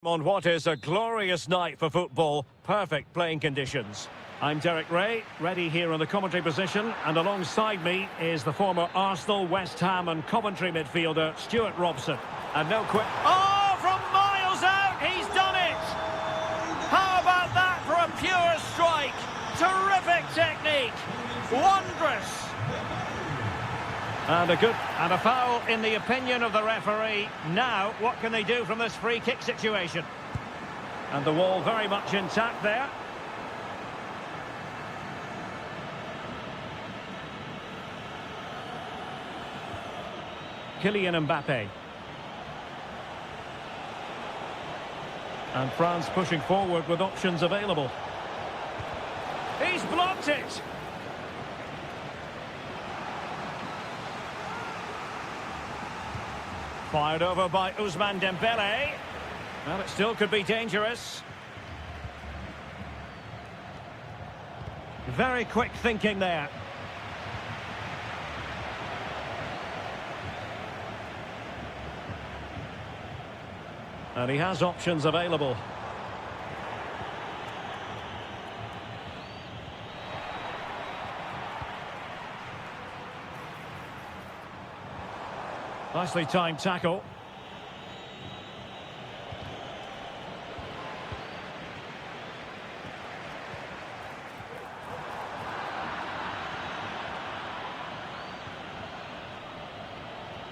On what is a glorious night for football, perfect playing conditions. I'm Derek Ray, ready here in the commentary position, and alongside me is the former Arsenal, West Ham and Coventry midfielder, Stuart Robson. And no quick... Oh, from miles out, he's done it! How about that for a pure strike? Terrific technique! Wondrous! And a foul in the opinion of the referee. Now, what can they do from this free kick situation? And the wall very much intact there. Kylian Mbappe. And France pushing forward with options available. He's blocked it! Fired over by Ousmane Dembele. Well, it still could be dangerous. Very quick thinking there. And he has options available. Nicely timed tackle.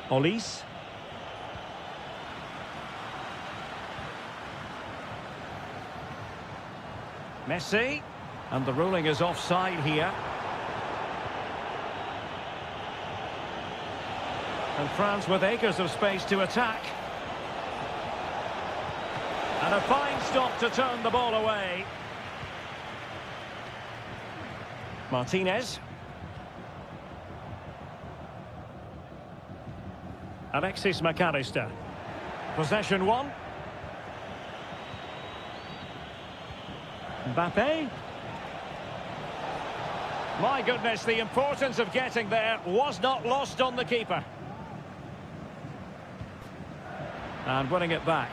Olise. Messi. And the ruling is offside here. And France with acres of space to attack. And a fine stop to turn the ball away. Martinez. Alexis McAllister. Possession one. Mbappe. My goodness, the importance of getting there was not lost on the keeper. And winning it back.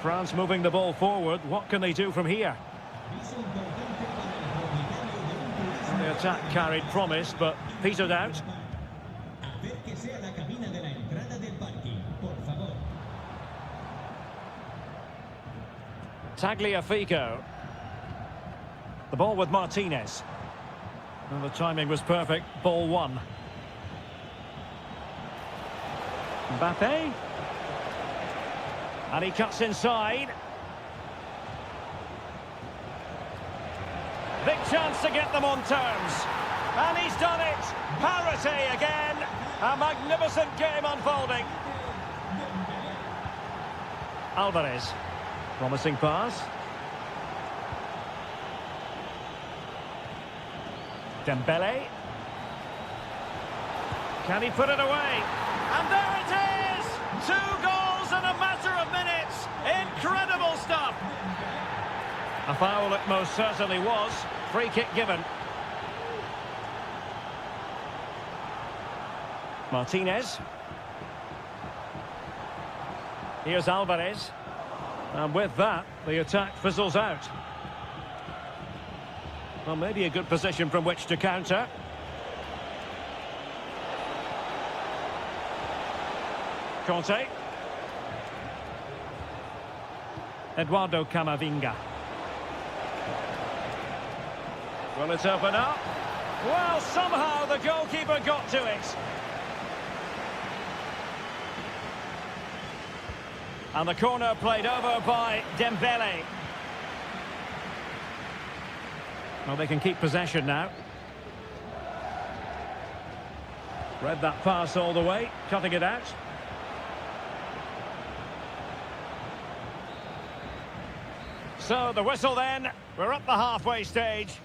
France moving the ball forward. What can they do from here? The attack carried promise, but petered out. Tagliafico. The ball with Martinez. And the timing was perfect. Ball one. Mbappe. And he cuts inside. Big chance to get them on terms. And he's done it. Parity again. A magnificent game unfolding. Alvarez. Promising pass. Dembele. Can he put it away? And there it is! 2 goals in a matter of minutes. Incredible stuff. A foul it most certainly was. Free kick given. Martinez. Here's Alvarez. And with that, the attack fizzles out. Well, maybe a good position from which to counter. Conte. Eduardo Camavinga. Will it open up? Well, somehow the goalkeeper got to it. And the corner played over by Dembele. Well, they can keep possession now. Read that pass all the way, cutting it out. So the whistle then, we're at the halfway stage.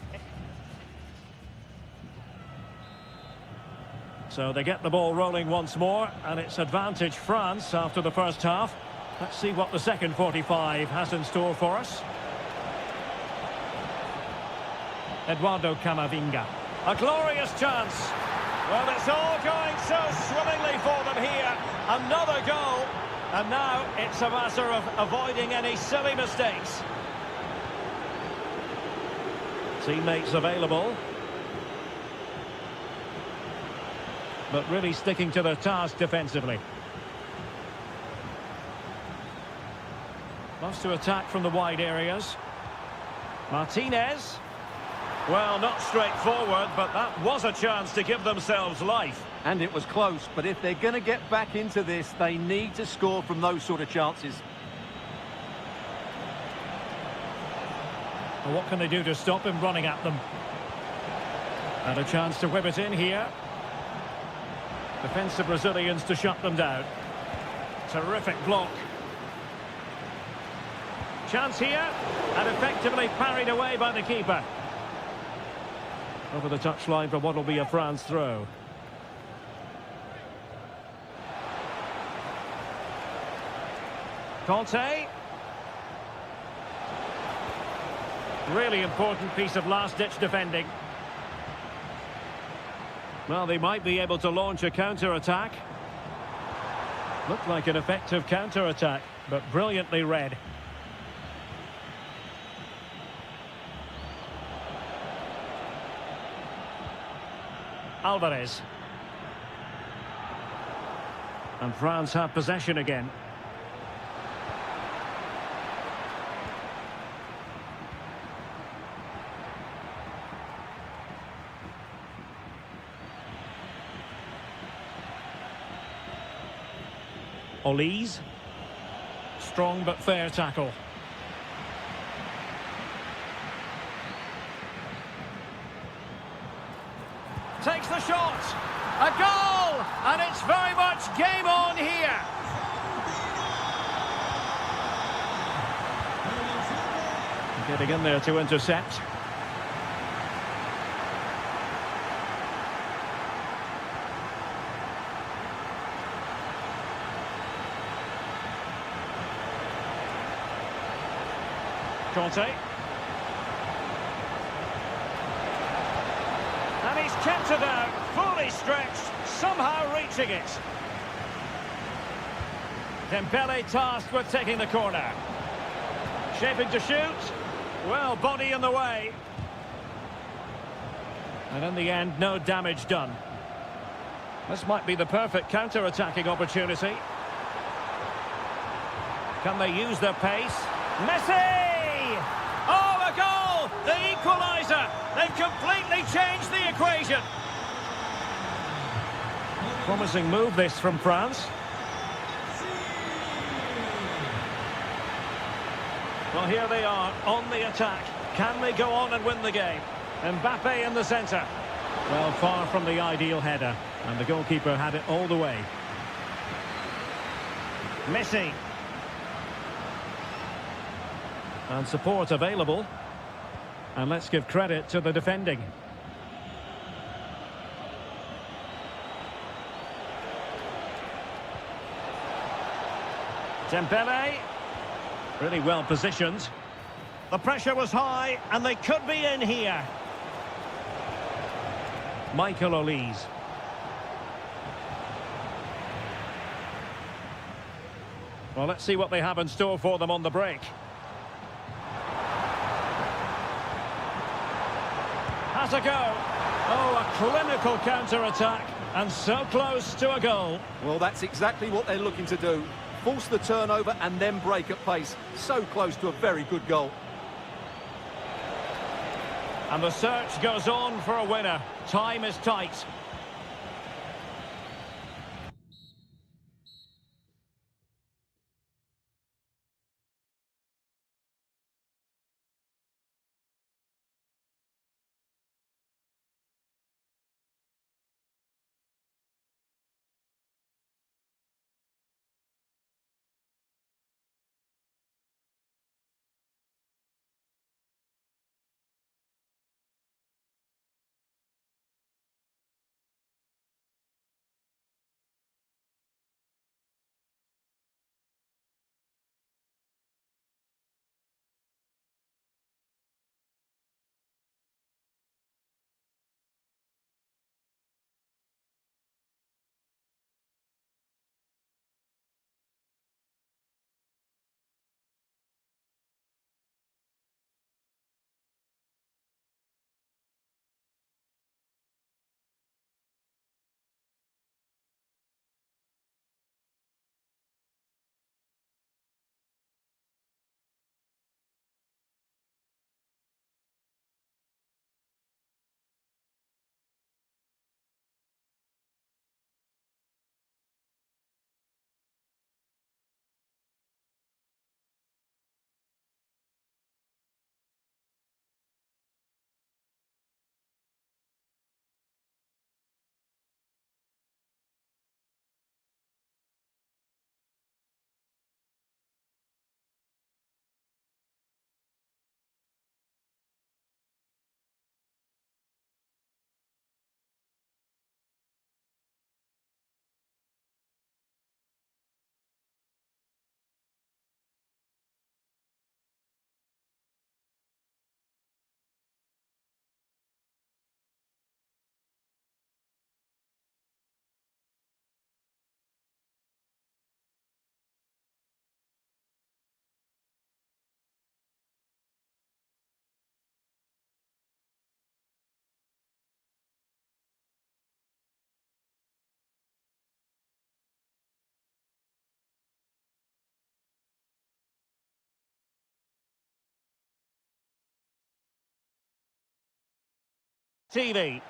So they get the ball rolling once more, and it's advantage France after the first half. Let's see what the second 45 has in store for us. Eduardo Camavinga. A glorious chance. Well, it's all going so swimmingly for them here. Another goal. And now it's a matter of avoiding any silly mistakes. Teammates available. But really sticking to their task defensively. Loves to attack from the wide areas. Martinez. Well, not straightforward, but that was a chance to give themselves life. And it was close, but if they're going to get back into this, they need to score from those sort of chances. Well, what can they do to stop him running at them? And a chance to whip it in here. Defensive Brazilians to shut them down. Terrific block. Chance here, and effectively parried away by the keeper. Over the touchline for what will be a France throw. Conte. Really important piece of last-ditch defending. Well, they might be able to launch a counter-attack. Looked like an effective counter-attack, but brilliantly read. Alvarez. And France have possession again. Olise. Strong but fair tackle. Takes the shot. A goal! And it's very much game on here. Getting in there to intercept. Conte. And he's kept it out, fully stretched, somehow reaching it. Dembele tasked with taking the corner. Shaping to shoot. Well, body in the way. And in the end, no damage done. This might be the perfect counter-attacking opportunity. Can they use their pace? Messi! Oh, a goal! The equaliser! They've completely changed the equation. Promising move this from France. Well, here they are on the attack. Can they go on and win the game? Mbappe in the centre. Well, far from the ideal header. And the goalkeeper had it all the way. Messi. And support available. And let's give credit to the defending. Dembele. Really well positioned. The pressure was high, and they could be in here. Michael Olise. Well, let's see what they have in store for them on the break. Has a go. Oh, a clinical counter-attack, and so close to a goal. Well, that's exactly what they're looking to do. Force the turnover and then break at pace. So close to a very good goal. And the search goes on for a winner. Time is tight. TV.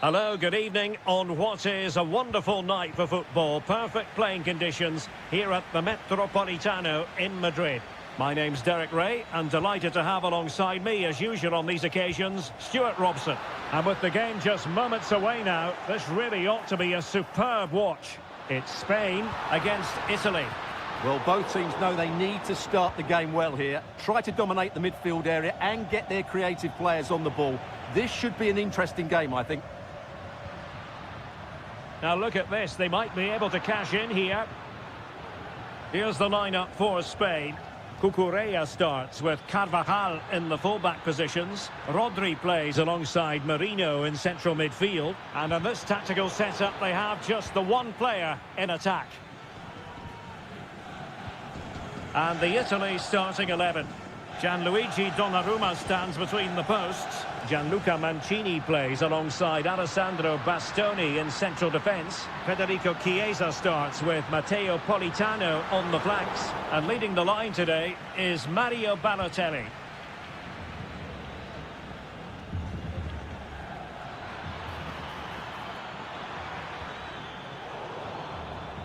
Hello, good evening on what is a wonderful night for football. Perfect playing conditions here at the Metropolitano in Madrid. My name's Derek Ray, and delighted to have alongside me, as usual on these occasions, Stuart Robson. And with the game just moments away now, this really ought to be a superb watch. It's Spain against Italy. Well, both teams know they need to start the game well here. Try to dominate the midfield area and get their creative players on the ball. This should be an interesting game, I think. Now look at this, they might be able to cash in here. Here's the lineup for Spain. Cucurella starts with Carvajal in the fullback positions. Rodri plays alongside Marino in central midfield. And in this tactical setup, they have just the one player in attack. And the Italy starting 11. Gianluigi Donnarumma stands between the posts. Gianluca Mancini plays alongside Alessandro Bastoni in central defence. Federico Chiesa starts with Matteo Politano on the flanks. And leading the line today is Mario Balotelli.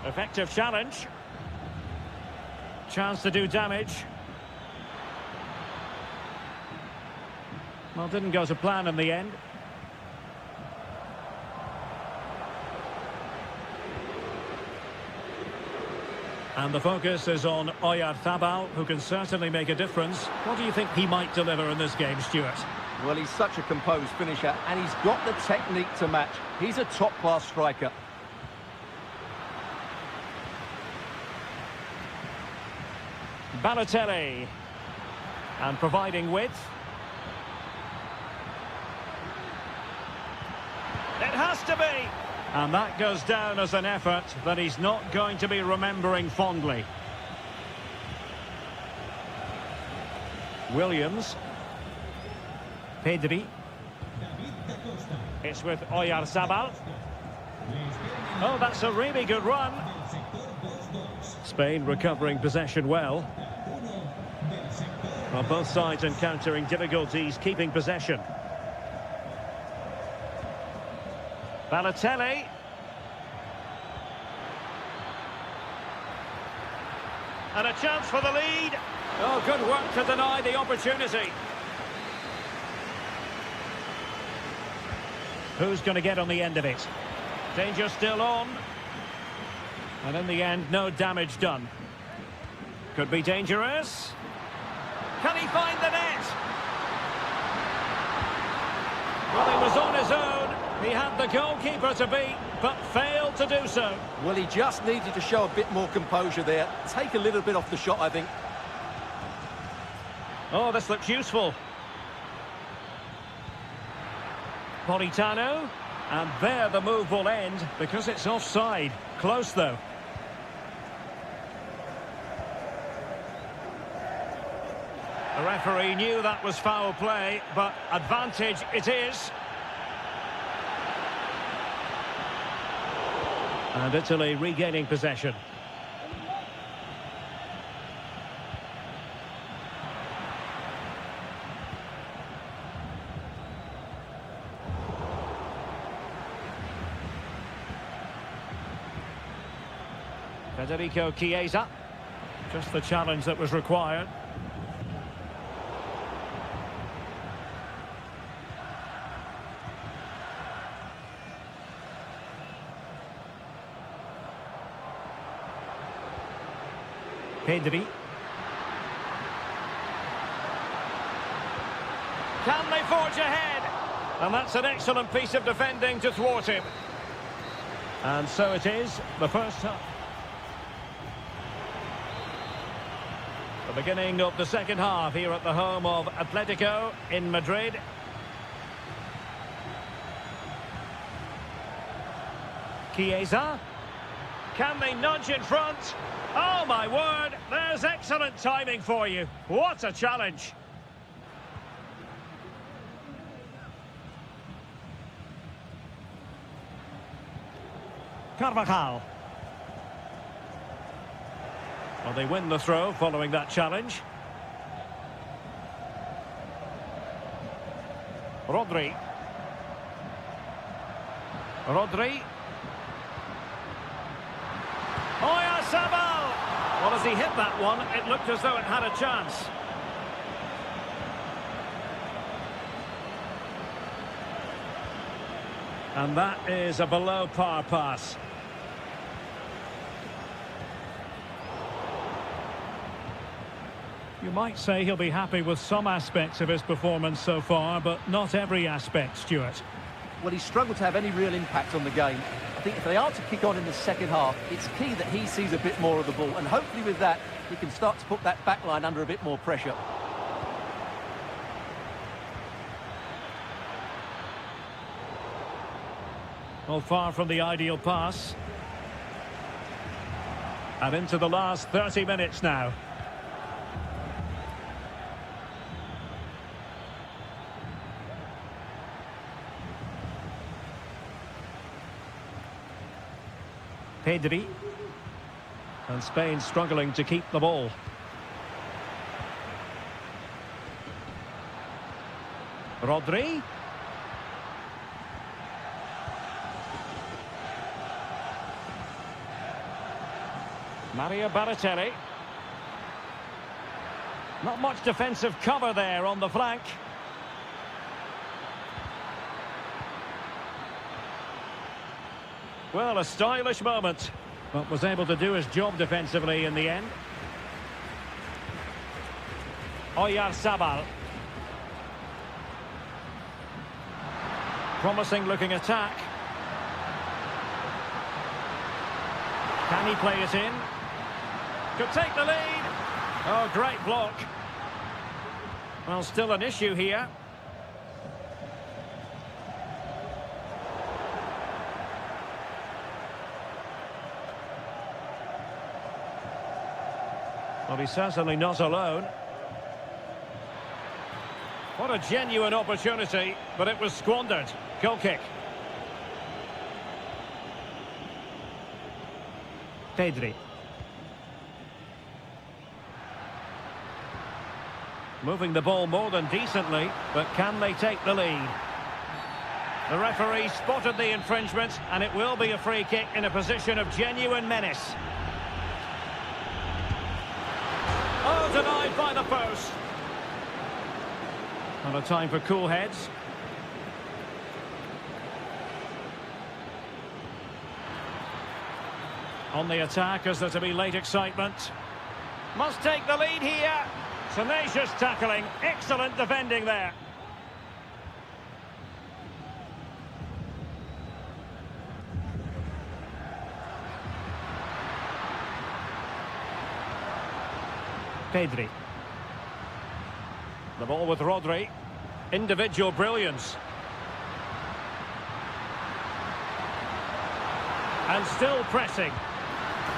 Effective challenge. Chance to do damage. Well, didn't go to plan in the end. And the focus is on Oyarzabal, who can certainly make a difference. What do you think he might deliver in this game, Stuart? Well, he's such a composed finisher, and he's got the technique to match. He's a top-class striker. Balotelli. And providing width. It has to be! And that goes down as an effort that he's not going to be remembering fondly. Williams. Pedri. It's with Oyarzabal. Oh, that's a really good run. Spain recovering possession well. Well, both sides encountering difficulties keeping possession. Balotelli. And a chance for the lead. Oh, good work to deny the opportunity. Who's going to get on the end of it? Danger still on. And in the end, no damage done. Could be dangerous. Can he find the net? Well, he was on his own. He had the goalkeeper to beat, but failed to do so. Well, he just needed to show a bit more composure there. Take a little bit off the shot, I think. Oh, this looks useful. Politano. And there the move will end because it's offside. Close, though. The referee knew that was foul play, but advantage it is. And Italy regaining possession. Federico Chiesa. Just the challenge that was required. Pedri. Can they forge ahead? And that's an excellent piece of defending to thwart him. And so it is, the first half. The beginning of the second half here at the home of Atletico in Madrid. Chiesa. Can they nudge in front? Oh, my word, there's excellent timing for you. What a challenge. Carvajal. Well, they win the throw following that challenge. Rodri. Rodri. Oyarzabal! Well, as he hit that one, it looked as though it had a chance. And that is a below-par pass. You might say he'll be happy with some aspects of his performance so far, but not every aspect, Stuart. Well, he's struggled to have any real impact on the game. I think if they are to kick on in the second half, it's key that he sees a bit more of the ball, and hopefully with that, he can start to put that back line under a bit more pressure. Well, far from the ideal pass. And into the last 30 minutes now. Pedri. And Spain struggling to keep the ball. Rodri. Mario Balotelli. Not much defensive cover there on the flank. Well, a stylish moment, but was able to do his job defensively in the end. Oyarzabal. Promising looking attack. Can he play it in? Could take the lead. Oh, great block. Well, still an issue here. Well, he's certainly not alone. What a genuine opportunity, but it was squandered. Goal kick. Pedri. Moving the ball more than decently, but can they take the lead? The referee spotted the infringement, and it will be a free kick in a position of genuine menace. Oh, denied by the post. And a time for cool heads. On the attack, as there to be late excitement. Must take the lead here. Tenacious tackling. Excellent defending there. Pedri. The ball with Rodri. Individual brilliance. And still pressing.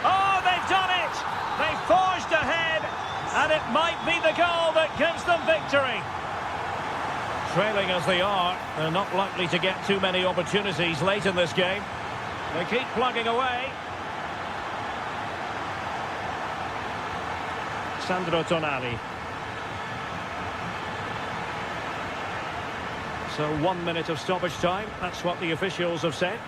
Oh, they've done it! They forged ahead, and it might be the goal that gives them victory. Trailing as they are, they're not likely to get too many opportunities late in this game. They keep plugging away. Sandro Tonali. So 1 minute of stoppage time, that's what the officials have said.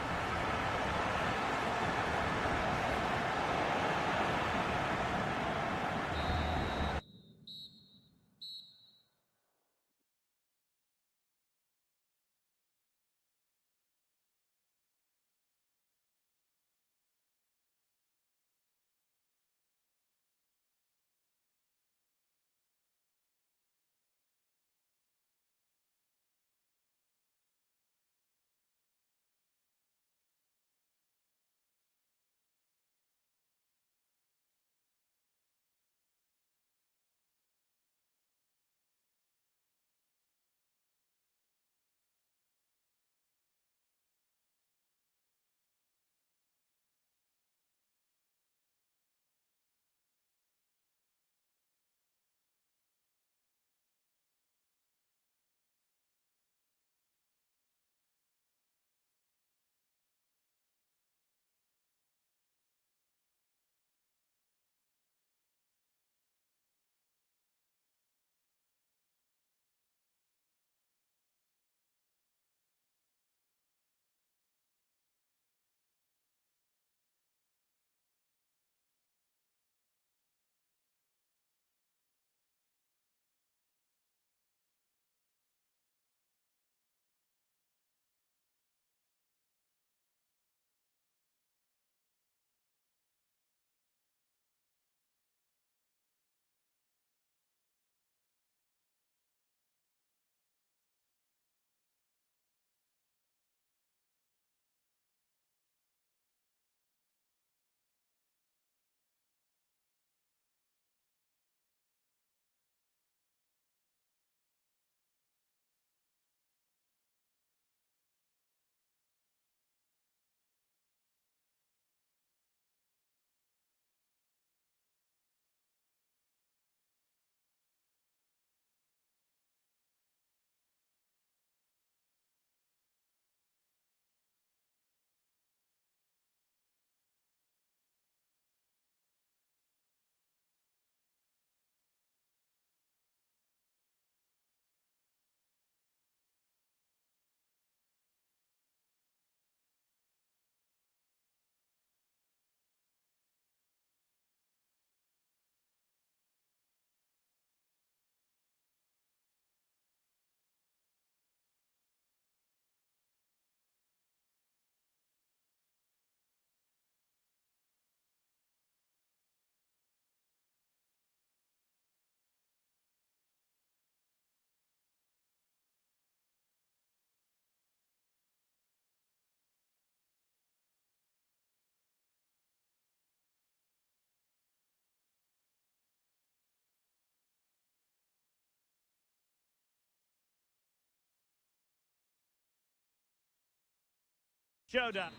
Showdown.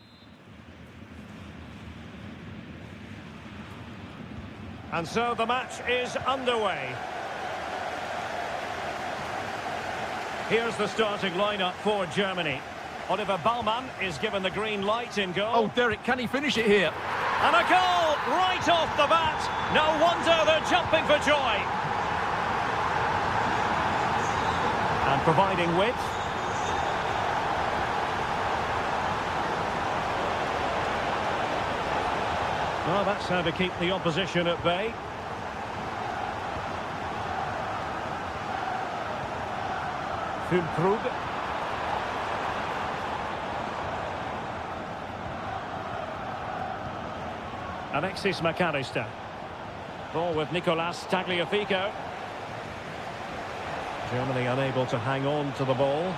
And so the match is underway. Here's the starting lineup for Germany. Oliver Baumann is given the green light in goal. Oh, Derek, can he finish it here? And a goal right off the bat. No wonder they're jumping for joy. And providing width. Well, that's how to keep the opposition at bay. Füllkrug. Alexis McAllister. Ball with Nicolas Tagliafico. Germany unable to hang on to the ball.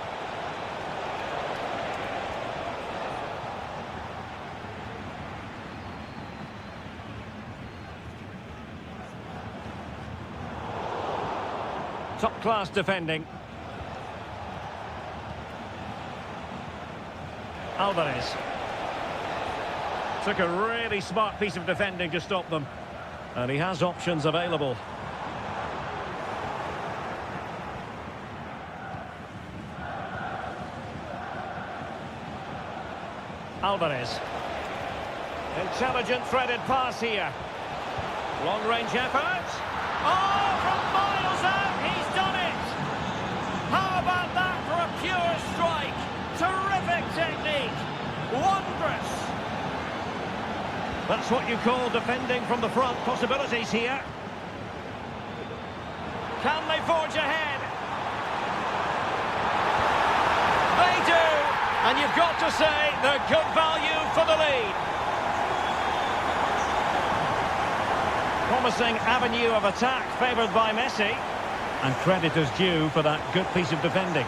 Top-class defending. Alvarez. Took a really smart piece of defending to stop them. And he has options available. Alvarez. Intelligent threaded pass here. Long-range effort. Oh, from miles out, he's done it! How about that for a pure strike? Terrific technique. Wondrous. That's what you call defending from the front. Possibilities here. Can they forge ahead? They do! And you've got to say they're good value for the lead. Promising avenue of attack favoured by Messi. And credit is due for that good piece of defending.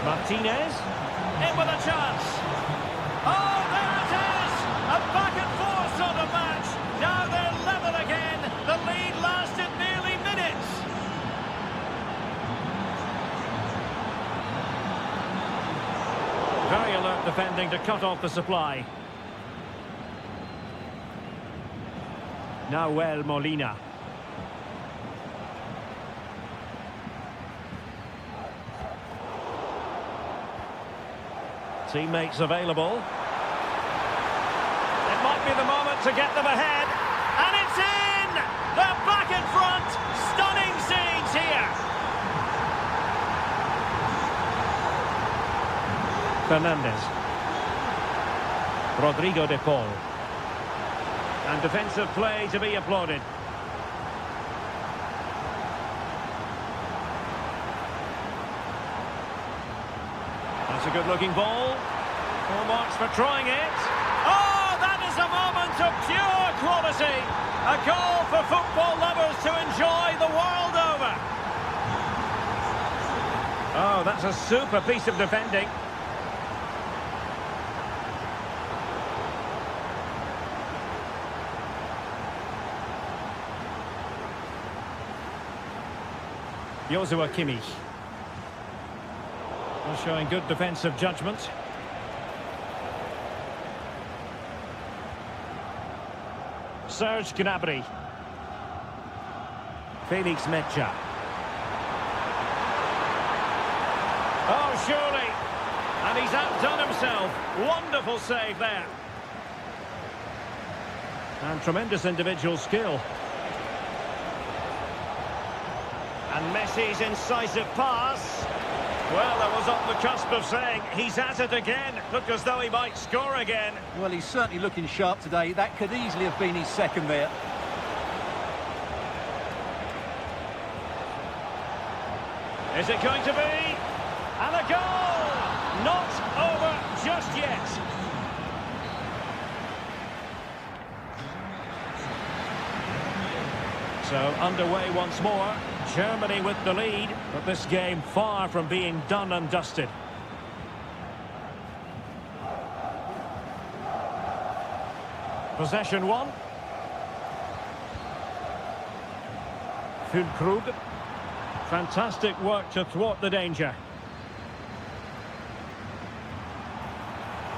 Martinez, in with a chance. Oh, there it is! A back and forth sort of match. Now they're level again. The lead lasted nearly minutes. Very alert defending to cut off the supply. Nahuel Molina. Teammates available. It might be the moment to get them ahead. And it's in! They're back in front. Stunning scenes here. Fernandez. Rodrigo de Paul. And defensive play to be applauded. That's a good-looking ball. Full marks for trying it. Oh, that is a moment of pure quality. A goal for football lovers to enjoy the world over. Oh, that's a super piece of defending. Joshua Kimmich. Showing good defensive judgment. Serge Gnabry. Felix Mecha. Oh, surely. And he's outdone himself. Wonderful save there. And tremendous individual skill. And Messi's incisive pass. Well, I was on the cusp of saying he's at it again. Looked as though he might score again. Well, he's certainly looking sharp today. That could easily have been his second there. Is it going to be? And a goal! Not over just yet. So underway once more. Germany with the lead, but this game far from being done and dusted. Possession one. Füllkrug. Fantastic work to thwart the danger.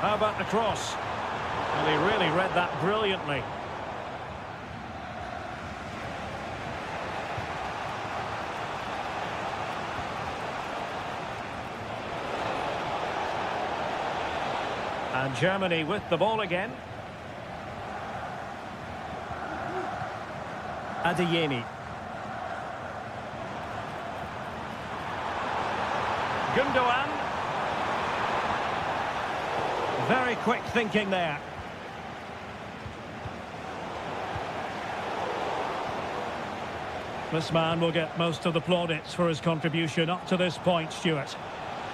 How about the cross? Well, he really read that brilliantly. And Germany with the ball again. Adeyemi. Gundogan. Very quick thinking there. This man will get most of the plaudits for his contribution up to this point, Stuart.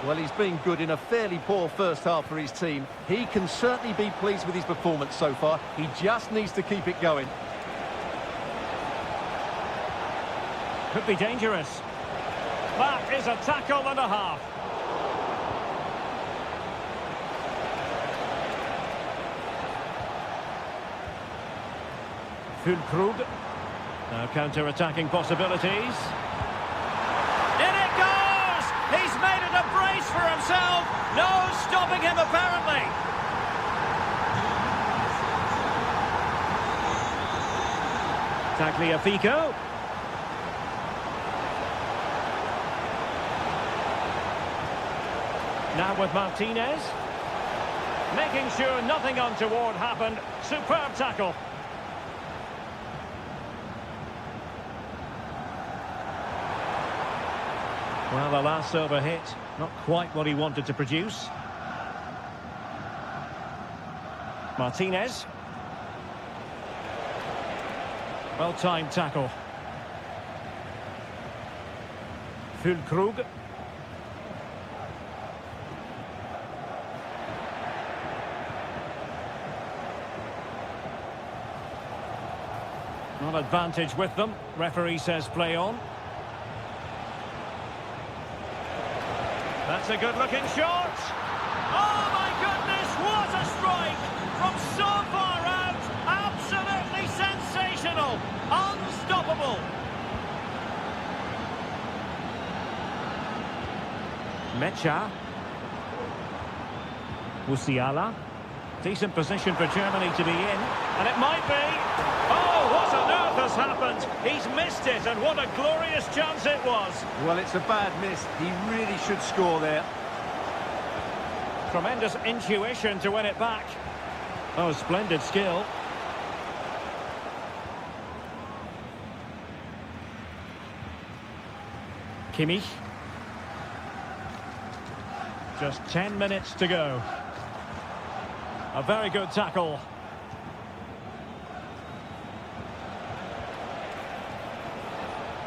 Well, he's been good in a fairly poor first half for his team. He can certainly be pleased with his performance so far. He just needs to keep it going. Could be dangerous. That is a tackle and a half. Füllkrug. Now counter-attacking possibilities. In it goes! He's made it a brace for himself. No stopping him, apparently. Tagliafico. Now with Martinez. Making sure nothing untoward happened. Superb tackle. Well, the last over hit, not quite what he wanted to produce. Martinez. Well-timed tackle. Füllkrug. Not advantage with them. Referee says play on. That's a good-looking shot. Oh, my goodness, what a strike! From so far out, absolutely sensational, unstoppable. Mecha. Musiala. Decent position for Germany to be in, and it might be. Oh, what on earth has happened? He's missed it, and what a glorious chance it was. Well, it's a bad miss. He really should score there. Tremendous intuition to win it back. Oh, splendid skill. Kimmich. Just 10 minutes to go. A very good tackle.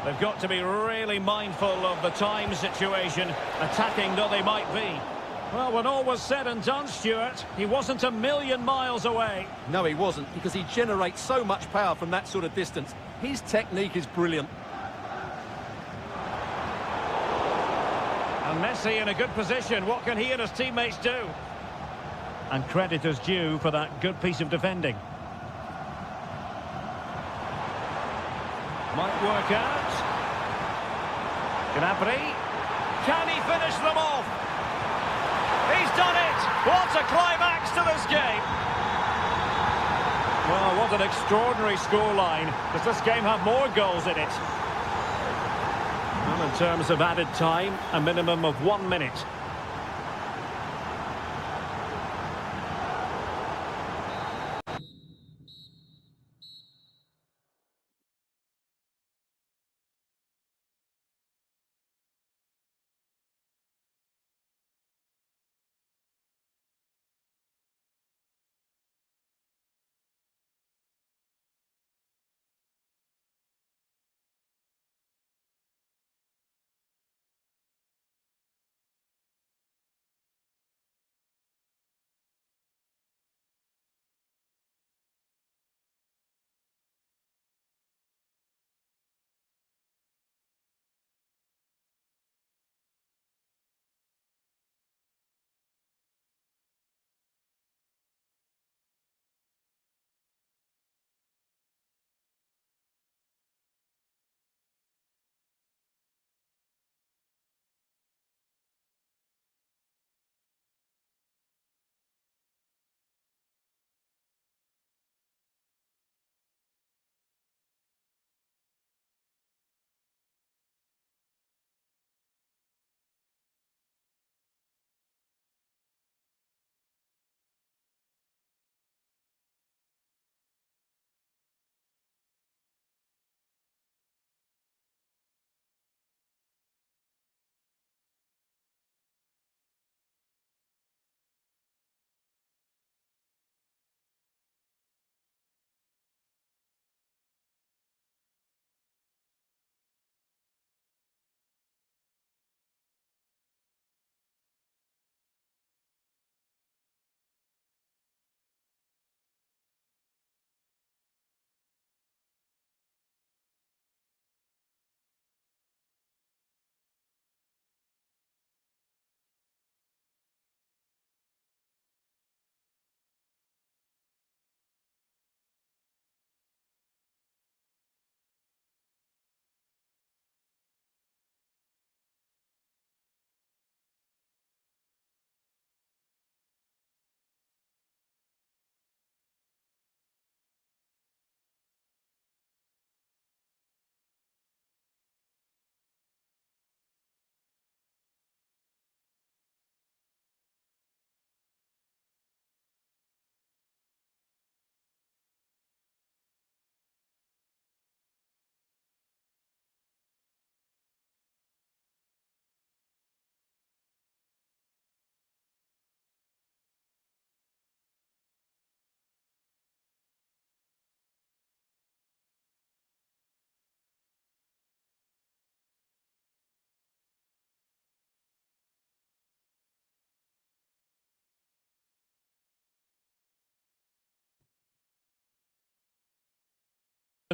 They've got to be really mindful of the time situation, attacking though they might be. Well, when all was said and done, Stuart, he wasn't a million miles away. No, he wasn't, because he generates so much power from that sort of distance. His technique is brilliant. And Messi in a good position. What can he and his teammates do? And credit is due for that good piece of defending. Might work out. Gnabry. Can he finish them off? He's done it! What a climax to this game! Well, what an extraordinary scoreline. Does this game have more goals in it? Well, in terms of added time, a minimum of 1 minute.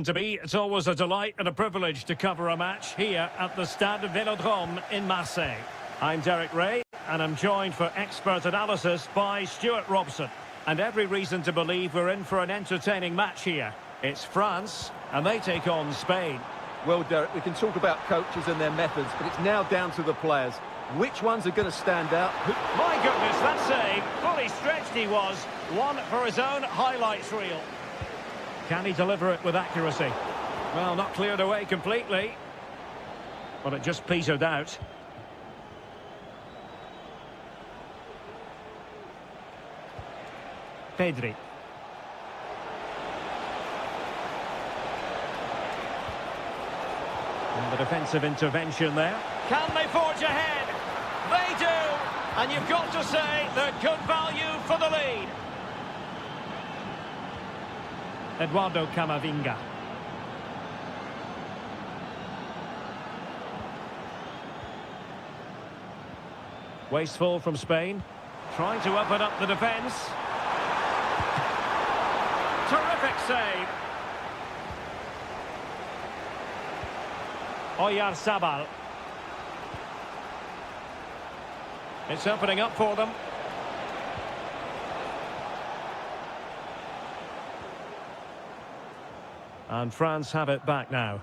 To me, it's always a delight and a privilege to cover a match here at the Stade Vélodrome in Marseille. I'm Derek Ray, and I'm joined for expert analysis by Stuart Robson. And every reason to believe we're in for an entertaining match here. It's France, and they take on Spain. Well, Derek, we can talk about coaches and their methods, but it's now down to the players. Which ones are going to stand out? My goodness, that save. Fully stretched he was. One for his own highlights reel. Can he deliver it with accuracy? Well, not cleared away completely, but it just petered out. Pedri. And the defensive intervention there. Can they forge ahead? They do! And you've got to say they're good value for the lead. Eduardo Camavinga. Wasteful from Spain. Trying to open up the defence. Terrific save. Oyarzabal. It's opening up for them. And France have it back now.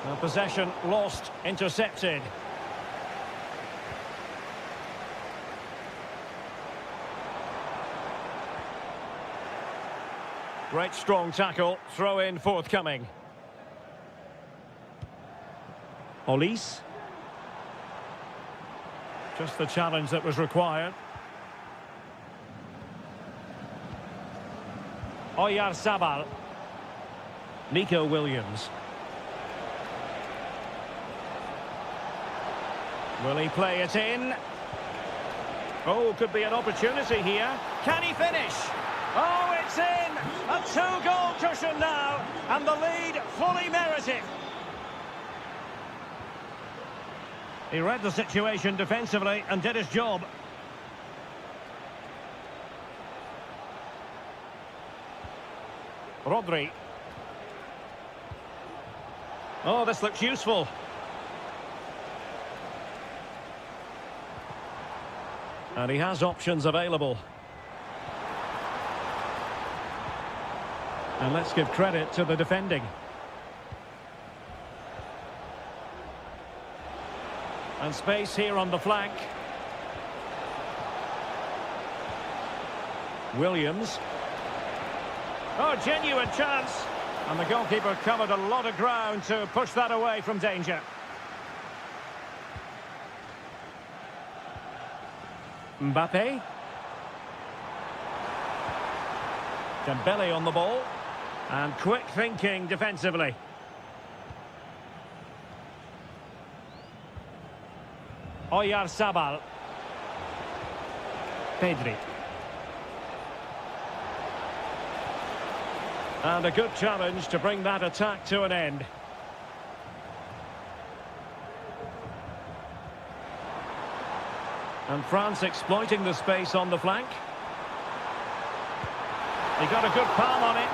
Well, possession lost, intercepted. Great strong tackle, throw in forthcoming. Olise. Just the challenge that was required. Oyarzabal. Nico Williams. Will he play it in? Oh, could be an opportunity here. Can he finish? Oh, it's in! A two-goal cushion now, and the lead fully merited. He read the situation defensively and did his job. Rodri. Oh, this looks useful. And he has options available. And let's give credit to the defending. And space here on the flank. Williams. Oh, genuine chance. And the goalkeeper covered a lot of ground to push that away from danger. Mbappe. Dembele on the ball. And quick thinking defensively. Oyarzabal. Pedri. And a good challenge to bring that attack to an end. And France exploiting the space on the flank. He got a good palm on it.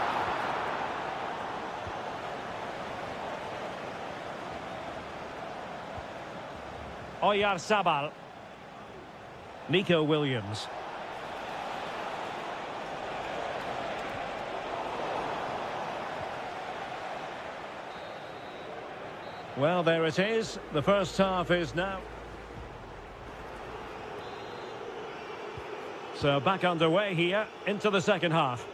Oyarzabal. Nico Williams. Well, there it is. The first half is now. So back underway here into the second half.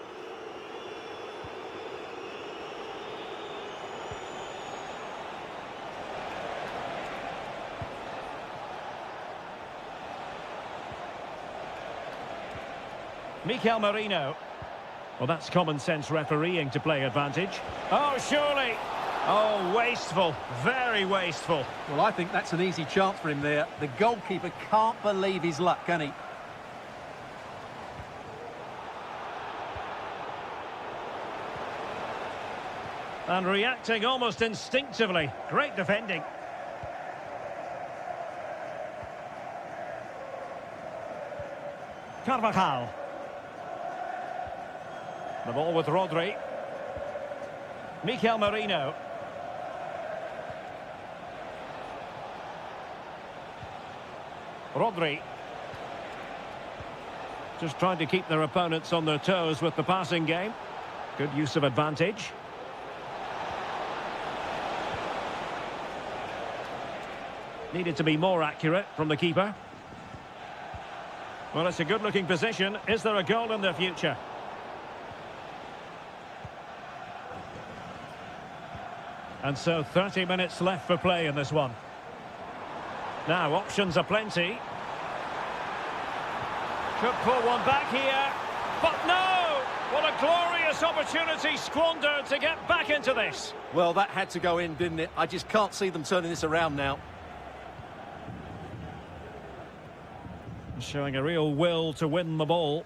Mikel Merino. Well, that's common sense refereeing to play advantage. Oh, surely. Oh, wasteful. Very wasteful. Well, I think that's an easy chance for him there. The goalkeeper can't believe his luck, can he? And reacting almost instinctively. Great defending. Carvajal. The ball with Rodri. Mikel Merino. Rodri. Just trying to keep their opponents on their toes with the passing game. Good use of advantage. Needed to be more accurate from the keeper. Well, it's a good-looking position. Is there a goal in the future? And so 30 minutes left for play in this one. Now, options are plenty. Could pull one back here. But no! What a glorious opportunity squandered to get back into this. Well, that had to go in, didn't it? I just can't see them turning this around now. Showing a real will to win the ball.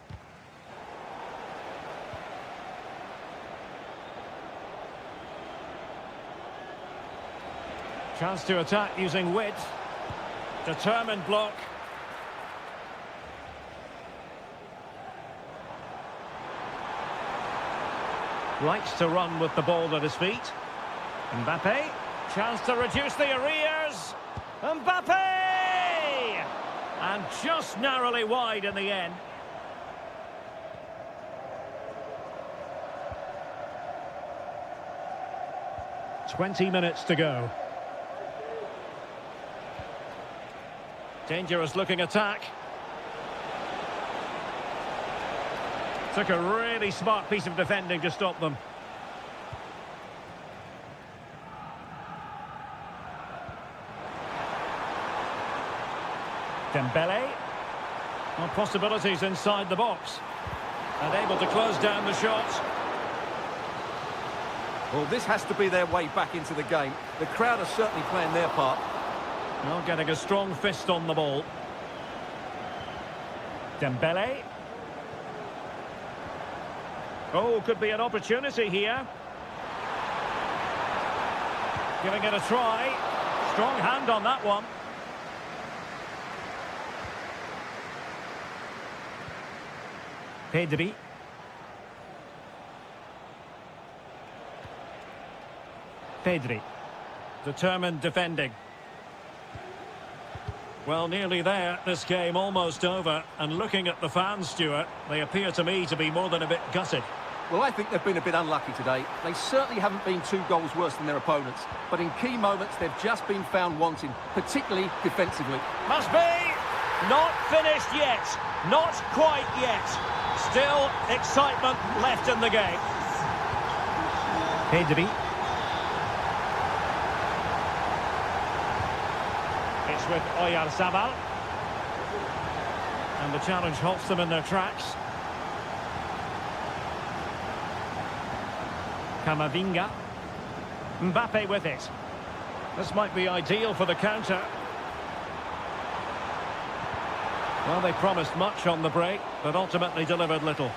Chance to attack using width. Determined block. Likes to run with the ball at his feet. Mbappe. Chance to reduce the arrears. Mbappe! And just narrowly wide in the end. "20 minutes to go. Dangerous looking attack. Took a really smart piece of defending to stop them. Dembele. Well, possibilities inside the box. And able to close down the shot. Well, this has to be their way back into the game. The crowd are certainly playing their part. Well, getting a strong fist on the ball. Dembele. Oh, could be an opportunity here. Giving it a try. Strong hand on that one. Pedri. Pedri. Determined defending. Well, nearly there. This game almost over. And looking at the fans, Stuart, they appear to me to be more than a bit gutted. Well, I think they've been a bit unlucky today. They certainly haven't been 2 goals worse than their opponents. But in key moments, they've just been found wanting, particularly defensively. Must be! Not finished yet. Not quite yet. Still excitement left in the game. Pedri. It's with Oyarzabal. And the challenge halts them in their tracks. Camavinga. Mbappe with it. This might be ideal for the counter. Well, they promised much on the break, but ultimately delivered little.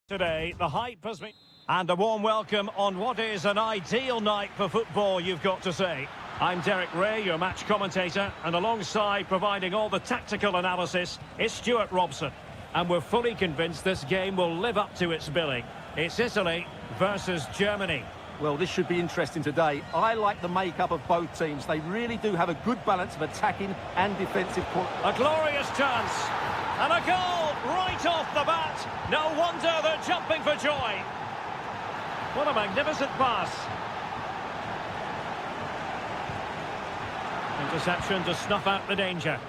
Today, the hype has been... And a warm welcome on what is an ideal night for football, you've got to say. I'm Derek Ray, your match commentator, and alongside providing all the tactical analysis is Stuart Robson. And we're fully convinced this game will live up to its billing. It's Italy versus Germany. Well, this should be interesting today. I like the makeup of both teams. They really do have a good balance of attacking and defensive quality. A glorious chance. And a goal right off the bat. No wonder they're jumping for joy. What a magnificent pass. Interception to snuff out the danger.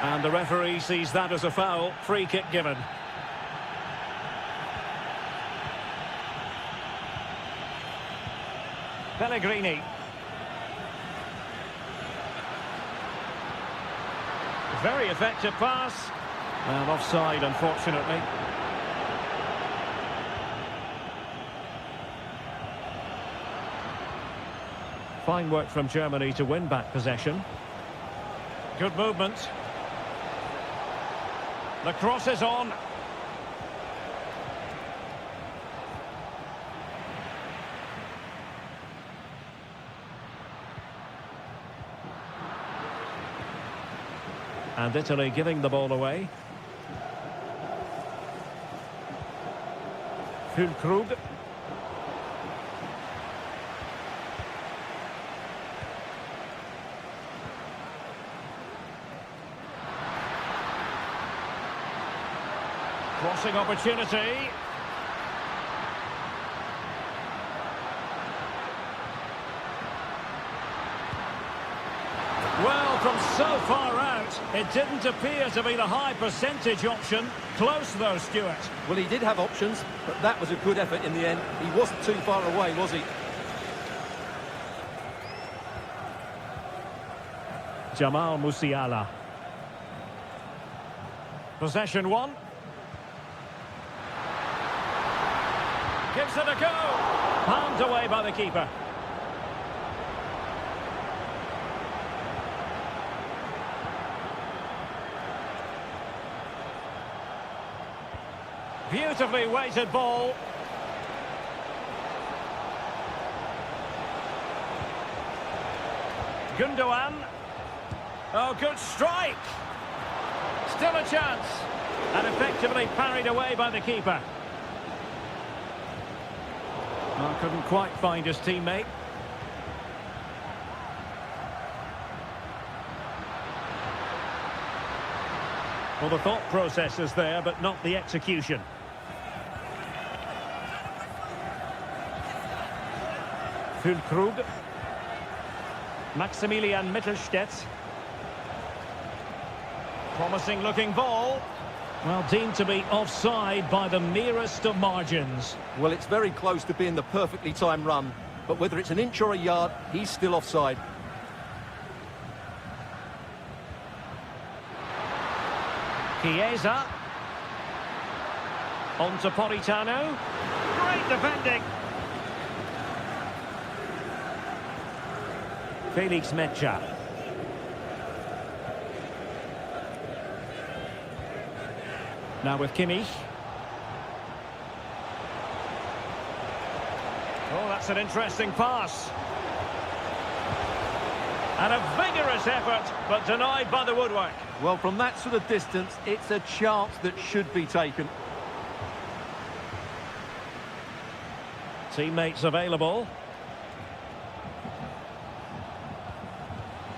And the referee sees that as a foul. Free kick given. Pellegrini. Very effective pass. And offside, unfortunately. Fine work from Germany to win back possession. Good movement. The cross is on. And Italy giving the ball away. Füllkrug. Crossing opportunity. Well, from so far out, it didn't appear to be the high percentage option. Close though, Stuart. Well, he did have options, but that was a good effort in the end. He wasn't too far away, was he? Jamal Musiala. Possession one. Gives it a go. Palmed away by the keeper. Beautifully weighted ball. Gundogan. Oh, good strike. Still a chance. And effectively parried away by the keeper. Well, couldn't quite find his teammate. Well, the thought process is there, but not the execution. Füllkrug. Maximilian Mittelstädt. Promising looking ball. Well, deemed to be offside by the merest of margins. Well, it's very close to being the perfectly timed run, but whether it's an inch or a yard, he's still offside. Chiesa. On to Politano. Great defending. Felix Mecha. Now with Kimmich. Oh, that's an interesting pass. And a vigorous effort, but denied by the woodwork. Well, from that sort of distance, it's a chance that should be taken. Teammates available.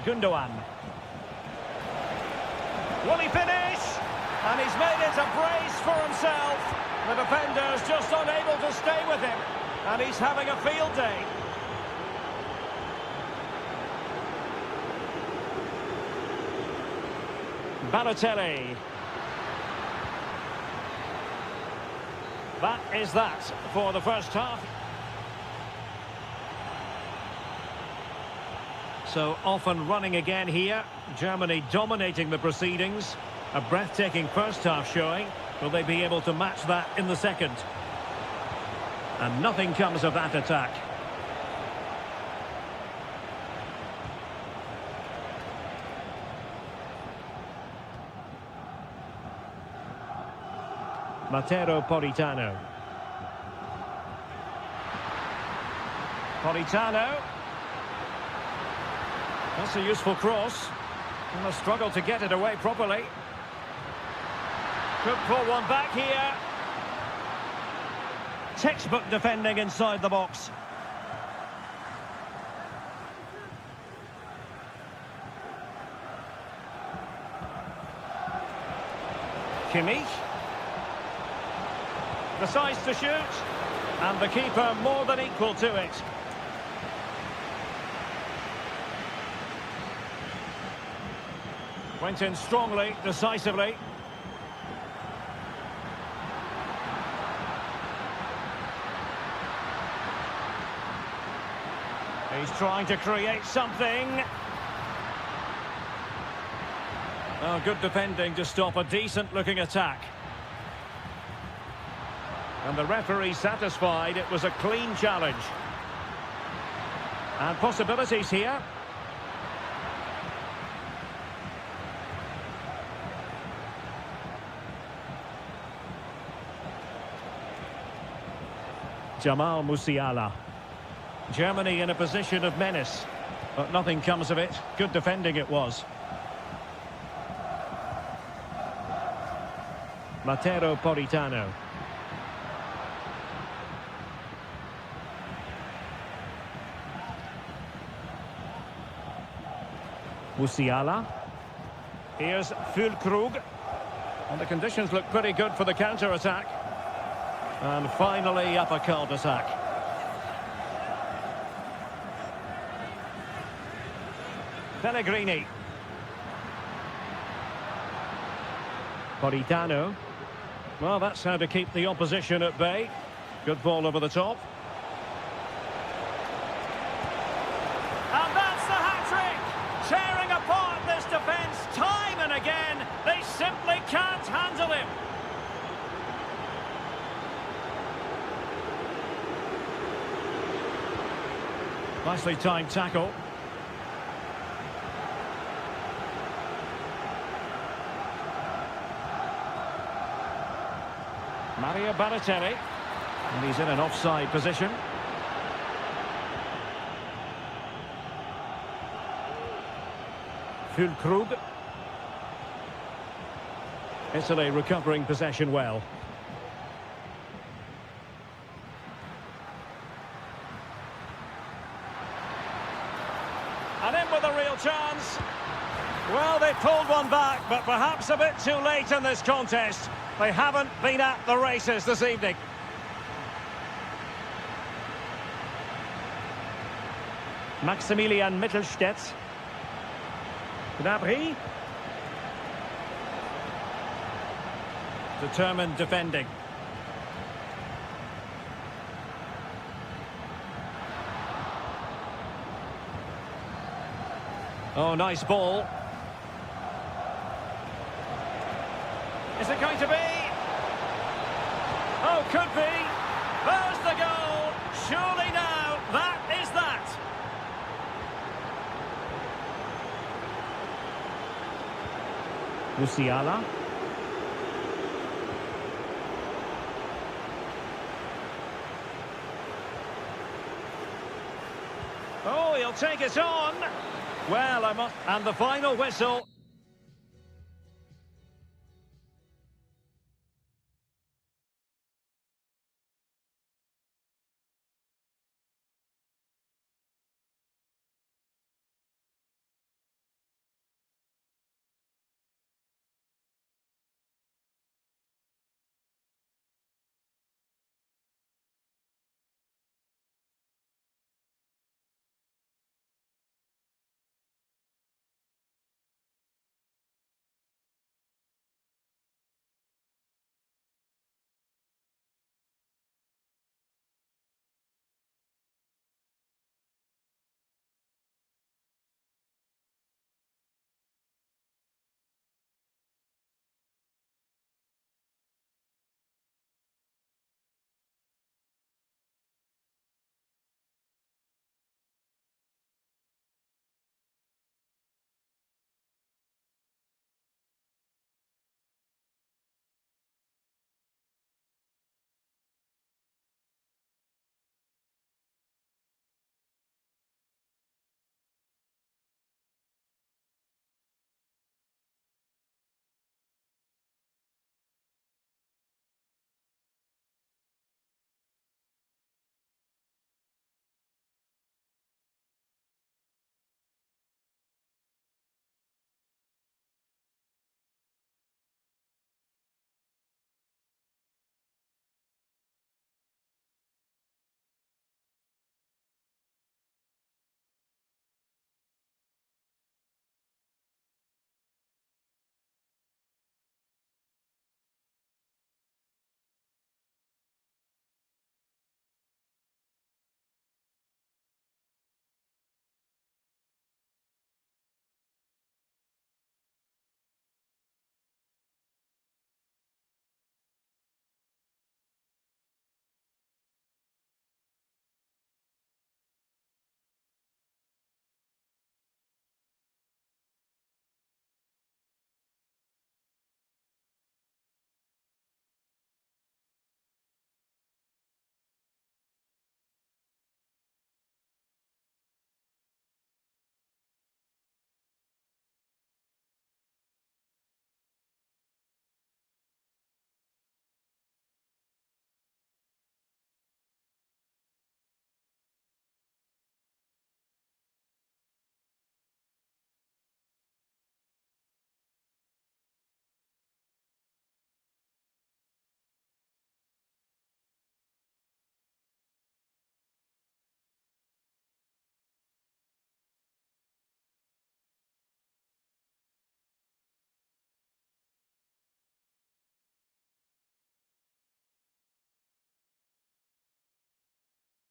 Gundogan. Will he finish? And he's made it a brace for himself. The defender's just unable to stay with him. And he's having a field day. Balotelli. That is that for the first half. So off and running again here. Germany dominating the proceedings. A breathtaking first half showing. Will they be able to match that in the second? And nothing comes of that attack. Matteo Politano. Politano. That's a useful cross. And a struggle to get it away properly. Could pull one back here. Textbook defending inside the box. Kimmich. Decides to shoot. And the keeper more than equal to it. Went in strongly, decisively. He's trying to create something. Oh, good defending to stop a decent-looking attack. And the referee satisfied it was a clean challenge. And possibilities here. Jamal Musiala. Germany in a position of menace, but nothing comes of it. Good defending it was. Matteo Politano. Musiala. Here's Füllkrug. And the conditions look pretty good for the counter-attack. And finally up a cul-de-sac. Pellegrini. Politano. Well, that's how to keep the opposition at bay. Good ball over the top. And that's the hat-trick! Tearing apart this defence time and again. They simply can't handle him. Nicely timed tackle. Mario Balotelli. And he's in an offside position. Füllkrug. Italy recovering possession well. And in with a real chance. Well, they pulled one back, but perhaps a bit too late in this contest. They haven't been at the races this evening. Maximilian Mittelstädt. Gnabry. Determined defending. Oh, nice ball. Is it going to be? Oh, could be. There's the goal. Surely now, that is that. Musiala. Oh, he'll take it on. Well, and the final whistle.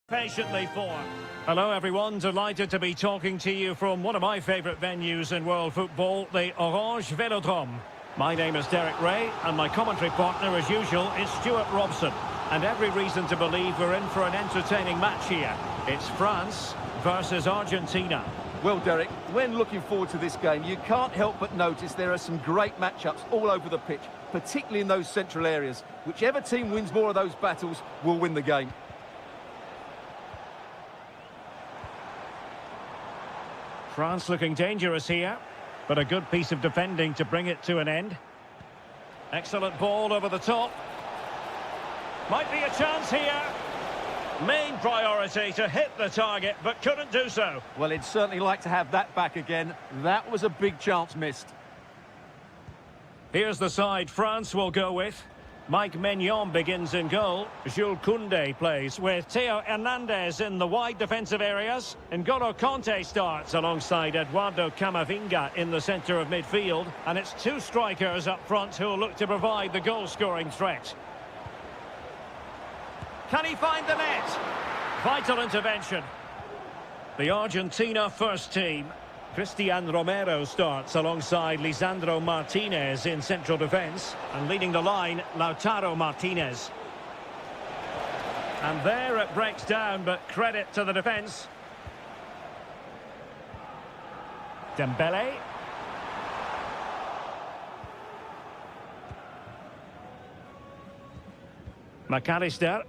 Patiently for. Hello everyone, delighted to be talking to you from one of my favourite venues in world football, the Orange Velodrome. My name is Derek Ray and my commentary partner as usual is Stuart Robson. And every reason to believe we're in for an entertaining match here. It's France versus Argentina. Well, Derek, when looking forward to this game, you can't help but notice there are some great matchups all over the pitch, particularly in those central areas. Whichever team wins more of those battles will win the game. France looking dangerous here, but a good piece of defending to bring it to an end. Excellent ball over the top. Might be a chance here. Main priority to hit the target, but couldn't do so. Well, he'd certainly like to have that back again. That was a big chance missed. Here's the side France will go with. Mike Maignan begins in goal. Jules Koundé plays with Theo Hernandez in the wide defensive areas. N'Golo Kanté starts alongside Eduardo Camavinga in the centre of midfield. And it's two strikers up front who'll look to provide the goal-scoring threat. Can he find the net? Vital intervention. The Argentina first team. Cristian Romero starts alongside Lisandro Martinez in central defence. And leading the line, Lautaro Martinez. And there it breaks down, but credit to the defence. Dembele. McAllister.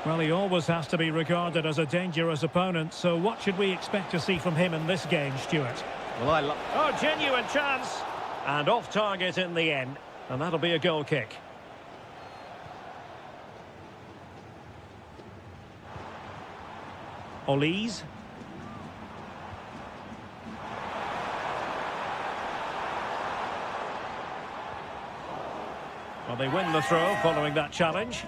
Well, he always has to be regarded as a dangerous opponent, so what should we expect to see from him in this game, Stuart? Well, Oh, genuine chance! And off target in the end, and that'll be a goal kick. Olise. Well, they win the throw following that challenge.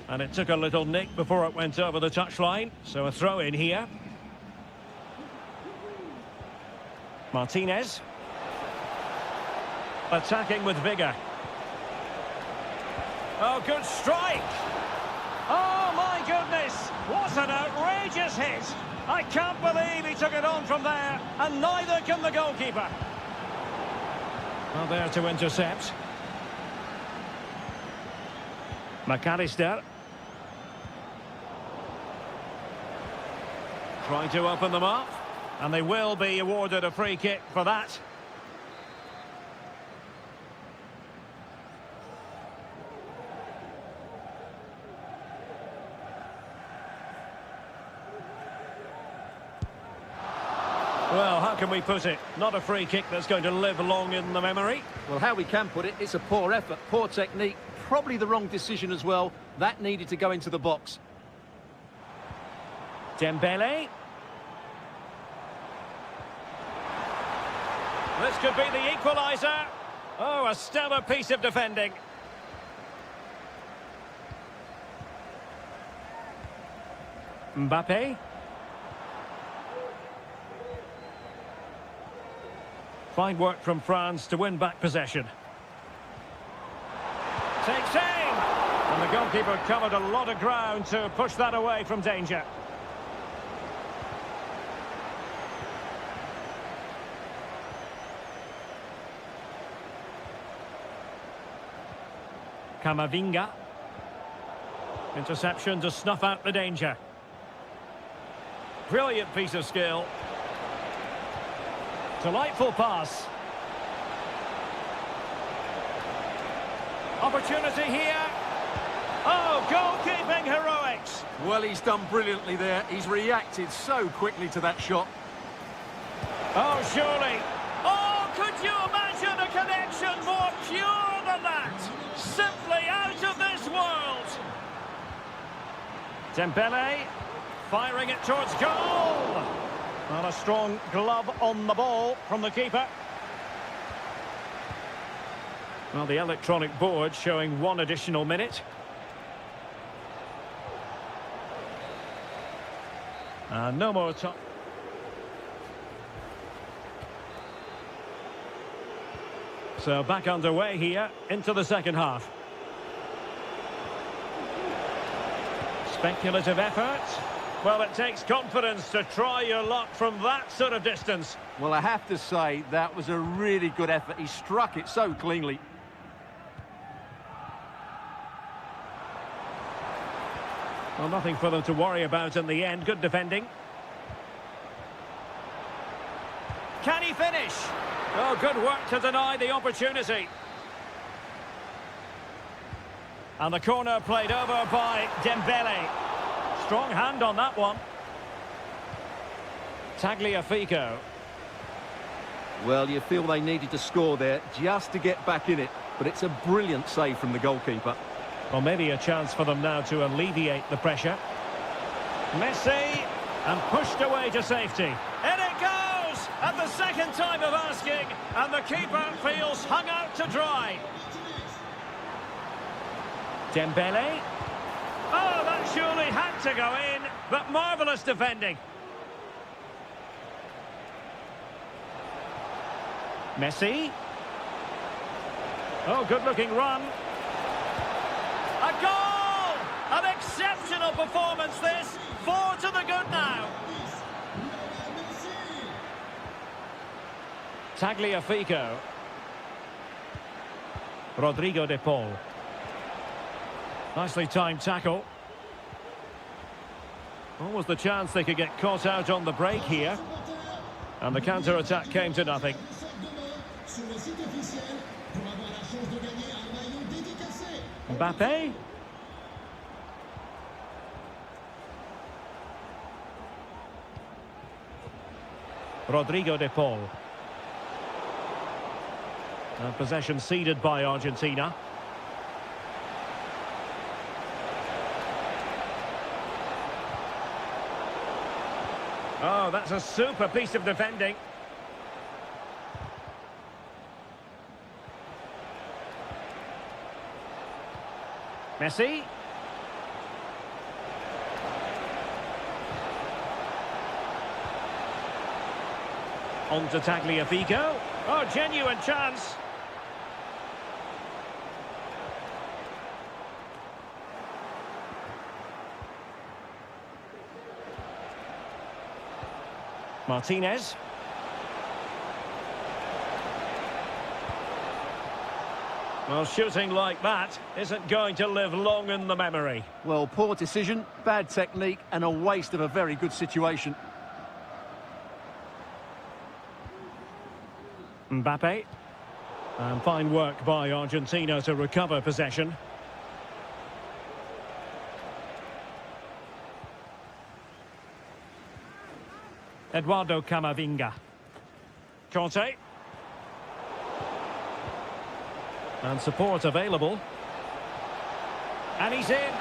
And it took a little nick before it went over the touchline, so a throw in here. Martinez. Attacking with vigour. Oh, good strike! Oh, my goodness! What an outrageous hit! I can't believe he took it on from there, and neither can the goalkeeper. Well, there to intercept. McAllister. Trying to open them up, and they will be awarded a free kick for that. Well, how can we put it? Not a free kick that's going to live long in the memory. well, how we can put it, it's a poor effort, poor technique, probably the wrong decision as well. That needed to go into the box. Dembele. This could be the equaliser. Oh, a stellar piece of defending. Mbappe. Fine work from France to win back possession. Takes aim! And the goalkeeper covered a lot of ground to push that away from danger. Camavinga. Interception to snuff out the danger. Brilliant piece of skill. Delightful pass. Opportunity here. Oh, goalkeeping heroics. Well, he's done brilliantly there. He's reacted so quickly to that shot. Oh, surely. Oh, could you imagine a connection more pure than that? Simply out of this world. Dembele firing it towards goal. And a strong glove on the ball from the keeper. Well, the electronic board showing one additional minute. And no more time. So back underway here into the second half. Speculative effort. Well, it takes confidence to try your luck from that sort of distance. Well, I have to say, that was a really good effort. He struck it so cleanly. Well, nothing for them to worry about in the end. Good defending. Can he finish? Oh, good work to deny the opportunity. And the corner played over by Dembele. Strong hand on that one. Tagliafico. Well, you feel they needed to score there just to get back in it. But it's a brilliant save from the goalkeeper. Well, maybe a chance for them now to alleviate the pressure. Messi, and pushed away to safety. In it goes! At the second time of asking, and the keeper feels hung out to dry. Dembele. Oh, that surely had to go in, but marvellous defending. Messi. Oh, good-looking run. A goal! An exceptional performance, this. 4 to the good now. Tagliafico. Rodrigo de Paul. Nicely timed tackle. Almost the chance they could get caught out on the break here. And the counter-attack came to nothing. Mbappe. Rodrigo de Paul. And possession ceded by Argentina. Oh, that's a super piece of defending. Messi. On to Tagliafico. Oh, genuine chance. Martinez. Well, shooting like that isn't going to live long in the memory. Well, poor decision, bad technique, and a waste of a very good situation. Mbappe. And fine work by Argentina to recover possession. Eduardo Camavinga. Conte. And support available. And he's in.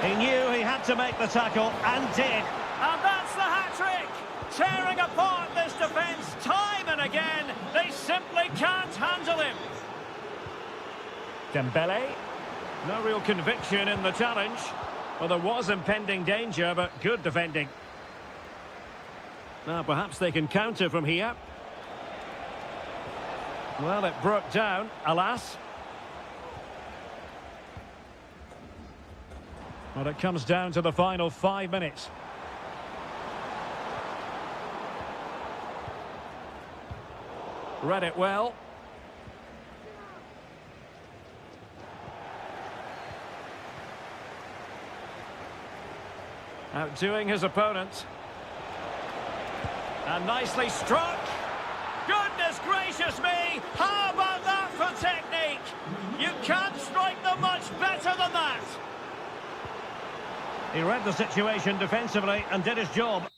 He knew he had to make the tackle and did. And that's the hat-trick! Tearing apart this defence time and again. They simply can't handle him. Dembele. No real conviction in the challenge. Well, there was impending danger, but good defending. Now, perhaps they can counter from here. Well, it broke down, alas. Well, it comes down to the final 5 minutes. Read it well. Outdoing his opponent. And nicely struck. Goodness gracious me! How about that for technique? You can't strike them much better than that. He read the situation defensively and did his job.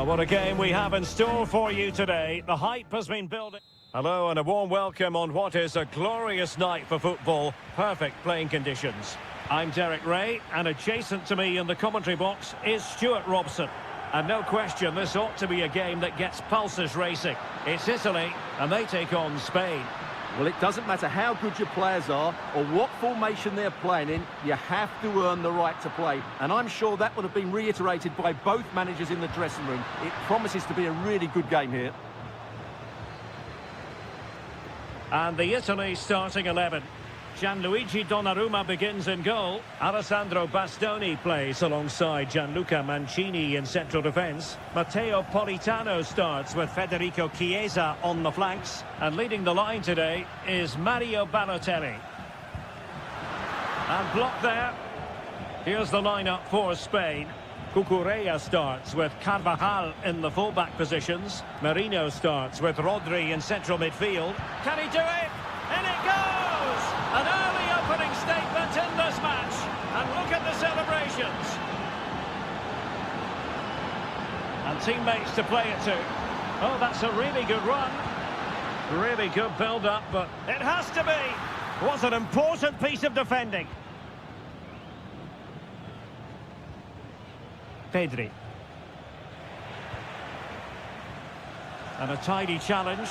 Well, what a game we have in store for you today. The hype has been building. Hello and a warm welcome on what is a glorious night for football. Perfect playing conditions. I'm Derek Ray, and adjacent to me in the commentary box is Stuart Robson. And no question, this ought to be a game that gets pulses racing. It's Italy, and they take on Spain. Well, it doesn't matter how good your players are or what formation they're playing in, you have to earn the right to play. And I'm sure that would have been reiterated by both managers in the dressing room. It promises to be a really good game here. And the Italy starting 11. Gianluigi Donnarumma begins in goal. Alessandro Bastoni plays alongside Gianluca Mancini in central defence. Matteo Politano starts with Federico Chiesa on the flanks. And leading the line today is Mario Balotelli. And blocked there. Here's the lineup for Spain. Cucurella starts with Carvajal in the fullback positions. Merino starts with Rodri in central midfield. Can he do it? In it goes! An early opening statement in this match. And look at the celebrations. And teammates to play it to. Oh, that's a really good run. Really good build-up, but it has to be. Was an important piece of defending. Pedri. And a tidy challenge.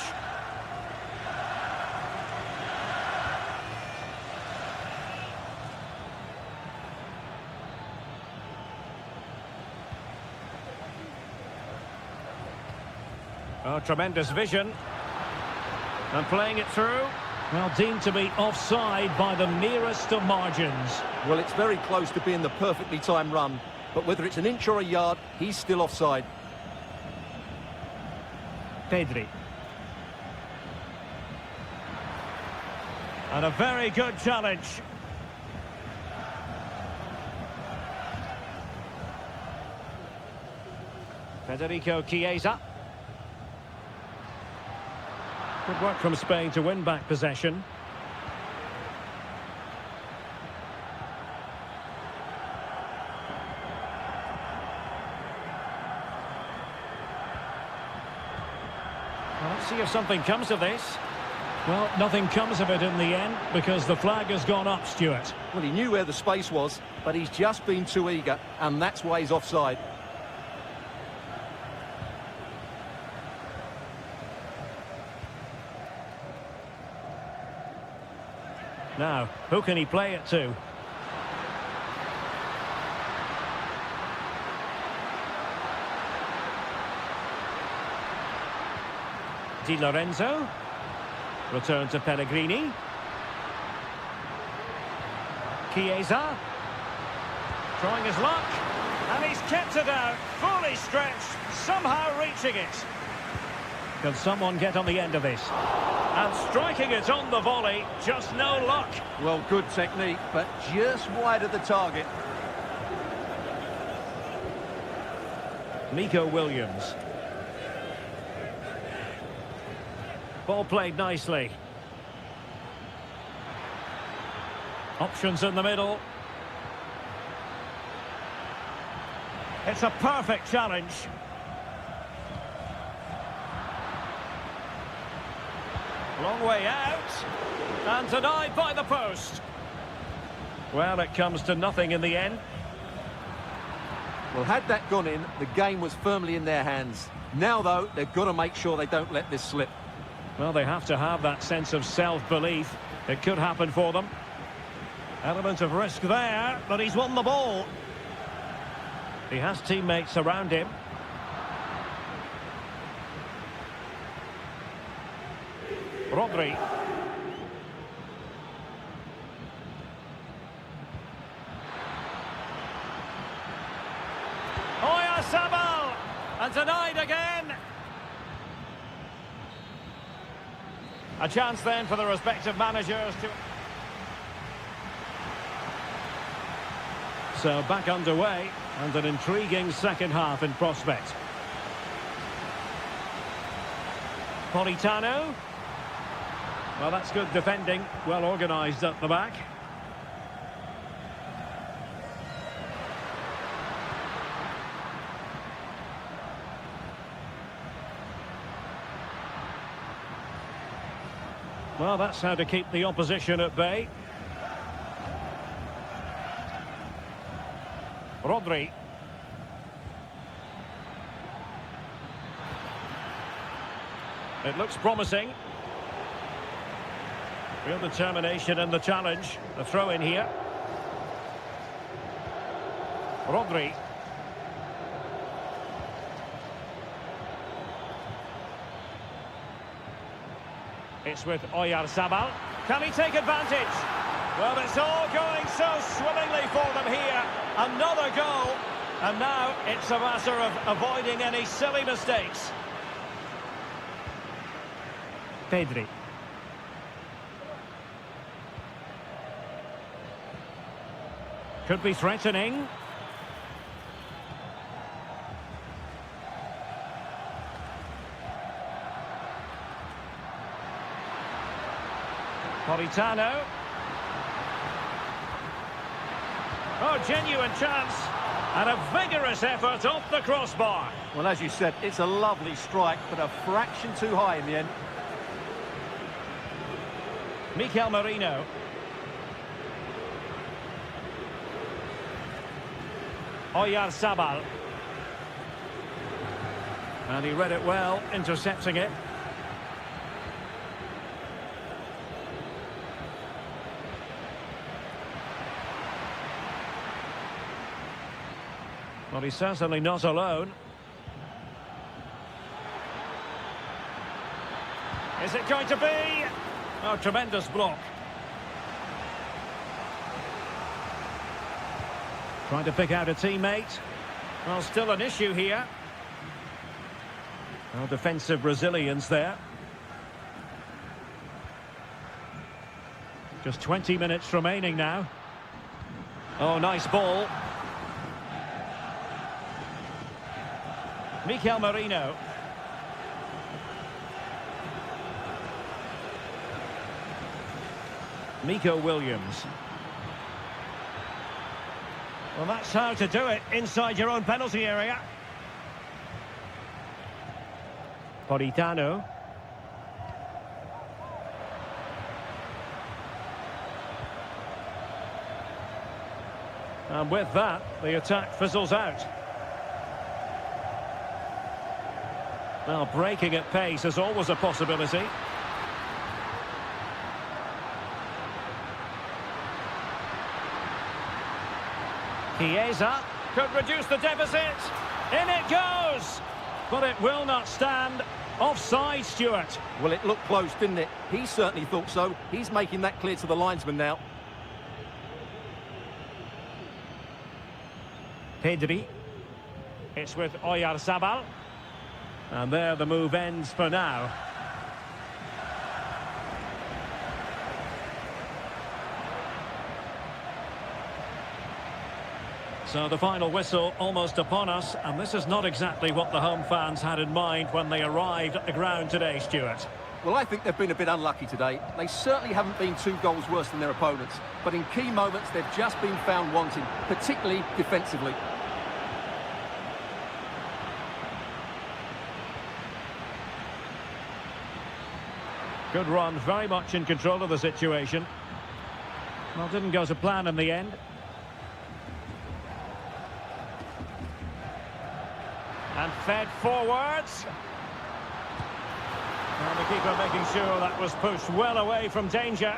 Oh, tremendous vision. And playing it through. Well, deemed to be offside by the merest of margins. Well, it's very close to being the perfectly timed run. But whether it's an inch or a yard, he's still offside. Pedri. And a very good challenge. Federico Chiesa. Good work from Spain to win back possession. Let's see if something comes of this. Well, nothing comes of it in the end because the flag has gone up, Stuart. Well, he knew where the space was, but he's just been too eager, and that's why he's offside. Now, who can he play it to? Di Lorenzo. Return to Pellegrini. Chiesa. Trying his luck. And he's kept it out. Fully stretched. Somehow reaching it. Can someone get on the end of this? And striking it on the volley. Just no luck. Well, good technique, but just wide of the target. Nico Williams. Ball played nicely. Options in the middle. It's a perfect challenge. Long way out. And denied by the post. Well, it comes to nothing in the end. Well, had that gone in, the game was firmly in their hands. Now, though, they've got to make sure they don't let this slip. Well, they have to have that sense of self-belief. It could happen for them. Element of risk there, but he's won the ball. He has teammates around him. Rodri. Oyarzabal! And denied again. A chance then for the respective managers to... So back underway, and an intriguing second half in prospect. Politano. Well, that's good defending, well organised at the back. Well, that's how to keep the opposition at bay. Rodri. It looks promising. Real determination in the challenge. A throw in here. Rodri. It's with Oyarzabal. Can he take advantage? Well, it's all going so swimmingly for them here. Another goal. And now it's a matter of avoiding any silly mistakes. Pedri. Could be threatening. Politano. Oh, genuine chance. And a vigorous effort off the crossbar. Well, as you said, it's a lovely strike, but a fraction too high in the end. Mikel Merino. Oyarzabal. And he read it well, intercepting it. Well, he's certainly not alone. Is it going to be? Oh, tremendous block. Trying to pick out a teammate. Well, still an issue here. Well, defensive resilience there. Just 20 minutes remaining now. Oh, nice ball. Mikel Merino. Miko Williams. Well, that's how to do it inside your own penalty area. Politano. And with that, the attack fizzles out. Well, breaking at pace is always a possibility. Chiesa could reduce the deficit. In it goes! But it will not stand. Offside, Stuart. Well, it looked close, didn't it? He certainly thought so. He's making that clear to the linesman now. Pedri. It's with Oyarzabal. And there the move ends for now. So the final whistle almost upon us, and this is not exactly what the home fans had in mind when they arrived at the ground today, Stuart. Well, I think they've been a bit unlucky today. They certainly haven't been 2 goals worse than their opponents, but in key moments they've just been found wanting, particularly defensively. Good run, very much in control of the situation. Well, didn't go to plan in the end. And fed forwards. And the keeper making sure that was pushed well away from danger.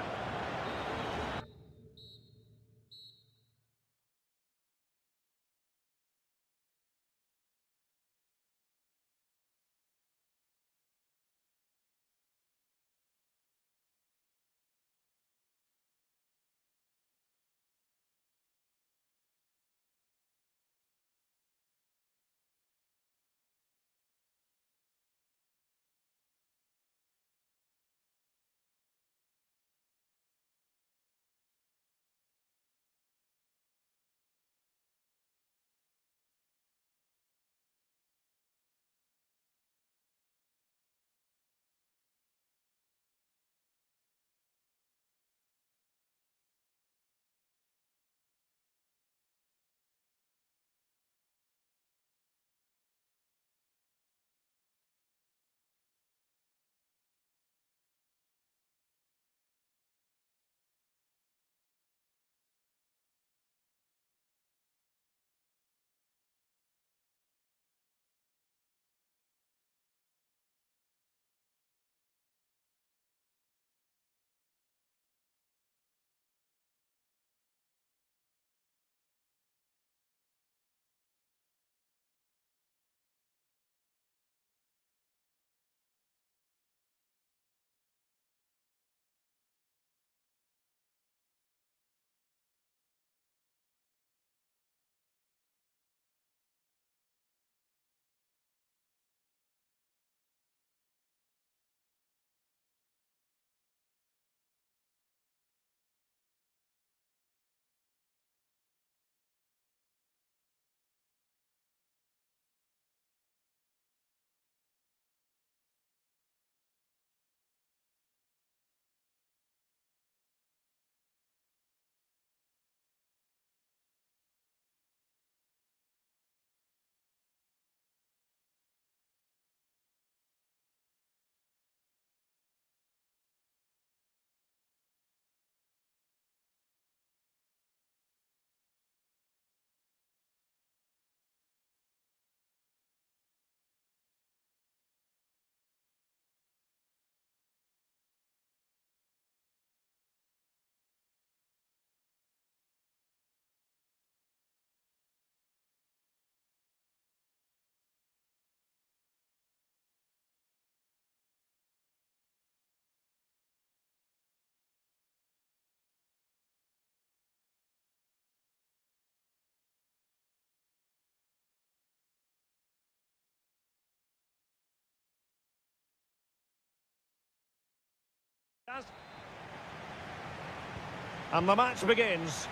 And the match begins.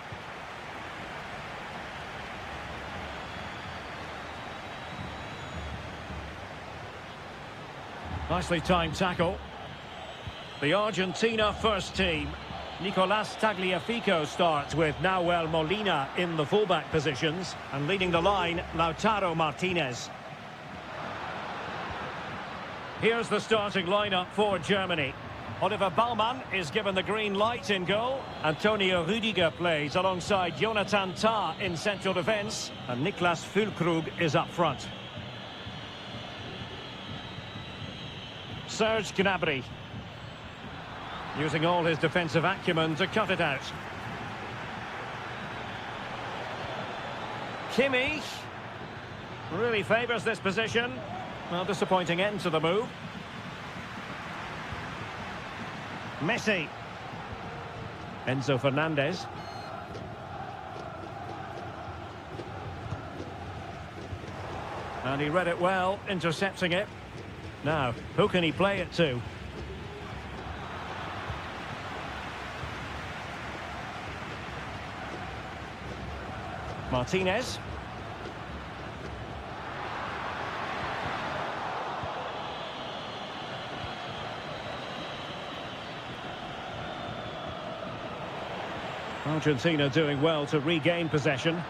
Nicely timed tackle. The Argentina first team. Nicolas Tagliafico starts with Nahuel Molina in the fullback positions. And leading the line, Lautaro Martinez. Here's the starting lineup for Germany. Oliver Baumann is given the green light in goal. Antonio Rüdiger plays alongside Jonathan Tah in central defence. And Niklas Füllkrug is up front. Serge Gnabry. Using all his defensive acumen to cut it out. Kimmich. Really favours this position. Well, disappointing end to the move. Messi. Enzo Fernandez. And he read it well, intercepting it. Now, who can he play it to? Martinez. Argentina doing well to regain possession.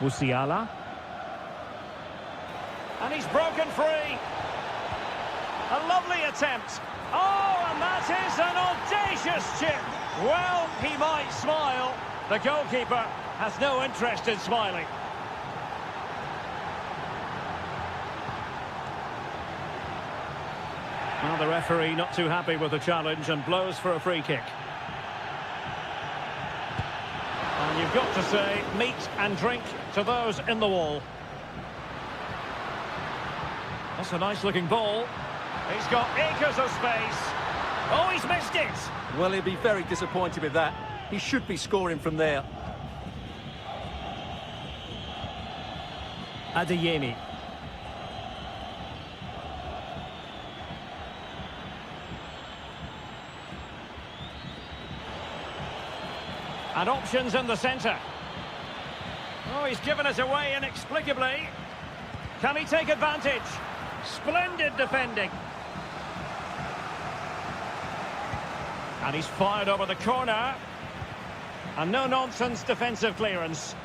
Musiala. And he's broken free. A lovely attempt. Oh, and that is an audacious chip. Well, he might smile. The goalkeeper has no interest in smiling. Well, the referee not too happy with the challenge and blows for a free kick. And you've got to say, meat and drink to those in the wall. That's a nice-looking ball. He's got acres of space. Oh, he's missed it! Well, he'll be very disappointed with that. He should be scoring from there. Adeyemi. And options in the centre. Oh, he's given it away inexplicably. Can he take advantage? Splendid defending. And he's fired over the corner. And no-nonsense defensive clearance.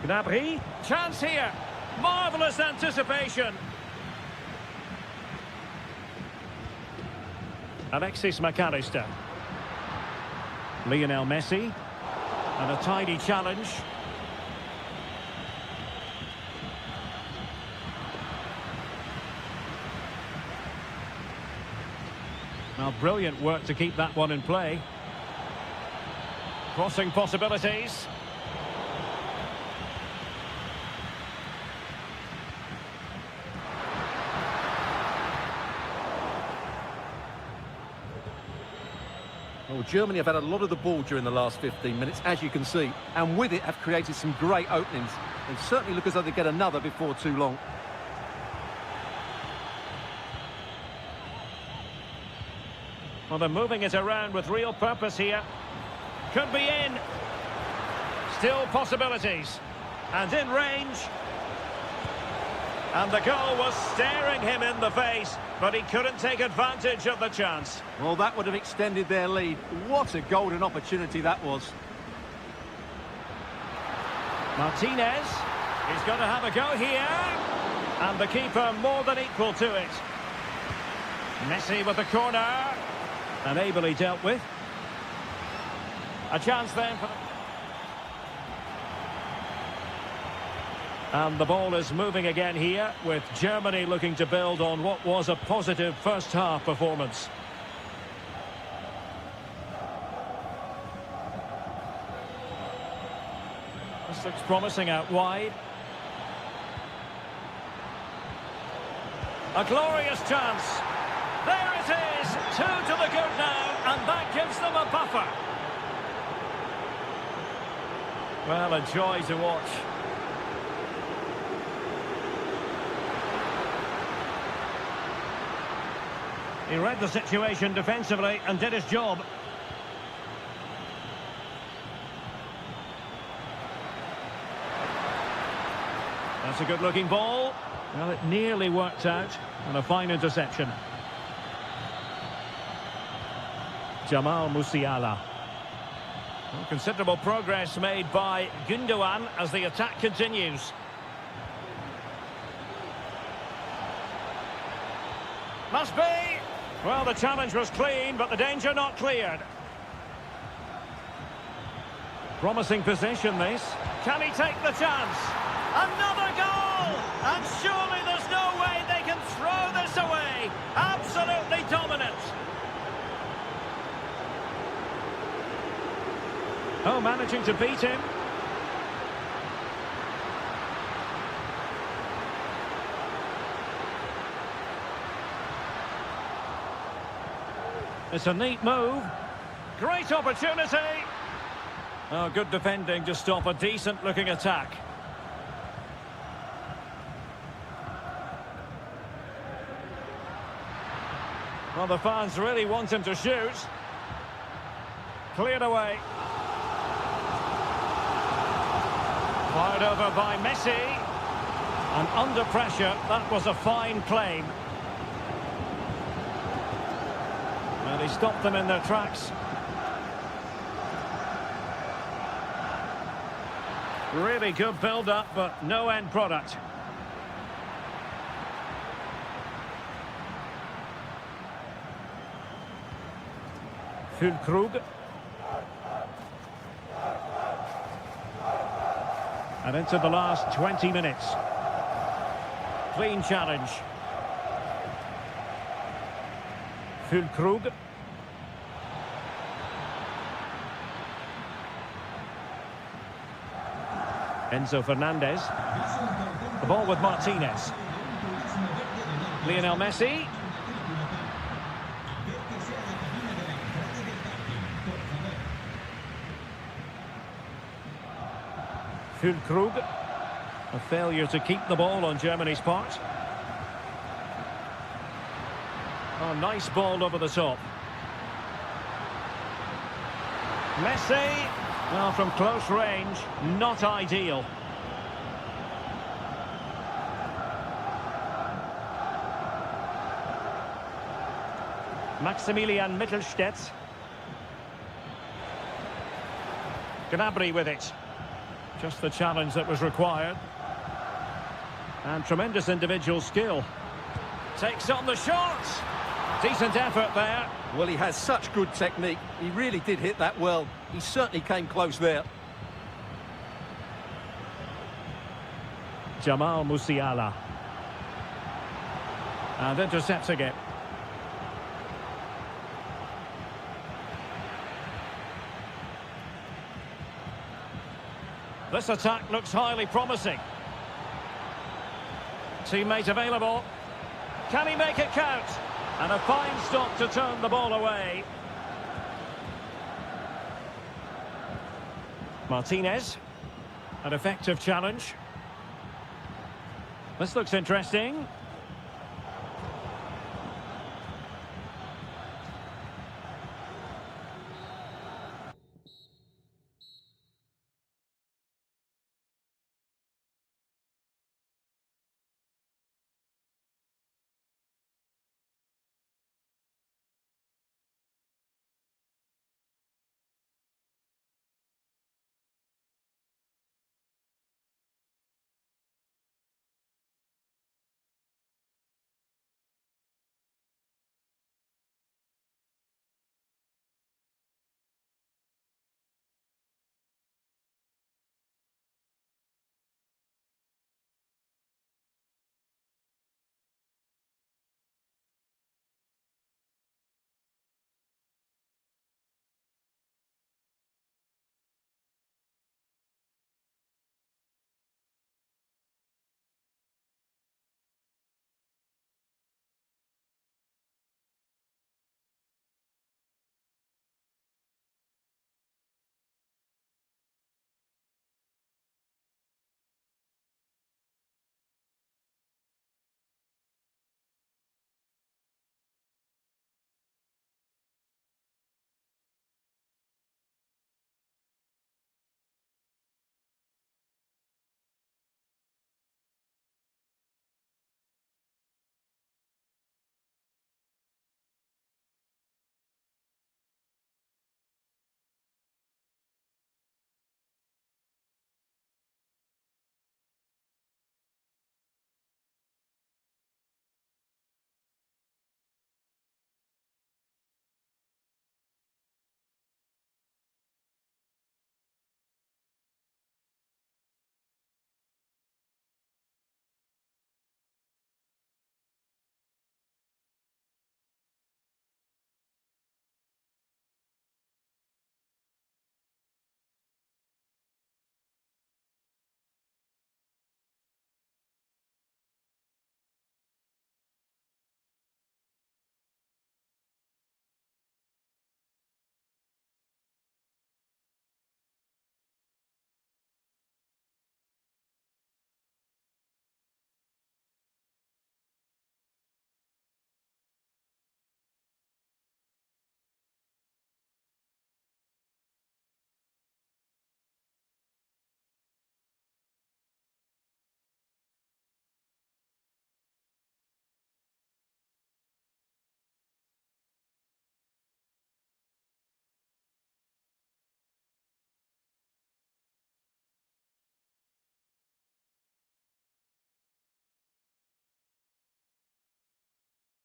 Gnabry. Chance here. Marvellous anticipation. Alexis McAllister. Lionel Messi. And a tidy challenge. Well, brilliant work to keep that one in play. Crossing possibilities. Well, Germany have had a lot of the ball during the last 15 minutes, as you can see, and with it have created some great openings. They certainly look as though they get another before too long. Well, they're moving it around with real purpose here. Could be in. Still possibilities. And in range. And the goal was staring him in the face, but he couldn't take advantage of the chance. Well, that would have extended their lead. What a golden opportunity that was. Martinez. He's got to have a go here. And the keeper more than equal to it. Messi with the corner. And ably dealt with. A chance then for... And the ball is moving again here, with Germany looking to build on what was a positive first-half performance. This looks promising out wide. A glorious chance. There it is, 2 to the good now, and that gives them a buffer. Well, a joy to watch. He read the situation defensively and did his job. That's a good-looking ball. Well, it nearly worked out, and a fine interception. Jamal Musiala. Well, considerable progress made by Gundogan as the attack continues. Must be! Well, the challenge was clean, but the danger not cleared. Promising position, this. Can he take the chance? Another goal! And surely there's no way they can throw this away. Absolutely dominant. Oh, managing to beat him. It's a neat move. Great opportunity. Oh, good defending to stop a decent-looking attack. Well, the fans really want him to shoot. Cleared away. Fired over by Messi. And under pressure, that was a fine claim. Well, he stopped them in their tracks. Really good build-up, but no end product. Füllkrug. And into the last 20 minutes. Clean challenge. Füllkrug. Enzo Fernandez. The ball with Martinez. Lionel Messi. Füllkrug. A failure to keep the ball on Germany's part. Oh, nice ball over the top. Messi. Well, from close range, not ideal. Maximilian Mittelstädt. Gnabry with it. Just the challenge that was required. And tremendous individual skill. Takes on the shot. Decent effort there. Well, he has such good technique. He really did hit that well. He certainly came close there. Jamal Musiala. And intercepts again. This attack looks highly promising. Teammate available. Can he make it count? And a fine stop to turn the ball away. Martinez. An effective challenge. This looks interesting.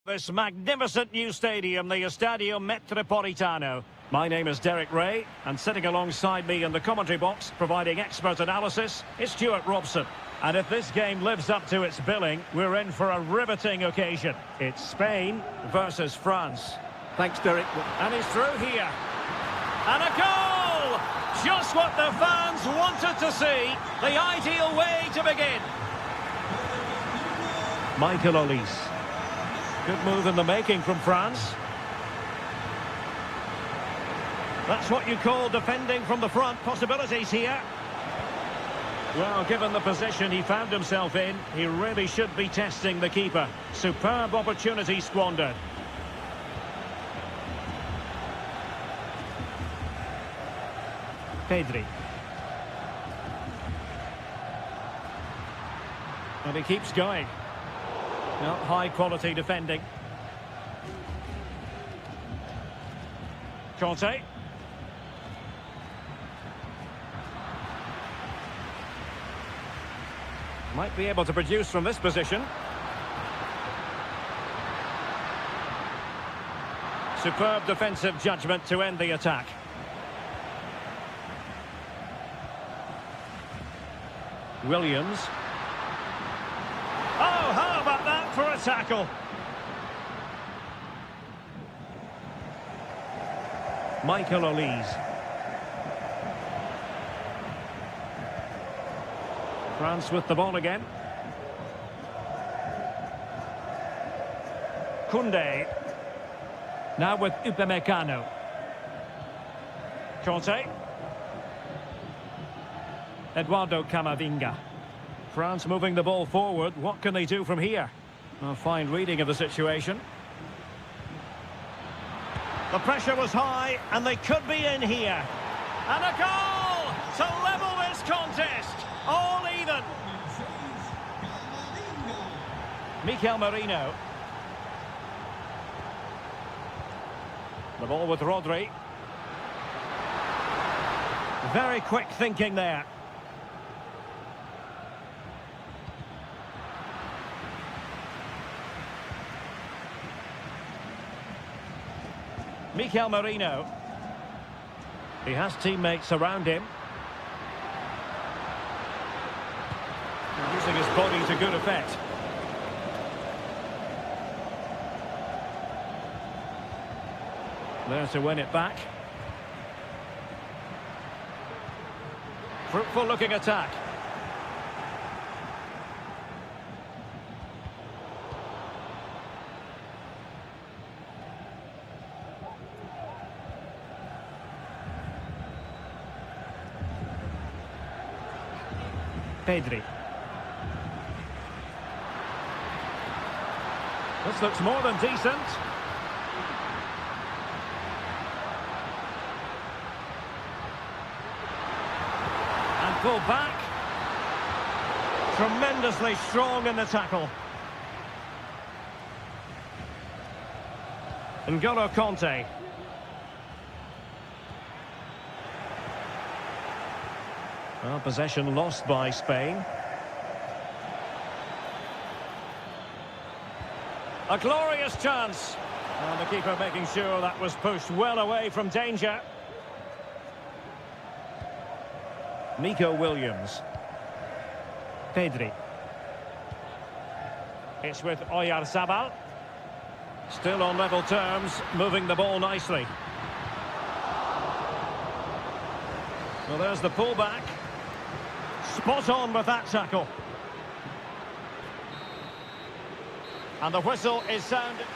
This magnificent new stadium, the Estadio Metropolitano. My name is Derek Ray, and sitting alongside me in the commentary box, providing expert analysis, is Stuart Robson. And if this game lives up to its billing, we're in for a riveting occasion. It's Spain versus France. Thanks, Derek. And he's through here. And a goal! Just what the fans wanted to see. The ideal way to begin. Michael Olise. Good move in the making from France. That's what you call defending from the front. Possibilities here. Well, given the position he found himself in, he really should be testing the keeper. Superb opportunity squandered. Pedri. And he keeps going. Well, high quality defending. Conte. Might be able to produce from this position. Superb defensive judgment to end the attack. Williams. Oh, how about that for a tackle? Michael Olise. France with the ball again. Koundé. Now with Upamecano. Conte. Eduardo Camavinga. France moving the ball forward. What can they do from here? A fine reading of the situation. The pressure was high, and they could be in here. And a goal to level this contest. All even. Mikel Merino. The ball with Rodri. Very quick thinking there. Mikel Merino. He has teammates around him. Using his body to good effect. There to win it back. Fruitful looking attack. Pedri. This looks more than decent. And pull back. Tremendously strong in the tackle. N'Golo Conte. Well, possession lost by Spain. A glorious chance. And the keeper making sure that was pushed well away from danger. Nico Williams. Pedri. It's with Oyarzabal. Still on level terms, moving the ball nicely. Well, there's the pullback. Spot on with that tackle. And the whistle is sounded.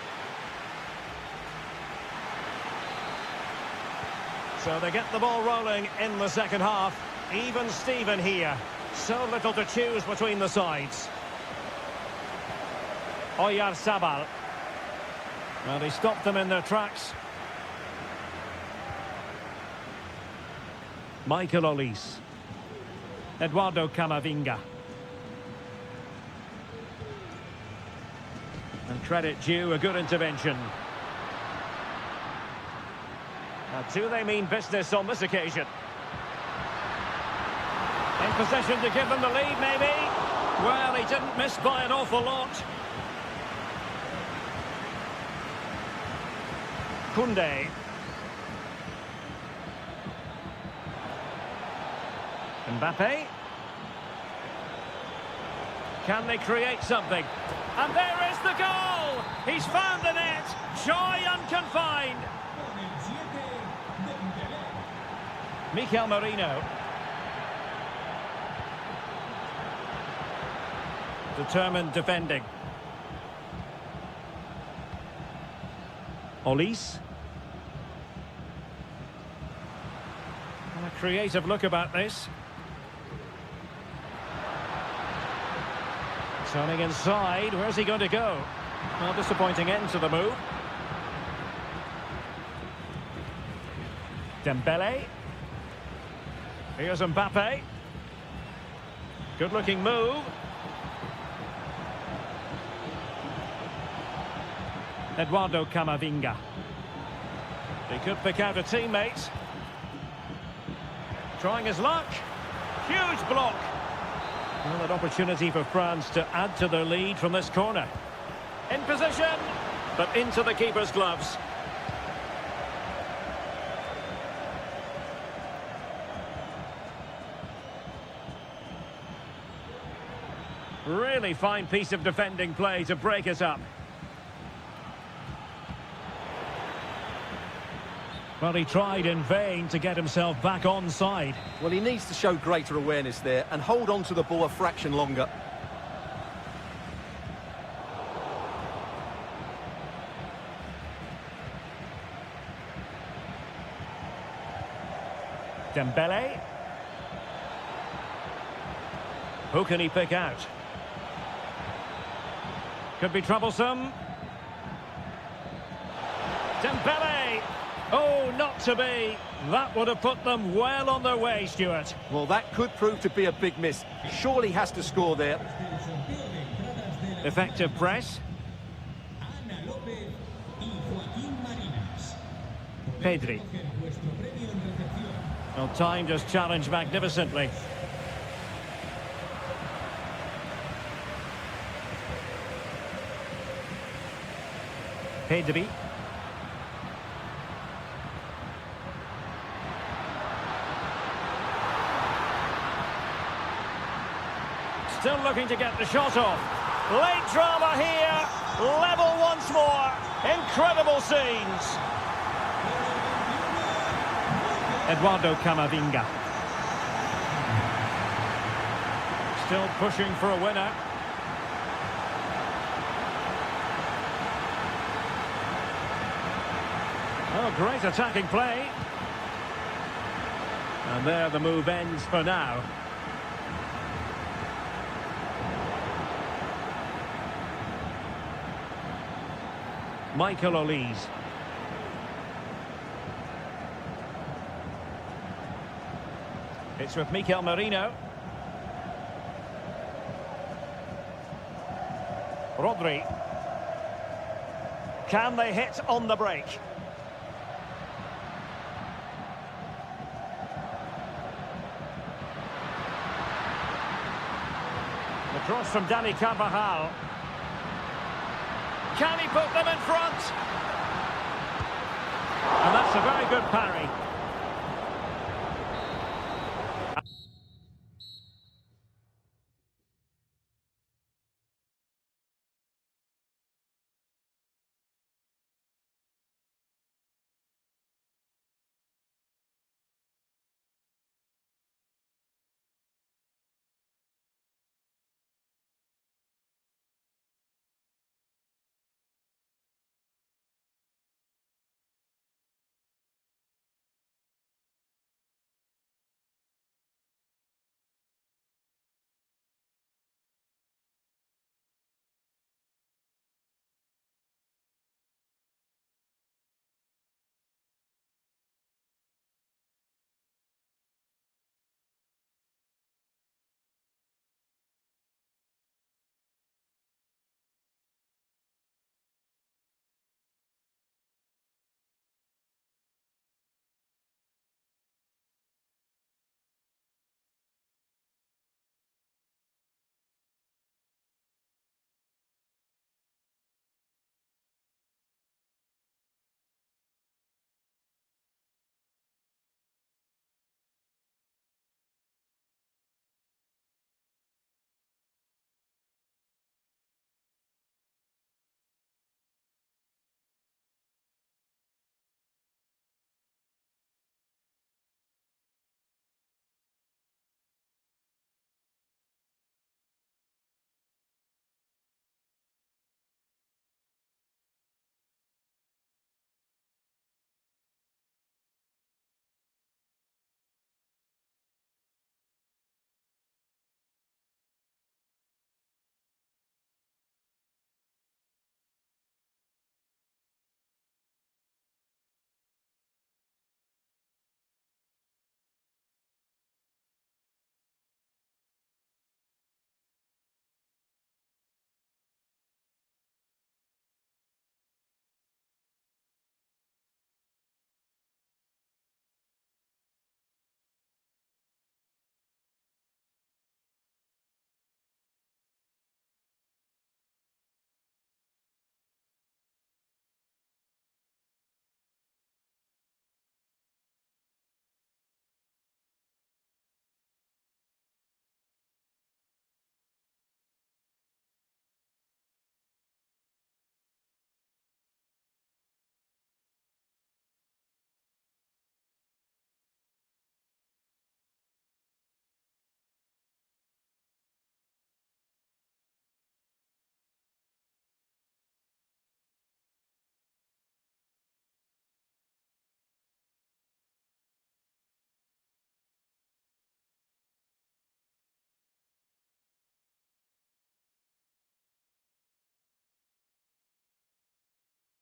So they get the ball rolling in the second half. Even Steven here. So little to choose between the sides. Oyarzabal. Well, he stopped them in their tracks. Michael Olise. Eduardo Camavinga. And credit due, a good intervention. Now, do they mean business on this occasion? In possession to give them the lead, maybe? Well, he didn't miss by an awful lot. Koundé. Mbappe. Can they create something? And there is the goal! He's found the net! Joy unconfined! Mikel Merino. Determined defending. Olise. And a creative look about this. Turning inside, where's he going to go? Well, disappointing end to the move. Dembele. Here's Mbappe. Good-looking move. Eduardo Camavinga. He could pick out a teammate. Trying his luck. Huge block. Well, an opportunity for France to add to their lead from this corner. In position, but into the keeper's gloves. Really fine piece of defending play to break it up. Well, he tried in vain to get himself back onside. Well, he needs to show greater awareness there and hold on to the ball a fraction longer. Dembele. Who can he pick out? Could be troublesome. Dembele! Oh, not to be. That would have put them well on their way, Stuart. Well, that could prove to be a big miss. He surely has to score there. Effective press. Pedri. Well, time just challenged magnificently. Pedri. Still looking to get the shot off. Late drama here. Level once more. Incredible scenes. Eduardo Camavinga. Still pushing for a winner. Oh, great attacking play. And there the move ends for now. Michael Olise. It's with Mikel Merino. Rodri. Can they hit on the break? The cross from Dani Carvajal. Can he put them in front? And that's a very good parry.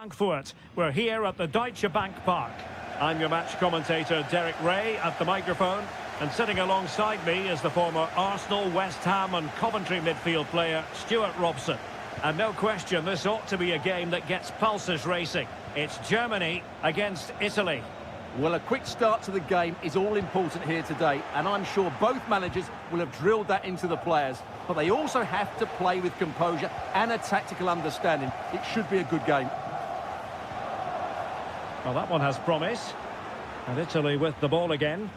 Frankfurt. We're here at the Deutsche Bank Park. I'm your match commentator Derek Ray at the microphone, and sitting alongside me is the former Arsenal, West Ham and Coventry midfield player Stuart Robson. And no question, this ought to be a game that gets pulses racing. It's Germany against Italy. Well, a quick start to the game is all important here today, and I'm sure both managers will have drilled that into the players. But they also have to play with composure and a tactical understanding. It should be a good game. Well, that one has promise. And Italy with the ball again.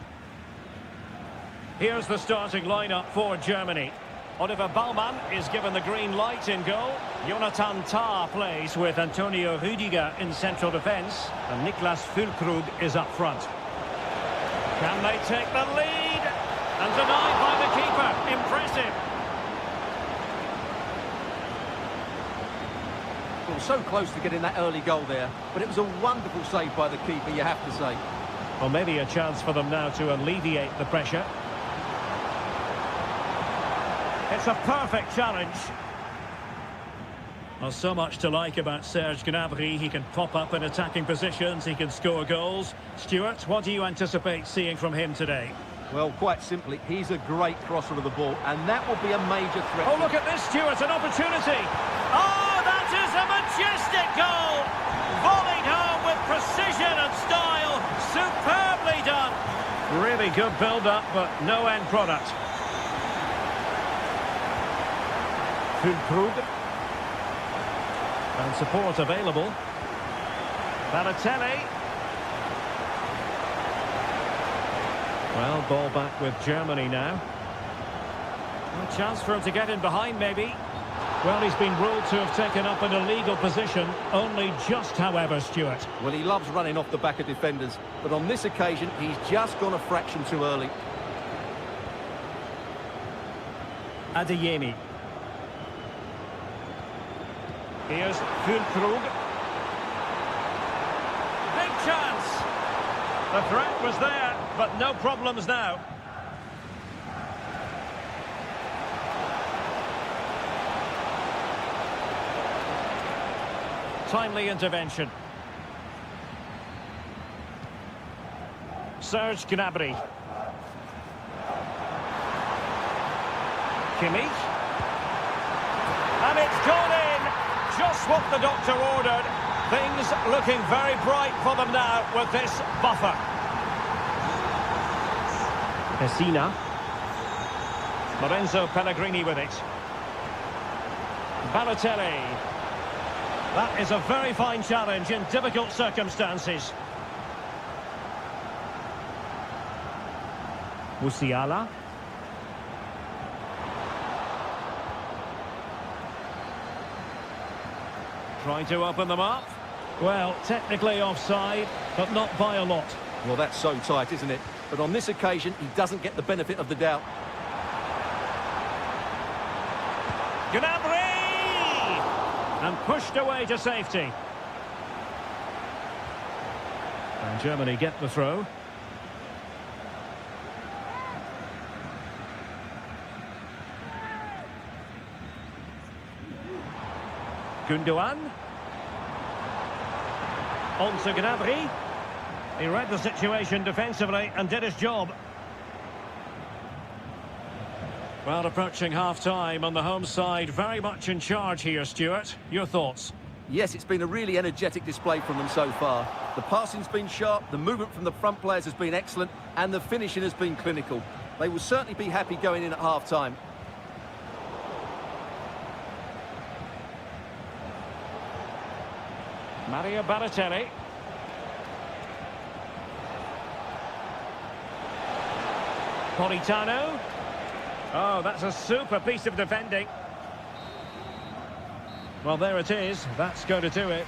Here's the starting lineup for Germany. Oliver Baumann is given the green light in goal. Jonathan Tah plays with Antonio Rüdiger in central defence. And Niklas Füllkrug is up front. Can they take the lead? And denied by the keeper. Impressive. Well, so close to getting that early goal there, but it was a wonderful save by the keeper, you have to say. Well, maybe a chance for them now to alleviate the pressure. It's a perfect challenge. Well, so much to like about Serge Gnabry. He can pop up in attacking positions, he can score goals. Stuart, what do you anticipate seeing from him today? Well, quite simply, he's a great crosser of the ball, and that will be a major threat. Oh, look at this, Stuart, an opportunity. Oh, that is a majestic goal. Volleyed home with precision and style. Superbly done. Really good build-up, but no end product. Füllkrug. And support available. Balotelli. Well, ball back with Germany now. A chance for him to get in behind, maybe. Well, he's been ruled to have taken up an illegal position. Only just, however, Stuart. Well, he loves running off the back of defenders, but on this occasion, he's just gone a fraction too early. Adeyemi. Here's Füllkrug. Big chance. The threat was there, but no problems now. Timely intervention. Serge Gnabry. Kimmich. And it's gone in. Just what the doctor ordered. Things looking very bright for them now with this buffer. Pessina. Lorenzo Pellegrini with it. Balotelli. That is a very fine challenge in difficult circumstances. Musiala. Trying to open them up. Well, technically offside, but not by a lot. Well, that's so tight, isn't it? But on this occasion, he doesn't get the benefit of the doubt. Gnabry! And pushed away to safety. And Germany get the throw. Gundogan. On to Gnabry. He read the situation defensively and did his job. Well, approaching half-time on the home side, very much in charge here, Stuart. Your thoughts? Yes, it's been a really energetic display from them so far. The passing's been sharp, the movement from the front players has been excellent, and the finishing has been clinical. They will certainly be happy going in at half-time. Mario Balotelli. Politano. Oh, that's a super piece of defending. Well, there it is. That's going to do it.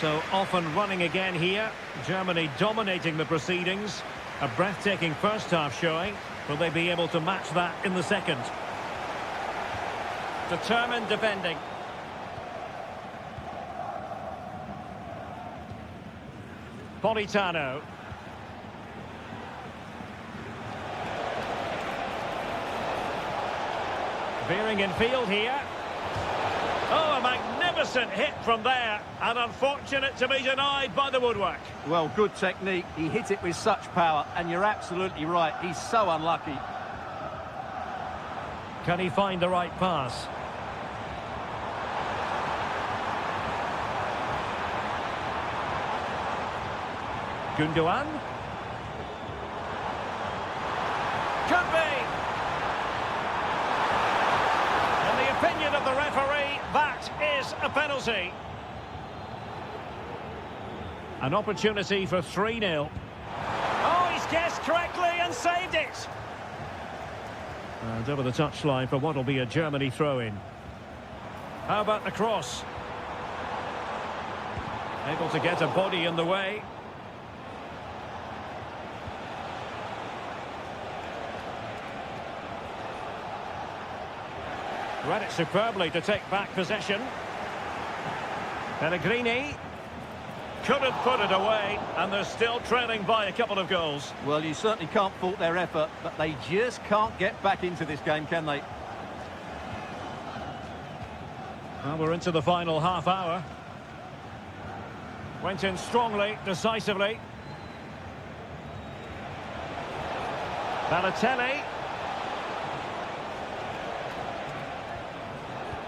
So off and running again here. Germany dominating the proceedings. A breathtaking first half showing. Will they be able to match that in the second? Determined defending. Politano. Veering in field here. magnificent hit from there, and unfortunate to be denied by the woodwork. Well, good technique. He hit it with such power, and you're absolutely right. He's so unlucky. Can he find the right pass? Gundogan. Could be. In the opinion of the referee, that is a penalty. An opportunity for 3-0. Oh, he's guessed correctly and saved it. And over the touchline for what will be a Germany throw-in. How about the cross? Able to get a body in the way. Read it superbly to take back possession. Pellegrini couldn't put it away, and they're still trailing by a couple of goals. Well, you certainly can't fault their effort, but they just can't get back into this game, can they? Well, we're into the final half hour. Went in strongly, decisively. Balotelli.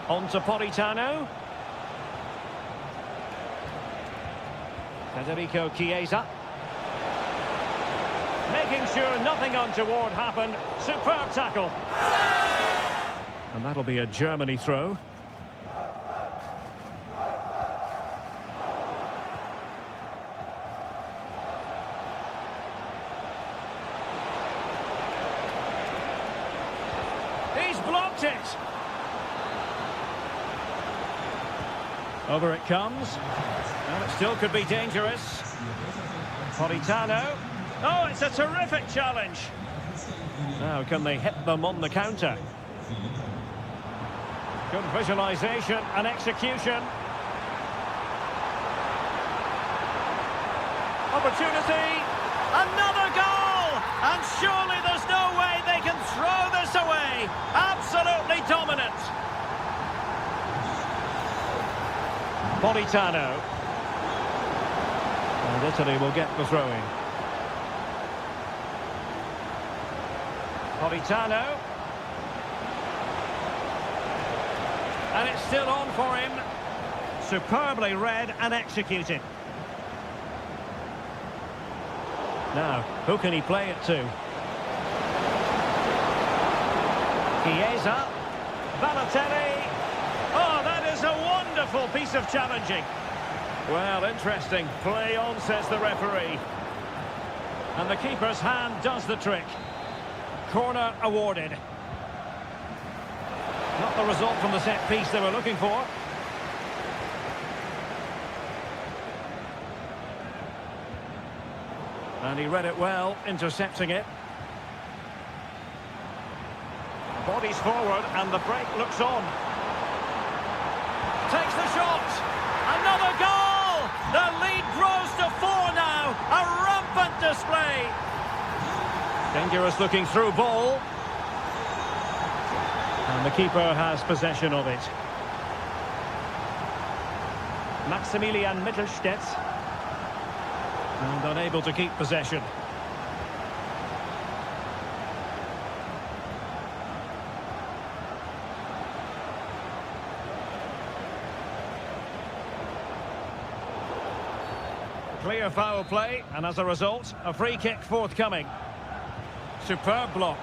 On to Politano. Federico Chiesa. Making sure nothing untoward happened. Superb tackle. And that'll be a Germany throw. He's blocked it. Over it comes. And it still could be dangerous. Politano. Oh, it's a terrific challenge. Now, can they hit them on the counter? Good visualisation and execution. Opportunity. Another goal! And surely there's no way they can throw this away. Absolutely dominant. Politano. And Italy will get the throw-in. Politano. And it's still on for him. Superbly read and executed. Now, who can he play it to? Chiesa. Balotelli. Oh, that is a wonderful piece of challenging. Well, interesting. Play on, says the referee. And the keeper's hand does the trick. Corner awarded. Not the result from the set piece they were looking for. And he read it well, intercepting it. Bodies forward and the break looks on. Takes the shot. Another goal! The lead grows to 4 now. A rampant display. Dangerous looking through ball. And the keeper has possession of it. Maximilian Mittelstädt. And unable to keep possession. Clear foul play, and as a result, a free kick forthcoming. Superb block.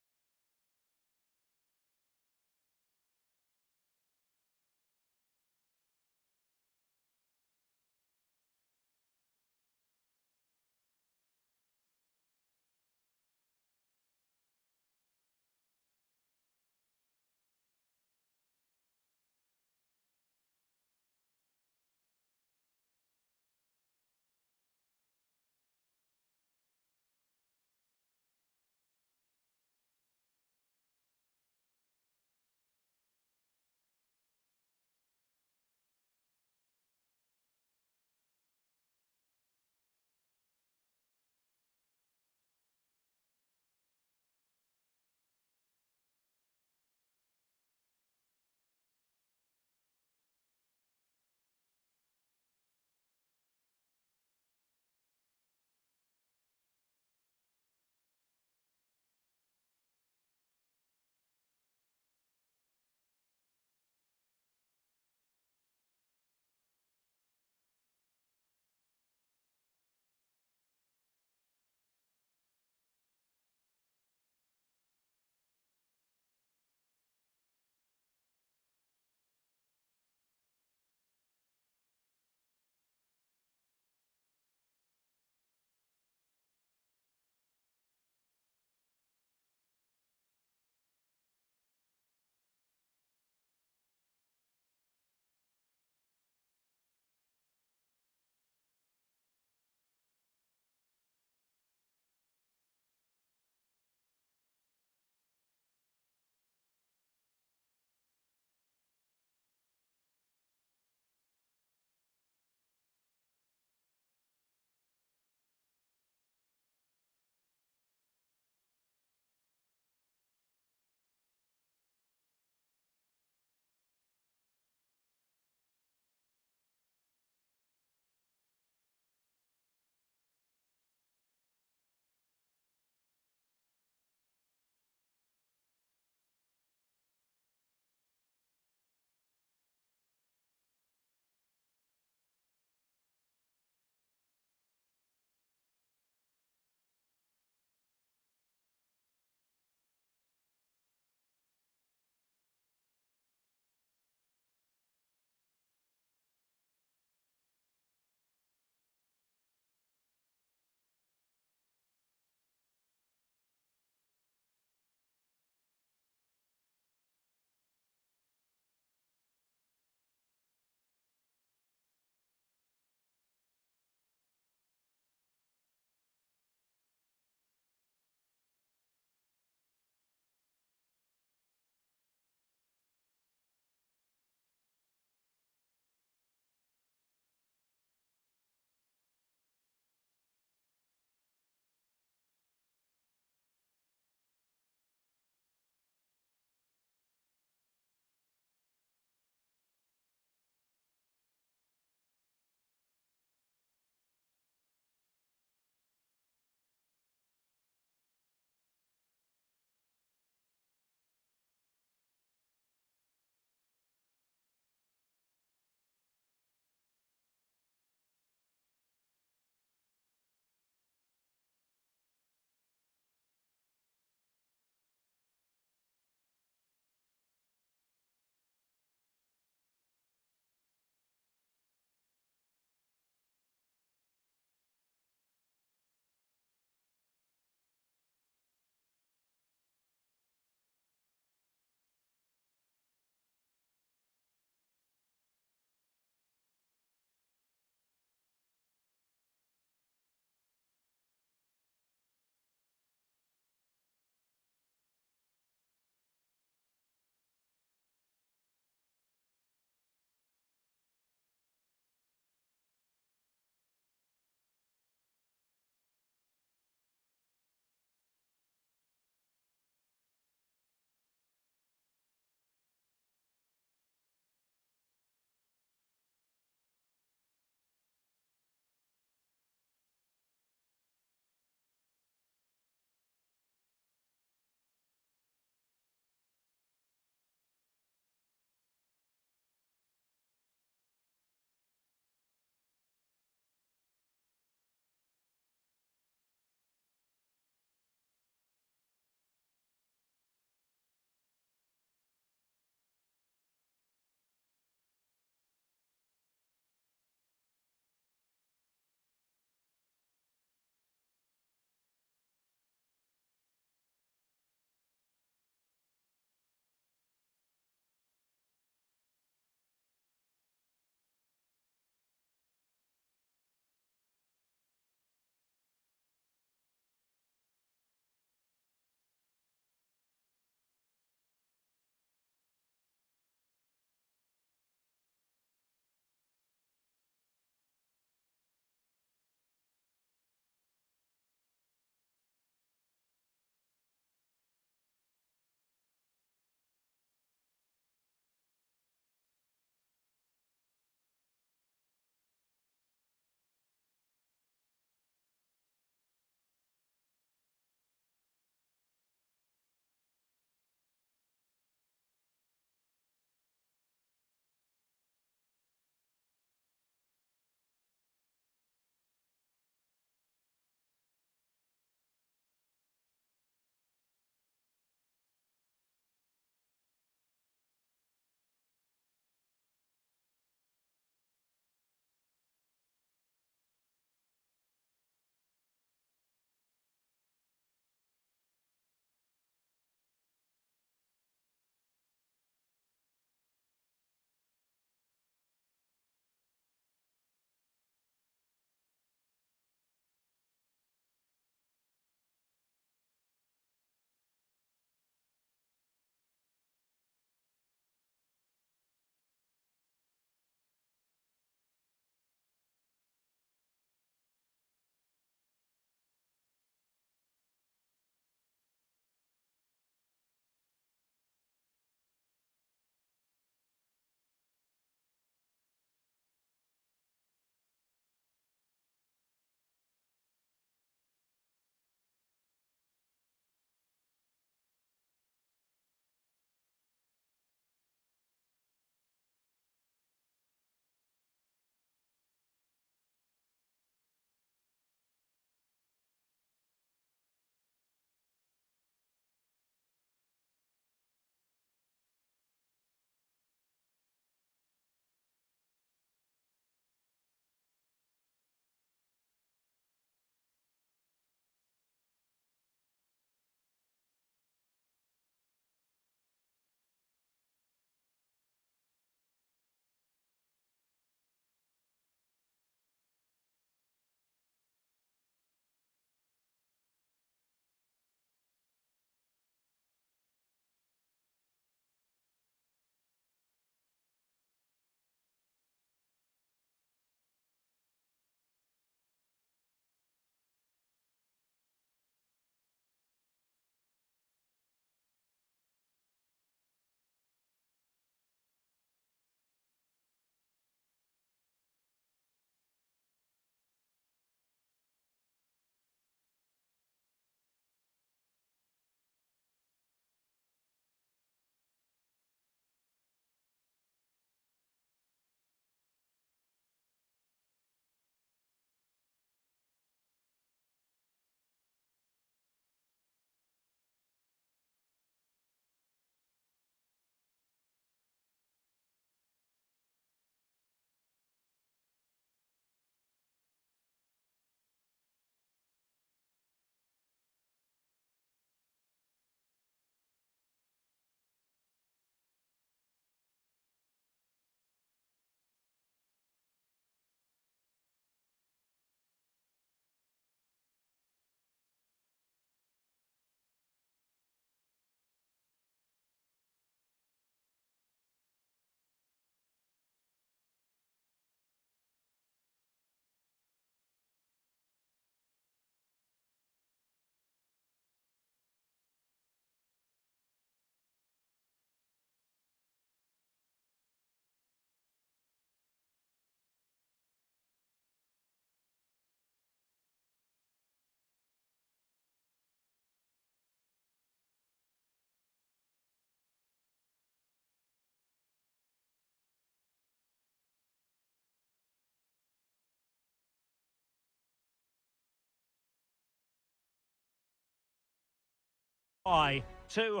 Why? Two.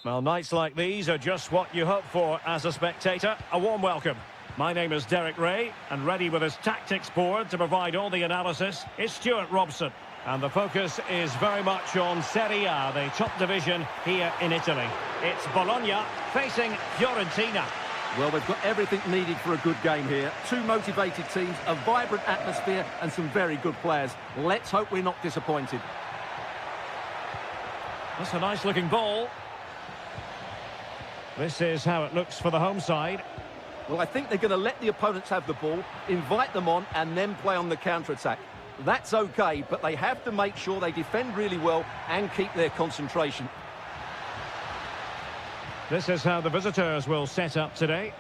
Well, nights like these are just what you hope for as a spectator. A warm welcome. My name is Derek Ray, and ready with his tactics board to provide all the analysis is Stuart Robson. And the focus is very much on Serie A, the top division here in Italy. It's Bologna facing Fiorentina. Well, they've got everything needed for a good game here. Two motivated teams, a vibrant atmosphere, and some very good players. Let's hope we're not disappointed. That's a nice-looking ball. This is how it looks for the home side. Well, I think they're going to let the opponents have the ball, invite them on, and then play on the counter-attack. That's okay, but they have to make sure they defend really well and keep their concentration. This is how the visitors will set up today.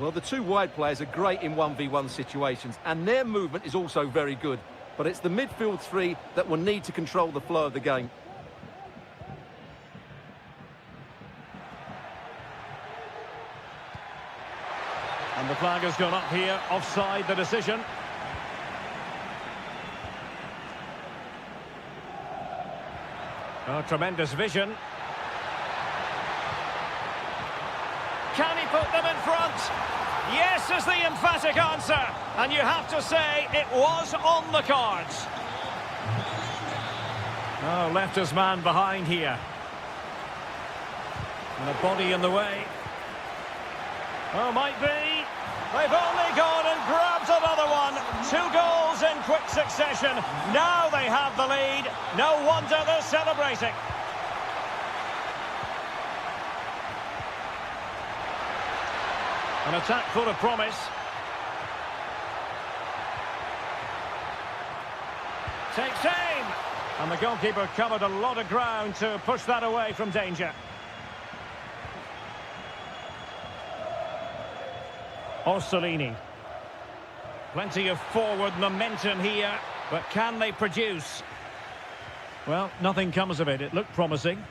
Well, the two wide players are great in 1v1 situations, and their movement is also very good. But it's the midfield three that will need to control the flow of the game. And the flag has gone up here, offside the decision. Oh, tremendous vision. Can he put them in front? Yes is the emphatic answer. And you have to say it was on the cards. Oh, left his man behind here. And a body in the way. Oh, might be. They've only gone and grabbed another one. 2 goals in quick succession. Now they have the lead. No wonder they're celebrating. An attack full of promise. Takes aim. And the goalkeeper covered a lot of ground to push that away from danger. Orsolini. Plenty of forward momentum here, but can they produce? Well, nothing comes of it. It looked promising.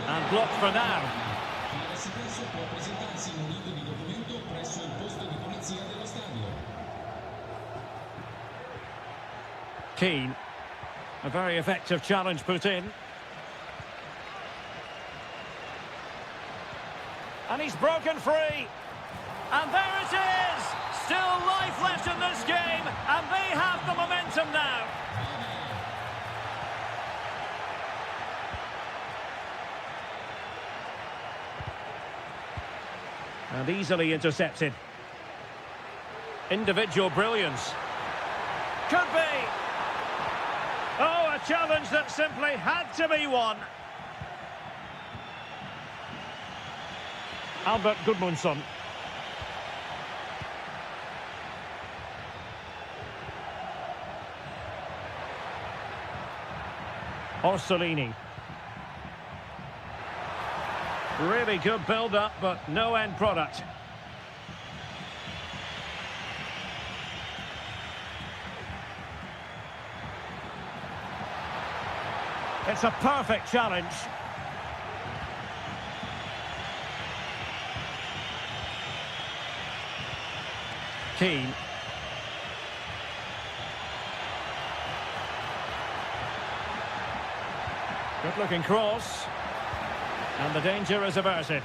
And blocked for now. Keane. A very effective challenge put in. And he's broken free. And there it is! Still life left in this game, and they have the momentum now. And easily intercepted. Individual brilliance. Could be. Oh, a challenge that simply had to be won. Albert Gudmundsson. Orsolini. Really good build-up, but no end product. It's a perfect challenge. Keane. Good-looking cross. And the danger is averted.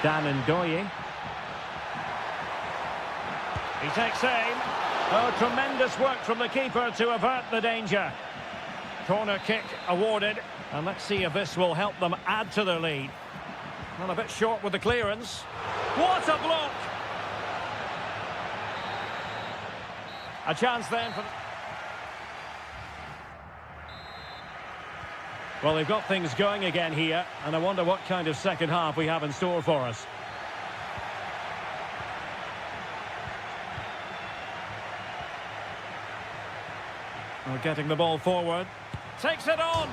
Dan Ndoye. He takes aim. Oh, tremendous work from the keeper to avert the danger. Corner kick awarded, and let's see if this will help them add to their lead. Well, a bit short with the clearance. What a block! A chance then for... Well, they've got things going again here, and I wonder what kind of second half we have in store for us. Well, getting the ball forward. Takes it on!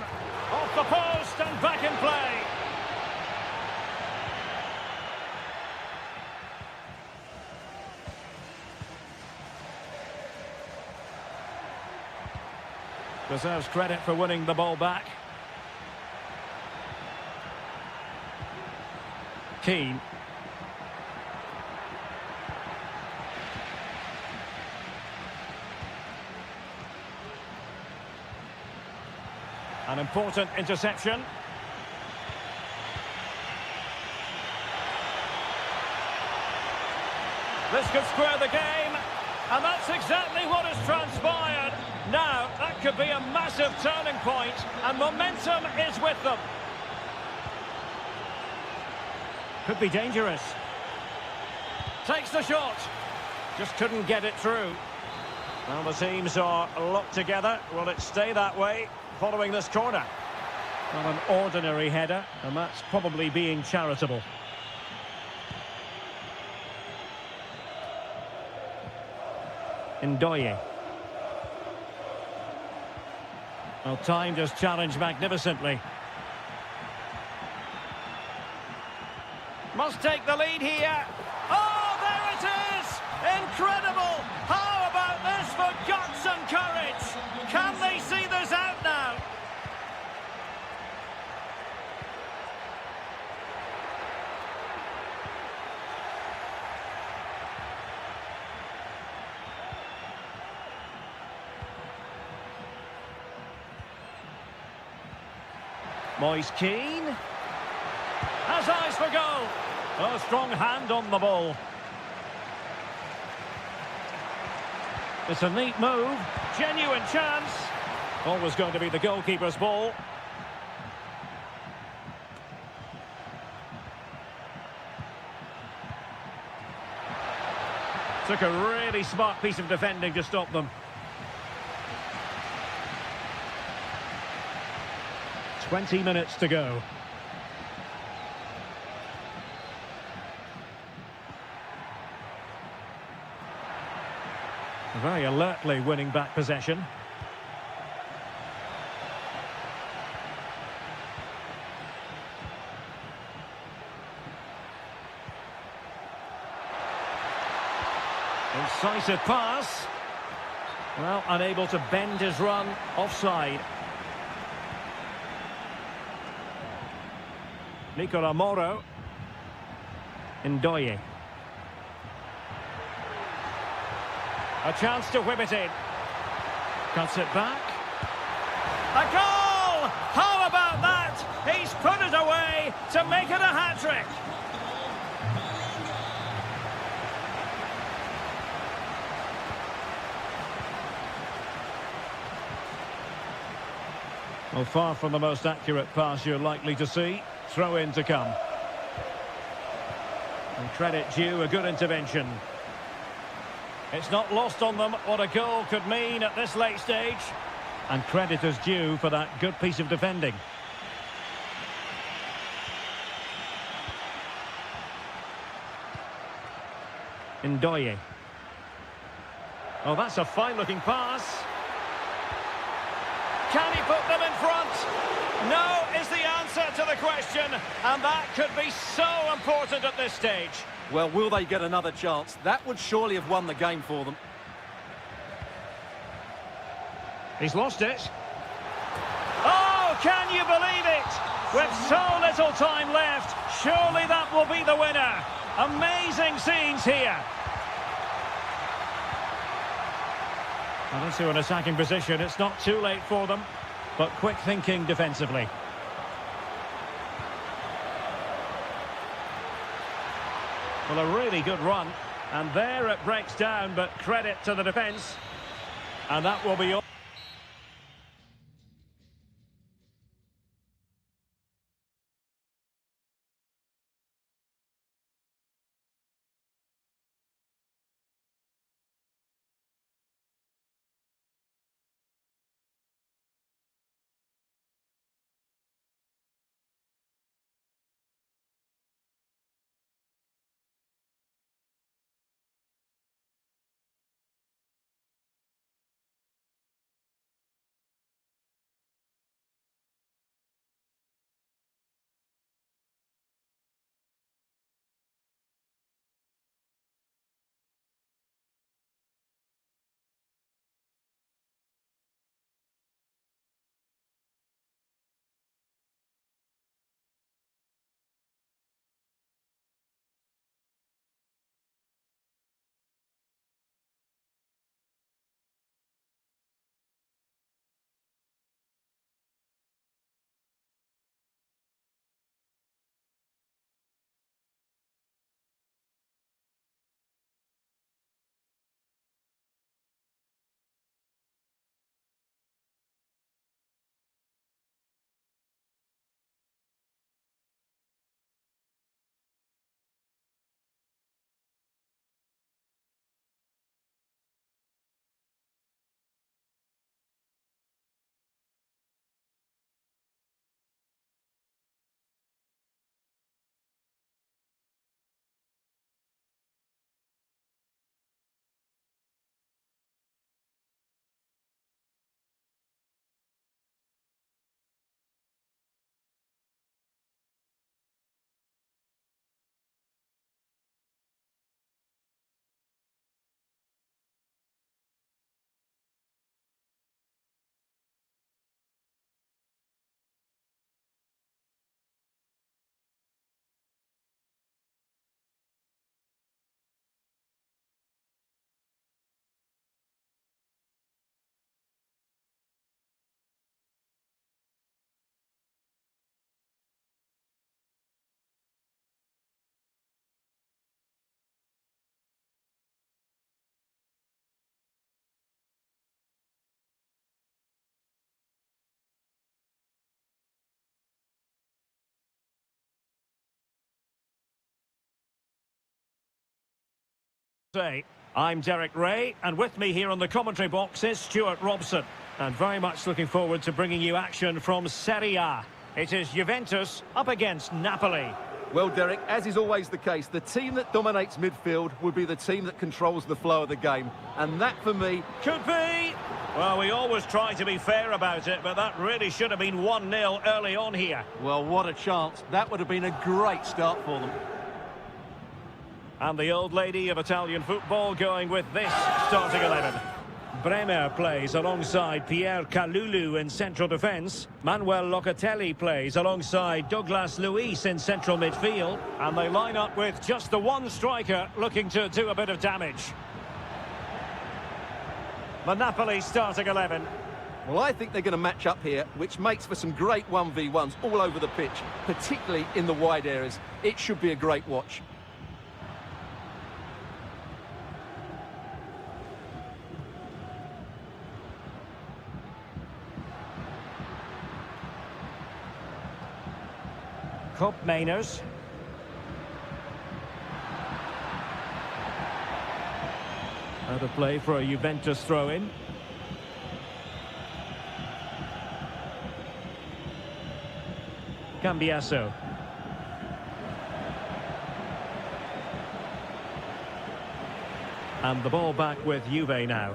Off the post and back in play! Deserves credit for winning the ball back. Keane. An important interception. This could square the game, and that's exactly what has transpired. Now, that could be a massive turning point, and momentum is with them. Could be dangerous. Takes the shot. Just couldn't get it through. Well, the teams are locked together. Will it stay that way following this corner? Not an ordinary header, and that's probably being charitable. Ndoye. Well, timed his challenge magnificently. Must take the lead here. Oh, there it is! Incredible! How about this for guts and courage? Can they see this out now? Moise Keane has eyes for goal. A strong hand on the ball. It's a neat move, genuine chance. Always going to be the goalkeeper's ball. Took a really smart piece of defending to stop them. 20 minutes to go. Very alertly winning back possession. Incisive pass. Well, unable to bend his run, offside. Nicola Moro. Ndoye. A chance to whip it in. Cuts it back. A goal! How about that? He's put it away to make it a hat-trick. Well, far from the most accurate pass you're likely to see. Throw in to come. And credit due, a good intervention. It's not lost on them what a goal could mean at this late stage. And credit is due for that good piece of defending. Ndoye. Oh, that's a fine-looking pass. Can he put them in front? No is the answer to the question, and that could be so important at this stage. Well, will they get another chance? That would surely have won the game for them. He's lost it. Oh, can you believe it? With so little time left, surely that will be the winner. Amazing scenes here. And into an attacking position. It's not too late for them, but quick thinking defensively. Well, a really good run, and there it breaks down, but credit to the defence. And that will be all. Say, I'm Derek Ray, and with me here on the commentary box is Stuart Robson. And very much looking forward to bringing you action from Serie A. It is Juventus up against Napoli. Well, Derek, as is always the case, the team that dominates midfield will be the team that controls the flow of the game. And that, for me... Could be! Well, we always try to be fair about it, but that really should have been 1-0 early on here. Well, what a chance. That would have been a great start for them. And the old lady of Italian football going with this starting 11. Bremer plays alongside Pierre Kalulu in central defence. Manuel Locatelli plays alongside Douglas Luiz in central midfield. And they line up with just the one striker looking to do a bit of damage. The Napoli starting 11. Well, I think they're going to match up here, which makes for some great 1v1s all over the pitch, particularly in the wide areas. It should be a great watch. Cup Mainers. Out of play for a Juventus throw-in. Cambiasso. And the ball back with Juve now.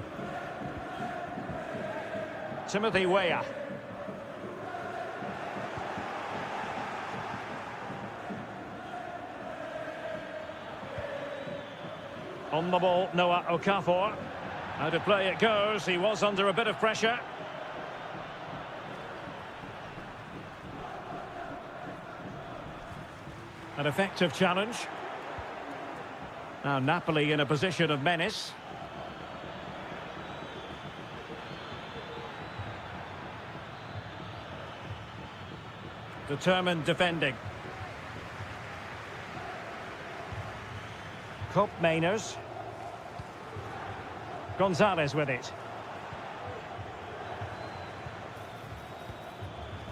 Timothy Weah. On the ball, Noah Okafor. Out of play it goes. He was under a bit of pressure. An effective challenge. Now Napoli in a position of menace. Determined defending. Cup Mainers. Gonzalez with it.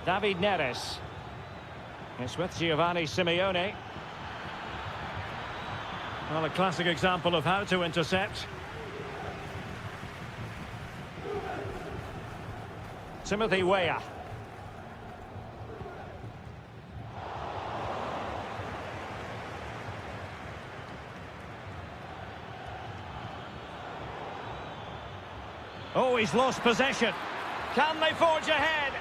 David Neres. It's with Giovanni Simeone. Well, a classic example of how to intercept. Timothy Weah. Oh, he's lost possession. Can they forge ahead?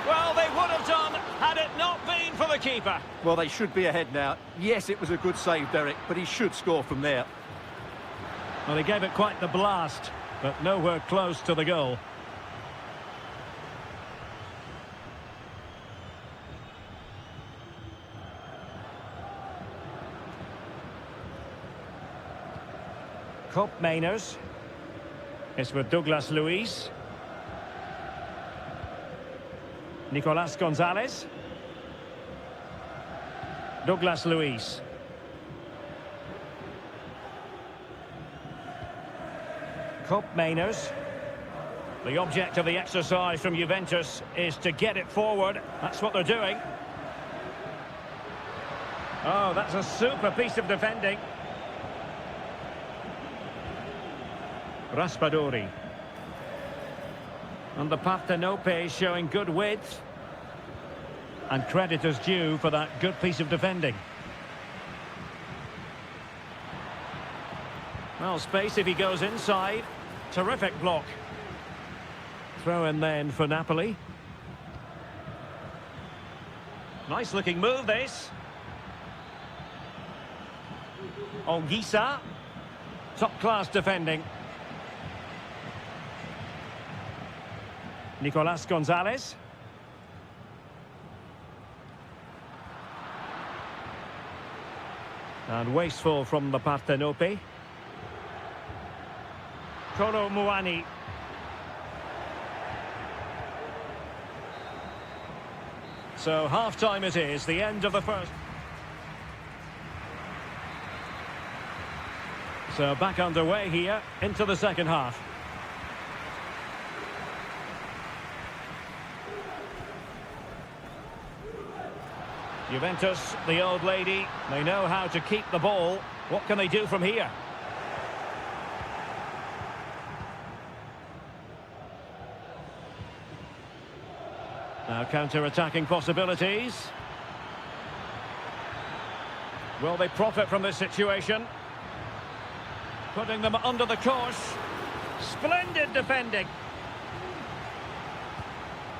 Well, they would have done had it not been for the keeper. Well, they should be ahead now. Yes, it was a good save, Derek, but he should score from there. Well, he gave it quite the blast, but nowhere close to the goal. Cup Mainers. It's with Douglas Luiz. Nicolas Gonzalez. Douglas Luiz. Cup Mainers. The object of the exercise from Juventus is to get it forward. That's what they're doing. Oh, that's a super piece of defending. Raspadori. And the Partenope showing good width. And credit is due for that good piece of defending. Well, space if he goes inside. Terrific block. Throw in then for Napoli. Nice looking move this. Ongisa. Top class defending. Nicolas Gonzalez. And wasteful from the Partenope. Kolo Muani. So half-time it is, the end of the first. So back underway here into the second half. Juventus, the old lady, they know how to keep the ball What can they do from here? Now counter-attacking possibilities. Will they profit from this situation? Putting them under the cosh. Splendid defending.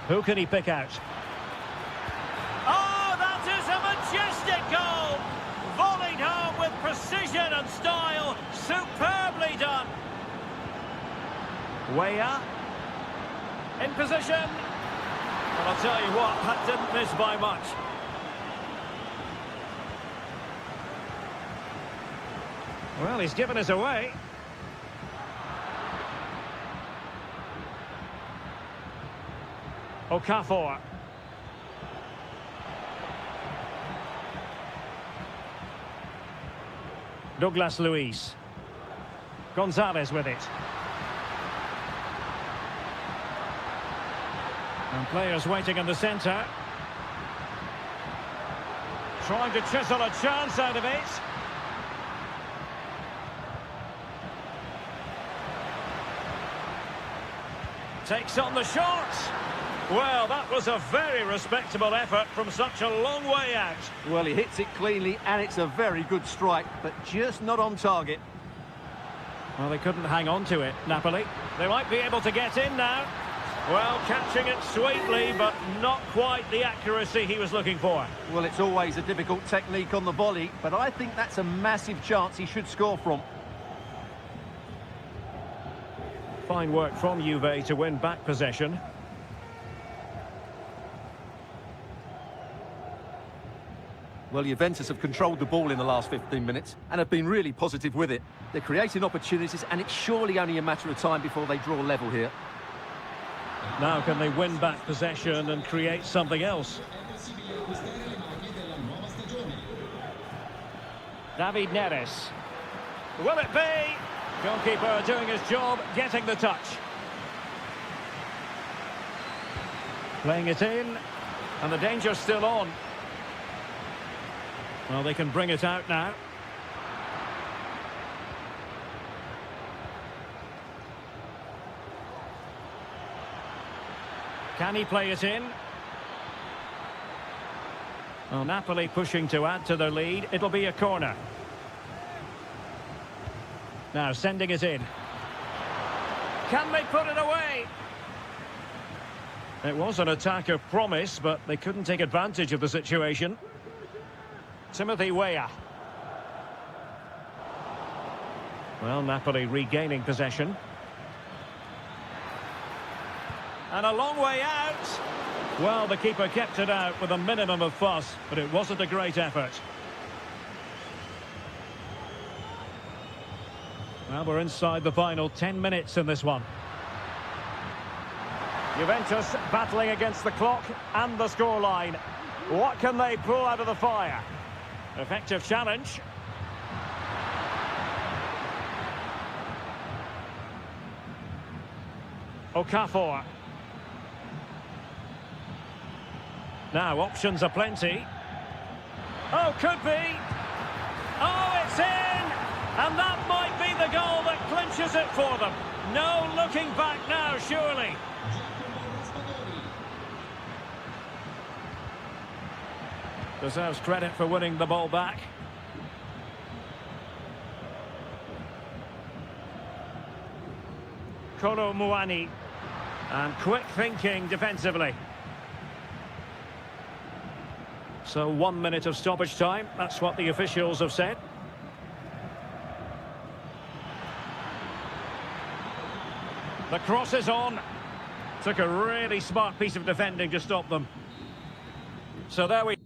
Who can he pick out? Oh, that is a majestic goal! Volleyed home with precision and style. Superbly done. Weah. In position. And I'll tell you what, that didn't miss by much. Well, he's given us away. Okafor. Douglas Luiz. Gonzalez with it. And players waiting in the centre. Trying to chisel a chance out of it. Takes on the shot. Well, that was a very respectable effort from such a long way out. Well, he hits it cleanly, and it's a very good strike, but just not on target. Well, they couldn't hang on to it, Napoli. They might be able to get in now. Well, catching it sweetly, but not quite the accuracy he was looking for. Well, it's always a difficult technique on the volley, but I think that's a massive chance he should score from. Fine work from Juve to win back possession. Well, Juventus have controlled the ball in the last 15 minutes and have been really positive with it. They're creating opportunities, and it's surely only a matter of time before they draw level here. Now can they win back possession and create something else? David Neres. Will it be? Goalkeeper doing his job, getting the touch. Playing it in, and the danger's still on. Well, they can bring it out now. Can he play it in? Well, Napoli pushing to add to their lead. It'll be a corner. Now sending it in. Can they put it away? It was an attack of promise, but they couldn't take advantage of the situation. Timothy Weah. Well, Napoli regaining possession. And a long way out. Well, the keeper kept it out with a minimum of fuss, but it wasn't a great effort. Well, we're inside the final 10 minutes in this one. Juventus battling against the clock and the scoreline. What can they pull out of the fire? Effective challenge. Okafor. Now, options are plenty. Oh, could be. Oh, it's in! And that might be the goal that clinches it for them. No looking back now, surely. Deserves credit for winning the ball back. Kolo Muani. And quick thinking defensively. So 1 minute of stoppage time. That's what the officials have said. The cross is on. Took a really smart piece of defending to stop them. So there we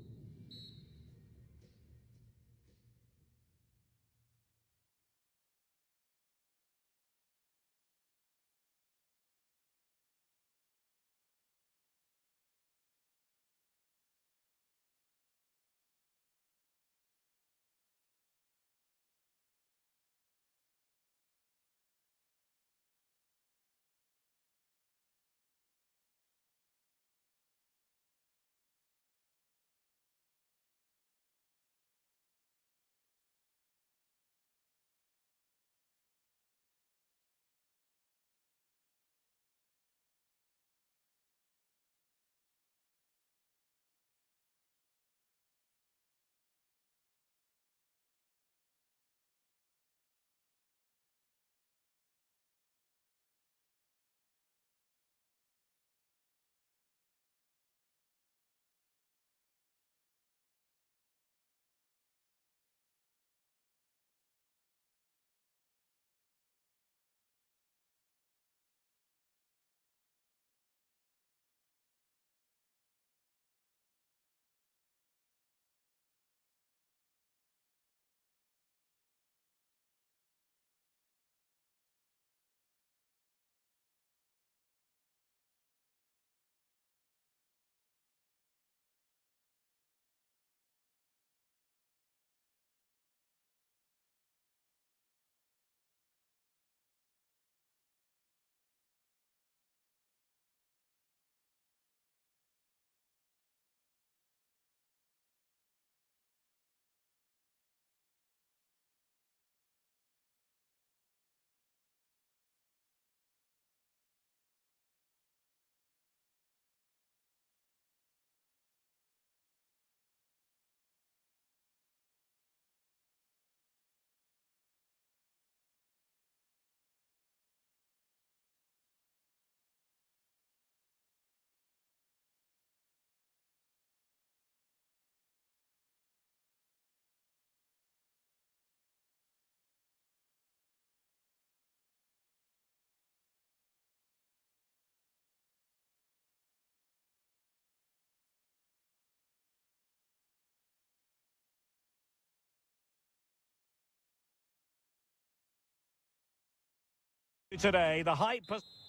Today, the hype...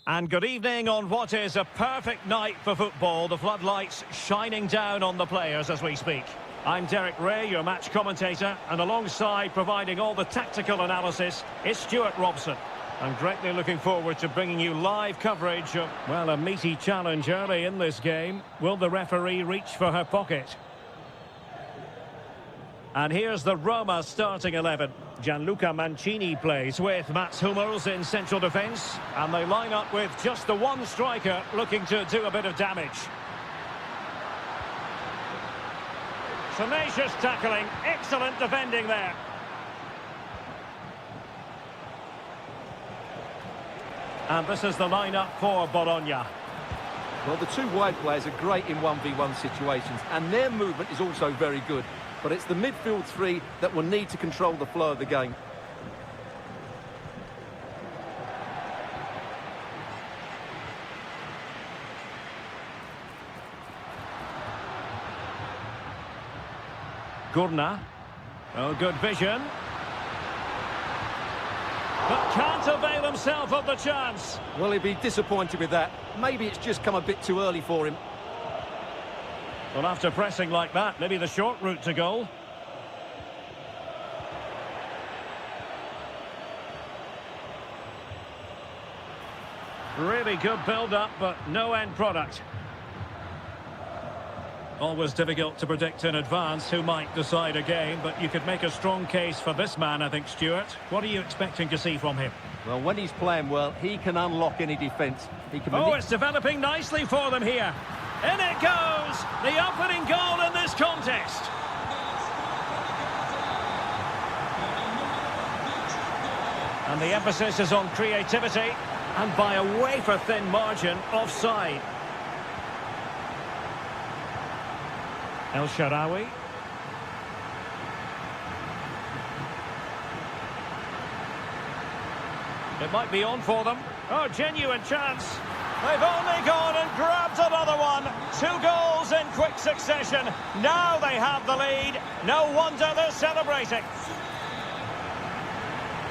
And good evening on what is a perfect night for football. The floodlights shining down on the players as we speak. I'm Derek Ray, your match commentator, and alongside providing all the tactical analysis is Stuart Robson. I'm greatly looking forward to bringing you live coverage of, well, a meaty challenge early in this game. Will the referee reach for her pocket? And here's the Roma starting 11. Gianluca Mancini plays with Mats Hummels in central defence. And they line up with just the one striker looking to do a bit of damage. Tenacious tackling, excellent defending there. And this is the lineup for Bologna. Well, the two wide players are great in 1v1 situations, and their movement is also very good. But it's the midfield three that will need to control the flow of the game. Gurna. Oh, good vision. But can't avail himself of the chance. Well, he'd be disappointed with that. Maybe it's just come a bit too early for him. Well, after pressing like that, maybe the short route to goal. Really good build-up, but no end product. Always difficult to predict in advance who might decide a game, but you could make a strong case for this man, I think, Stuart. What are you expecting to see from him? Well, when he's playing well, he can unlock any defence. He can. Oh, it's developing nicely for them here. In it goes! The opening goal in this contest. And the emphasis is on creativity, and by a wafer-thin margin, offside. El Shaarawy. It might be on for them. Oh, genuine chance. They've only gone and grabbed another one. 2 goals in quick succession. Now they have the lead. No wonder they're celebrating.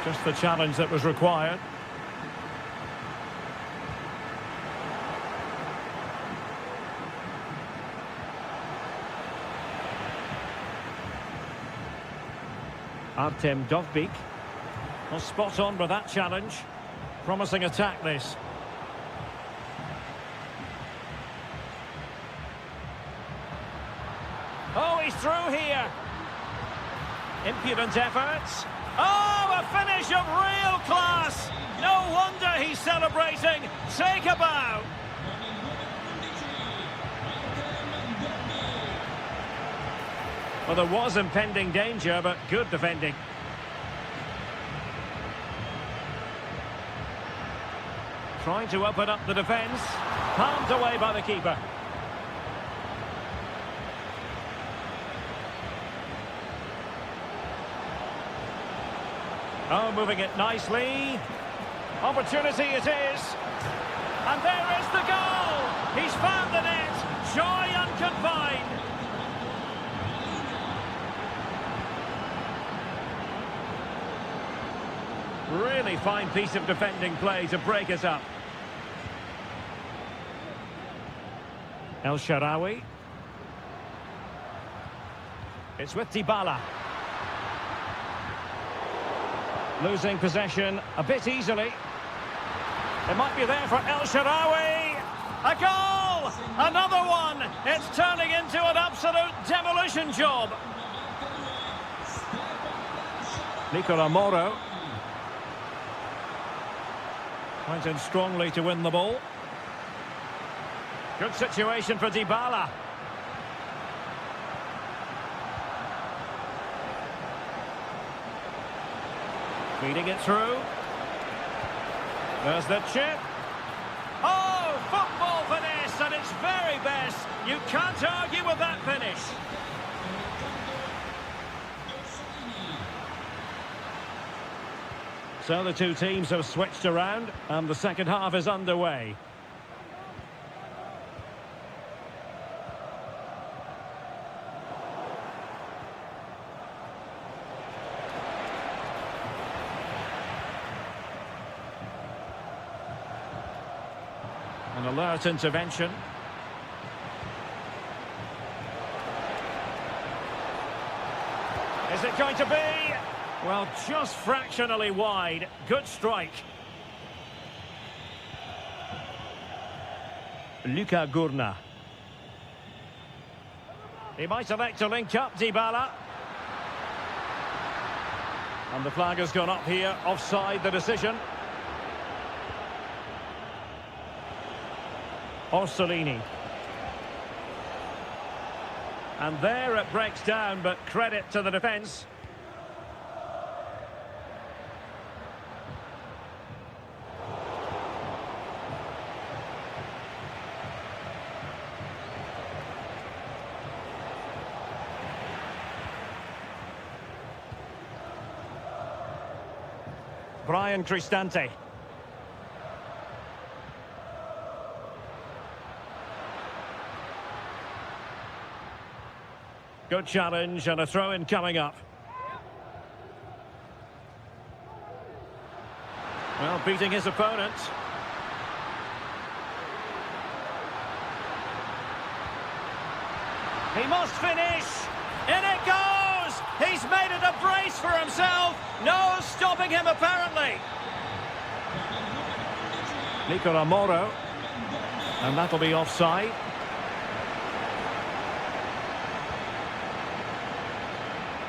Just the challenge that was required. Artem Dovbyk. Well, spot on with that challenge. Promising attack, this. Oh, he's through here. Impudent efforts. Oh, a finish of real class. No wonder he's celebrating. Take a bow. Well, there was impending danger, but good defending. Trying to open up the defence. Palmed away by the keeper. Oh, moving it nicely. Opportunity it is. And there is the goal. He's found the net. Joy unconfined. Really fine piece of defending play to break it up. El Shaarawy. It's with Dybala. Losing possession a bit easily. It might be there for El Shaarawy. A goal! Another one! It's turning into an absolute demolition job. Nicola Moro. Went in strongly to win the ball. Good situation for Dybala. Feeding it through. There's the chip. Oh, football finesse at its very best. You can't argue with that finish. So the two teams have switched around and the second half is underway. Alert intervention. Is it going to be? Well, just fractionally wide. Good strike. Luka Gurna. He might elect to link up Dybala. And the flag has gone up here. Offside the decision. Orsolini. And there it breaks down, but credit to the defence. Brian Cristante. Good challenge and a throw-in coming up. Well, beating his opponent. He must finish. In it goes! He's made it a brace for himself. No stopping him, apparently. Nicola Moro. And that'll be offside.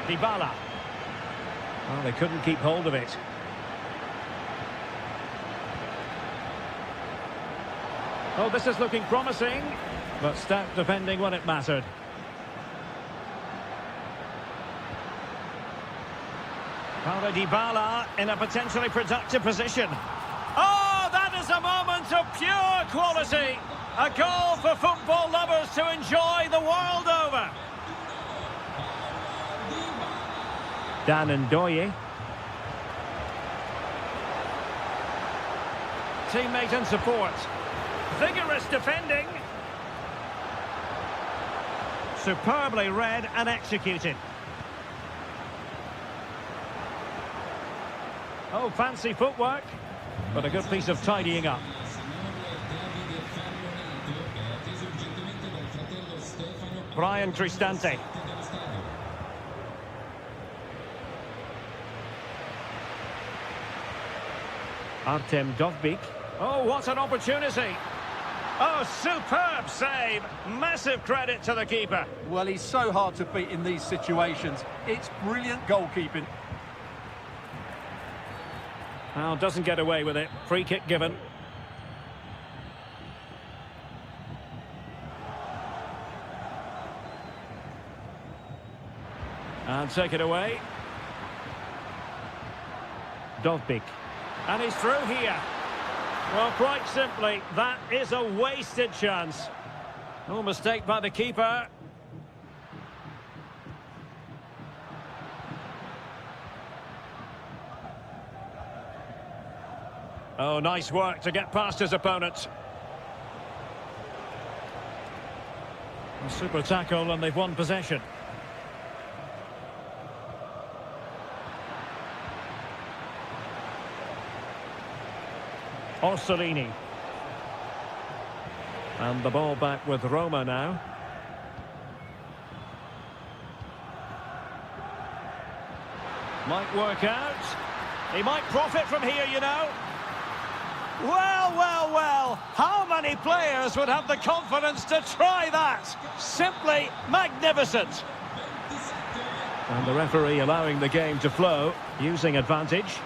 Dybala. Well, they couldn't keep hold of it. Oh, this is looking promising, but stout defending when it mattered. Paulo Dybala in a potentially productive position. Oh, that is a moment of pure quality. A goal for football lovers to enjoy the world over. Dan Ndoye. Teammate and support. Vigorous defending. Superbly read and executed. Oh, fancy footwork, but a good piece of tidying up. Brian Cristante. Artem Dovbyk. Oh, what an opportunity. Oh, superb save. Massive credit to the keeper. Well, he's so hard to beat in these situations. It's brilliant goalkeeping. Well, doesn't get away with it. Free kick given. And take it away. Dovbyk. And he's through here. Well, quite simply, that is a wasted chance. No mistake by the keeper. Oh, nice work to get past his opponent. A super tackle and they've won possession. Orsolini. And the ball back with Roma now. Might work out. He might profit from here, you know. Well, well, well. How many players would have the confidence to try that? Simply magnificent. And the referee allowing the game to flow, using advantage.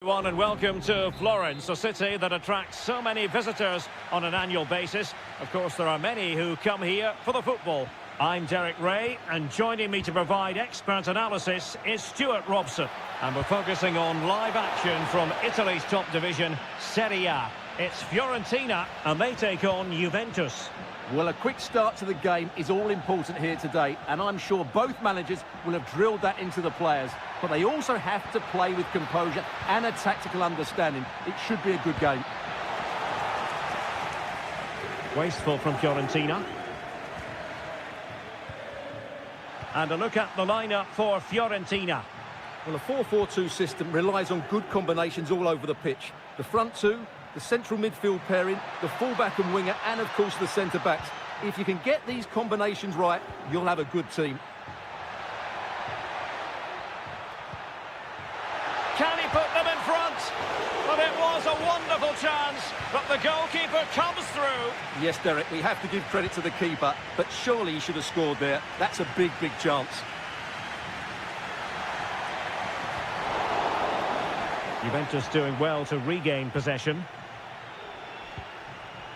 Everyone and welcome to Florence, a city that attracts so many visitors on an annual basis. Of course, there are many who come here for the football. I'm Derek Ray, and joining me to provide expert analysis is Stuart Robson. And we're focusing on live action from Italy's top division, Serie A. It's Fiorentina, and they take on Juventus. Well, a quick start to the game is all important here today, and I'm sure both managers will have drilled that into the players. But they also have to play with composure and a tactical understanding. It should be a good game. Wasteful from Fiorentina. And a look at the lineup for Fiorentina. Well, a 4-4-2 system relies on good combinations all over the pitch. The front two, the central midfield pairing, the fullback and winger, and of course the centre-backs. If you can get these combinations right, you'll have a good team. Can he put them in front? But it was a wonderful chance, but the goalkeeper comes through. Yes, Derek, we have to give credit to the keeper, but surely he should have scored there. That's a big, big chance. Juventus doing well to regain possession.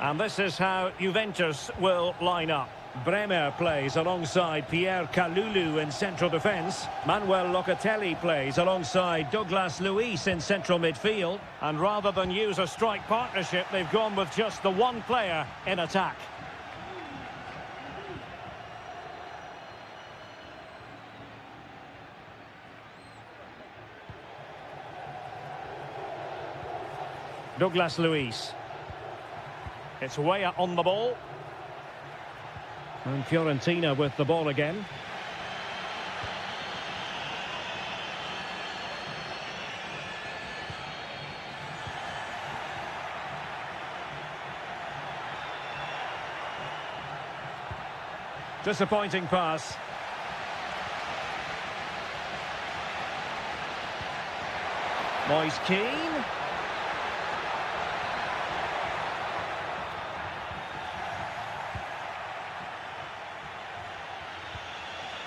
And this is how Juventus will line up. Bremer plays alongside Pierre Kalulu in central defence. Manuel Locatelli plays alongside Douglas Luiz in central midfield. And rather than use a strike partnership, they've gone with just the one player in attack. Douglas Luiz. It's Weah on the ball. And Fiorentina with the ball again. Disappointing pass. Moise Keane.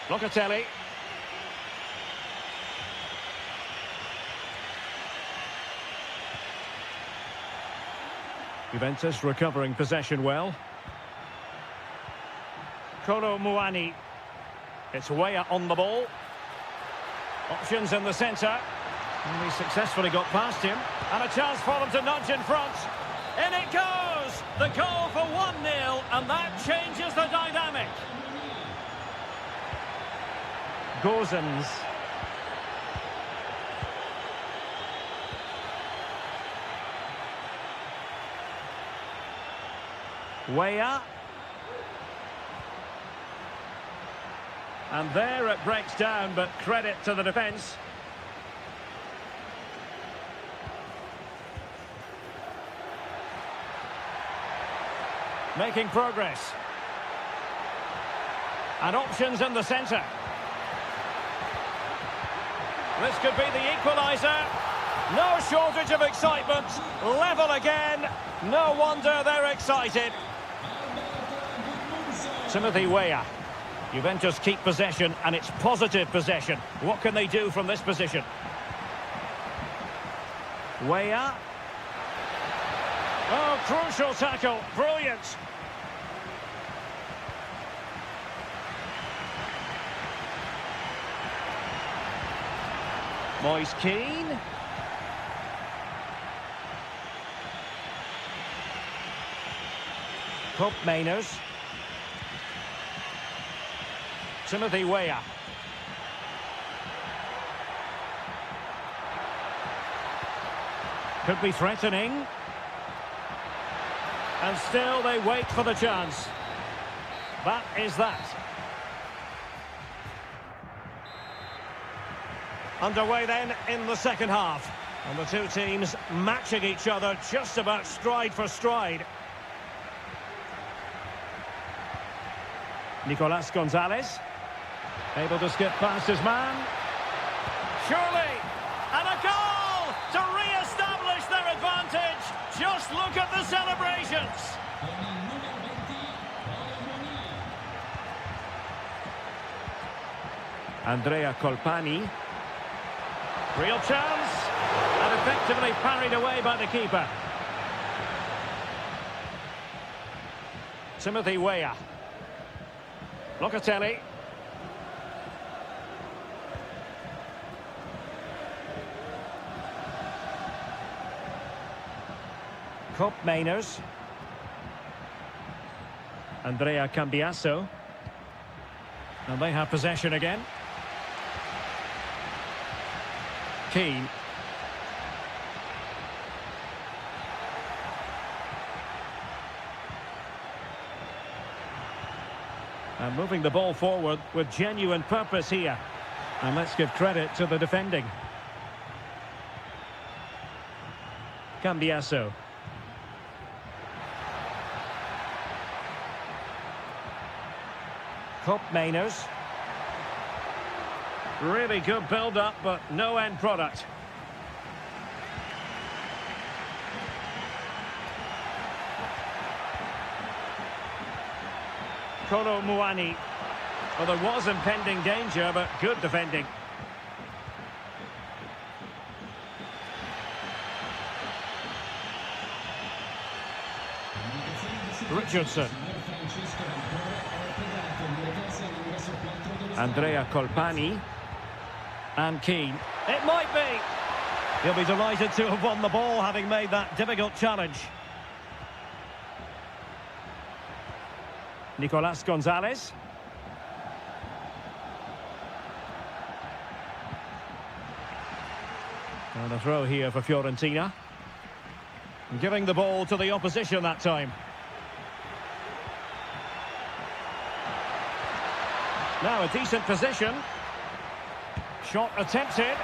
Locatelli. Juventus recovering possession well. Kolo Muani. It's Weah on the ball. Options in the centre. And he successfully got past him. And a chance for them to nudge in front. In it goes! The goal for 1-0, and that changes the dynamic. Gozens. Weah. And there it breaks down, but credit to the defence. Making progress. And options in the centre. This could be the equaliser. No shortage of excitement. Level again. No wonder they're excited. Timothy Weah. Juventus keep possession, and it's positive possession. What can they do from this position? Weah. Oh, crucial tackle. Brilliant. Moise Keane. Pope Mainers. Timothy Weah. Could be threatening. And still they wait for the chance. That is that. Underway then in the second half. And the two teams matching each other just about stride for stride. Nicolas Gonzalez. Able to skip past his man. Surely. And a goal to re-establish their advantage. Just look at the celebrations. Andrea Colpani. Real chance. And effectively parried away by the keeper. Timothy Weah. Locatelli. Cop Mainers. Andrea Cambiasso. And they have possession again. Keane. And moving the ball forward with genuine purpose here. And let's give credit to the defending. Cambiasso. Cop Mainers. Really good build-up, but no end product. Kolo Muani. Well, there was impending danger, but good defending. Richardson. Andrea Colpani. And Keane. It might be. He'll be delighted to have won the ball, having made that difficult challenge. Nicolas Gonzalez. And a throw here for Fiorentina. Giving the ball to the opposition that time. Now a decent position. Shot attempted.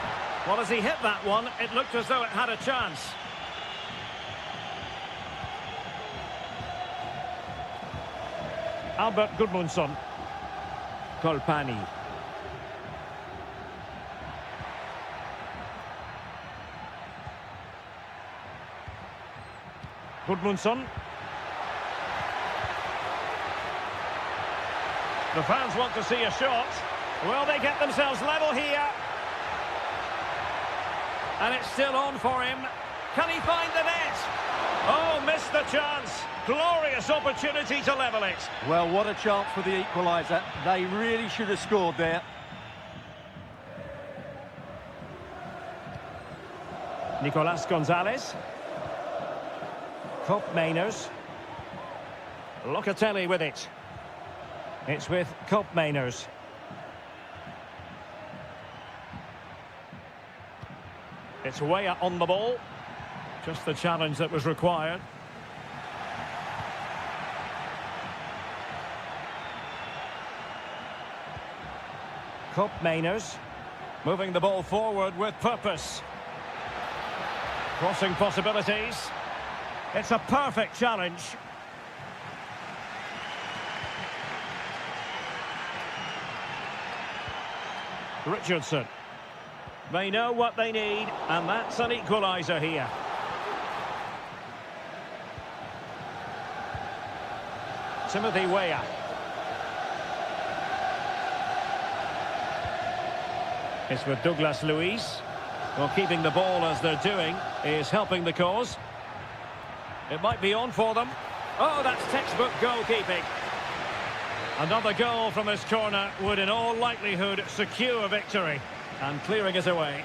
Well, as he hit that one, it looked as though it had a chance. Albert Gudmundsson. Colpani. Gudmundsson. The fans want to see a shot. Will they get themselves level here? And it's still on for him. Can he find the net? Oh, missed the chance. Glorious opportunity to level it. Well, what a chance for the equaliser. They really should have scored there. Nicolas Gonzalez. Cop Mainers. Locatelli with it. It's with Cop Mainers. It's Weah on the ball. Just the challenge that was required. Cop Mainers. Moving the ball forward with purpose. Crossing possibilities. It's a perfect challenge. Richardson. They know what they need, and that's an equaliser here. Timothy Weah. It's with Douglas Luiz. Well, keeping the ball as they're doing is helping the cause. It might be on for them. Oh, that's textbook goalkeeping. Another goal from this corner would in all likelihood secure victory. And clearing it away.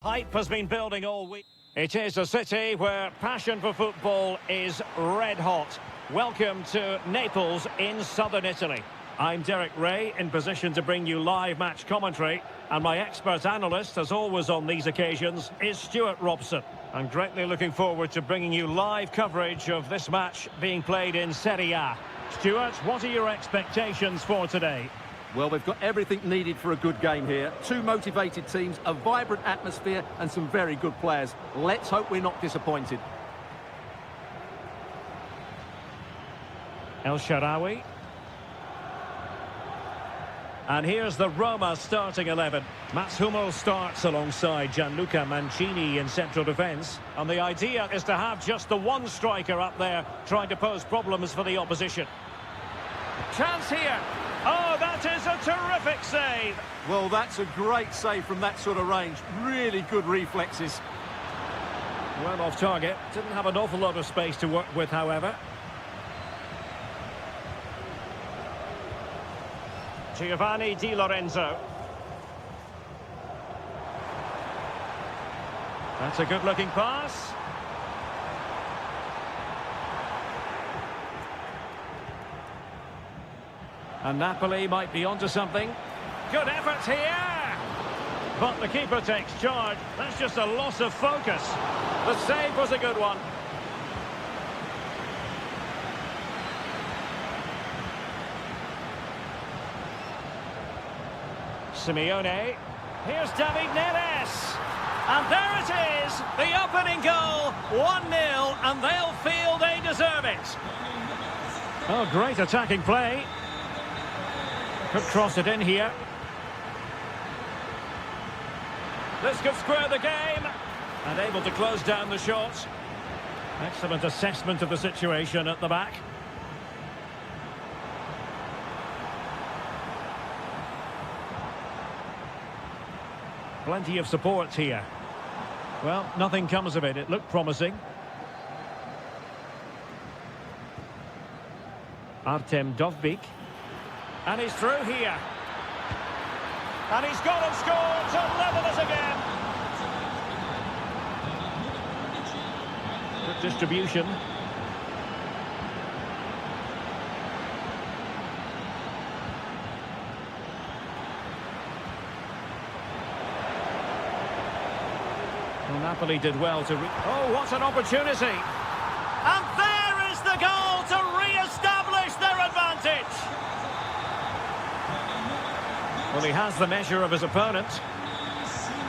Hype has been building all week. It is a city where passion for football is red hot. Welcome to Naples in southern Italy. I'm Derek Ray, in position to bring you live match commentary, and my expert analyst, as always on these occasions, is Stuart Robson. I'm greatly looking forward to bringing you live coverage of this match being played in Serie A. Stuart, what are your expectations for today? Well, we've got everything needed for a good game here. Two motivated teams, a vibrant atmosphere, and some very good players. Let's hope we're not disappointed. El Shaarawy. And here's the Roma starting 11. Mats Hummels starts alongside Gianluca Mancini in central defence. And the idea is to have just the one striker up there trying to pose problems for the opposition. Chance here. Oh, that is a terrific save. Well, that's a great save from that sort of range. Really good reflexes. Well off target. Didn't have an awful lot of space to work with, however. Giovanni Di Lorenzo. That's a good-looking pass. And Napoli might be onto something. Good effort here! But the keeper takes charge. That's just a loss of focus. The save was a good one. Simeone. Here's David Neres. And there it is, the opening goal, 1-0, and they'll feel they deserve it. Oh, great attacking play. Could cross it in here. This could square the game. And able to close down the shot. Excellent assessment of the situation at the back. Plenty of support here. Well, nothing comes of it. It looked promising. Artem Dovbyk. And he's through here. And he's gone and scored to level it again. Good distribution. Well, Napoli did well to... Oh, what an opportunity! And there is the goal to re-establish their advantage! Well, he has the measure of his opponent.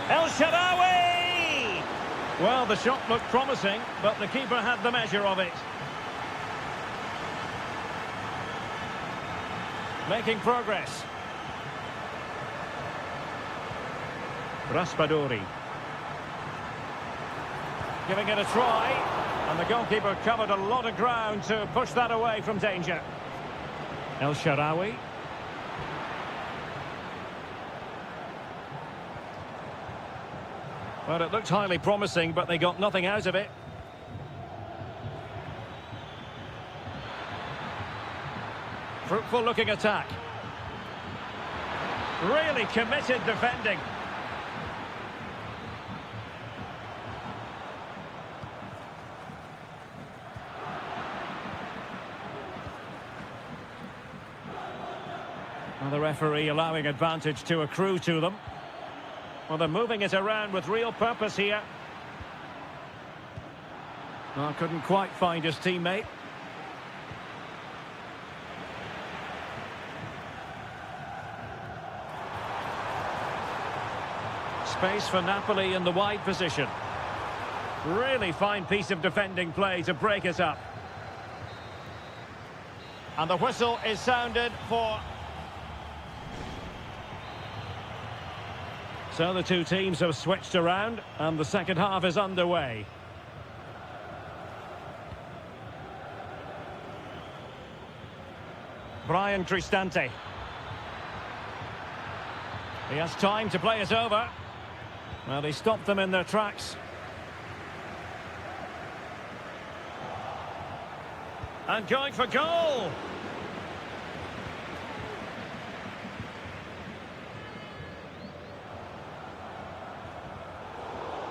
El Shaarawy! Well, the shot looked promising, but the keeper had the measure of it. Making progress. Raspadori. Giving it a try, and the goalkeeper covered a lot of ground to push that away from danger. El Shaarawy. Well, it looked highly promising, but they got nothing out of it. Fruitful looking attack. Really committed defending. The referee allowing advantage to accrue to them. Well, they're moving it around with real purpose here. Oh, couldn't quite find his teammate. Space for Napoli in the wide position. Really fine piece of defending play to break it up. And the whistle is sounded for... So the two teams have switched around, and the second half is underway. Brian Cristante. He has time to play it over. Well, he stopped them in their tracks. And going for goal!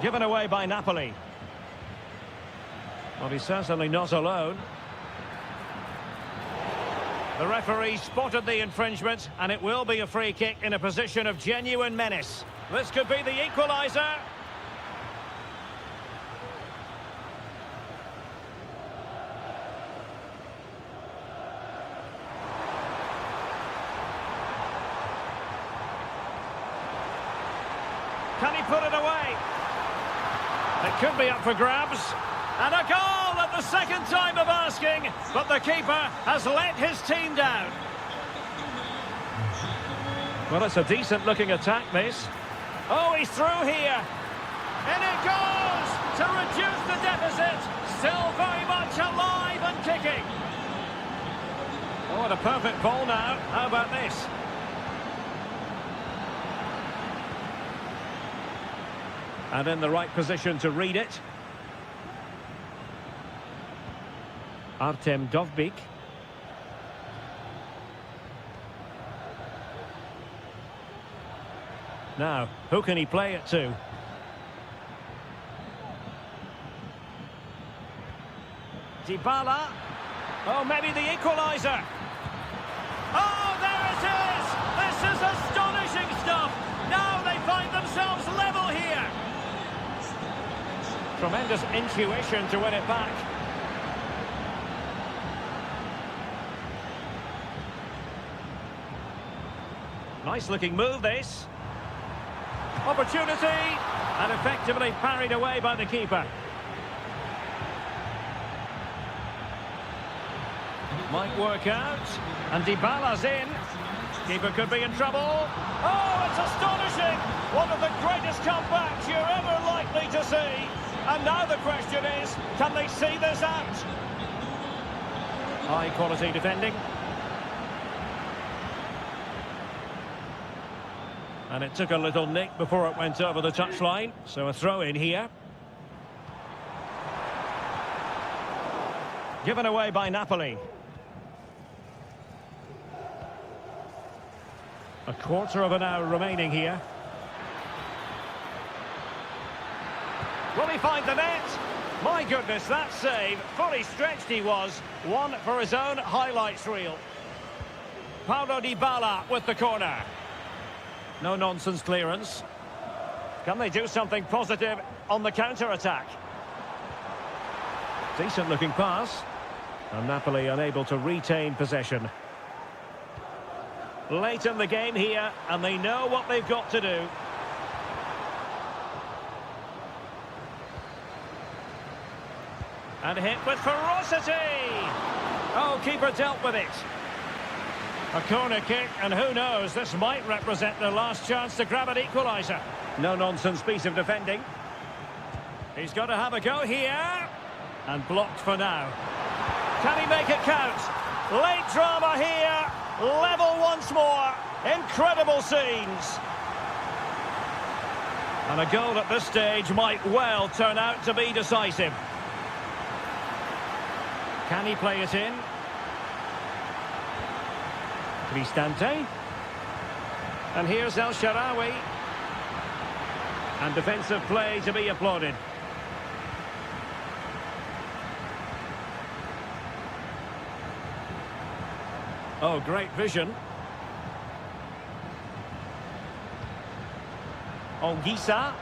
Given away by Napoli. Well, he's certainly not alone. The referee spotted the infringement, and it will be a free kick in a position of genuine menace. This could be the equaliser. Can he put it away? It could be up for grabs. And a goal at the second time of asking, but the keeper has let his team down. Well, it's a decent-looking attack, this. Oh, he's through here. And it goes to reduce the deficit. Still very much alive and kicking. Oh, what a perfect ball now. How about this? And in the right position to read it. Artem Dovbyk. Now, who can he play it to? Dybala. Oh, maybe the equaliser. Oh, there it is! This is astonishing stuff! Now they find themselves level here! Tremendous intuition to win it back. Nice-looking move, this. Opportunity! And effectively parried away by the keeper. Might work out. And Dybala's in. Keeper could be in trouble. Oh, it's astonishing! One of the greatest comebacks you're ever likely to see. And now the question is, can they see this out? High-quality defending. And it took a little nick before it went over the touchline. So a throw in here. Given away by Napoli. A quarter of an hour remaining here. Will he find the net? My goodness, that save. Fully stretched he was. One for his own highlights reel. Paulo Dybala with the corner. No-nonsense clearance. Can they do something positive on the counter-attack? Decent-looking pass. And Napoli unable to retain possession. Late in the game here, and they know what they've got to do. And hit with ferocity! Oh, keeper dealt with it. A corner kick, and who knows, this might represent their last chance to grab an equaliser. No-nonsense piece of defending. He's got to have a go here. And blocked for now. Can he make it count? Late drama here. Level once more. Incredible scenes. And a goal at this stage might well turn out to be decisive. Can he play it in? Cristante. And here's El Shaarawy. And defensive play to be applauded. Oh, great vision. Ongisa.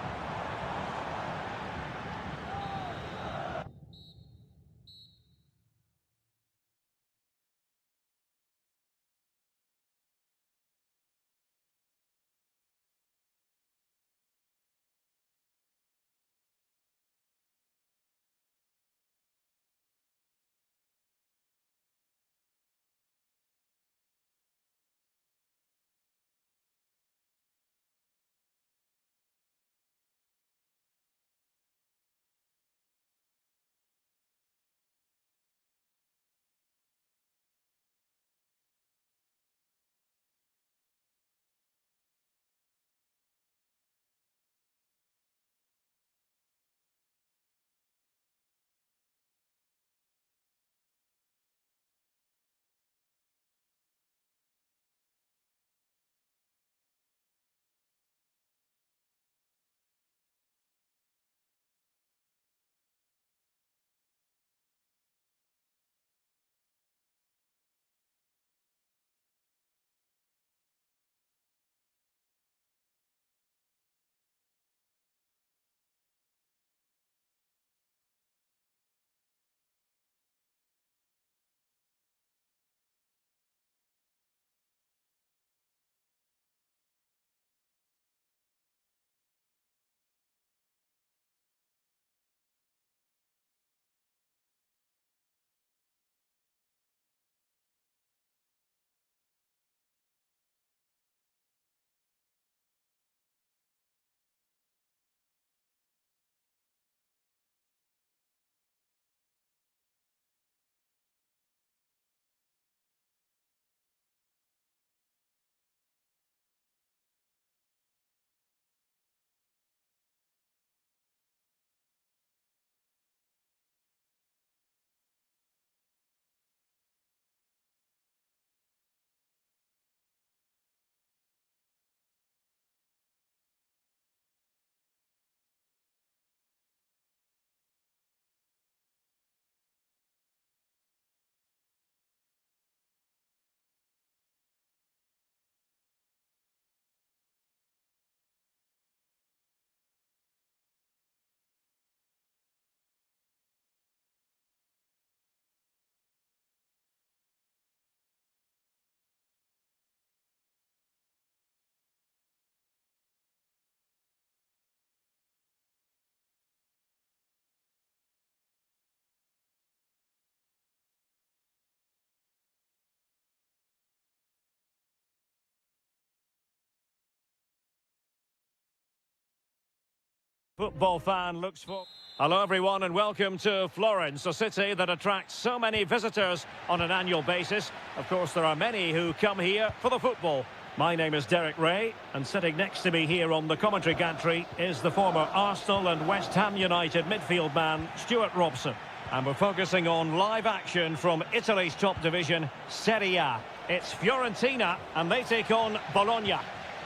Football fan looks for... Hello everyone and welcome to Florence, a city that attracts so many visitors on an annual basis. Of course, there are many who come here for the football. My name is Derek Ray, and sitting next to me here on the commentary gantry is the former Arsenal and West Ham United midfield man, Stuart Robson. And we're focusing on live action from Italy's top division, Serie A. It's Fiorentina, and they take on Bologna.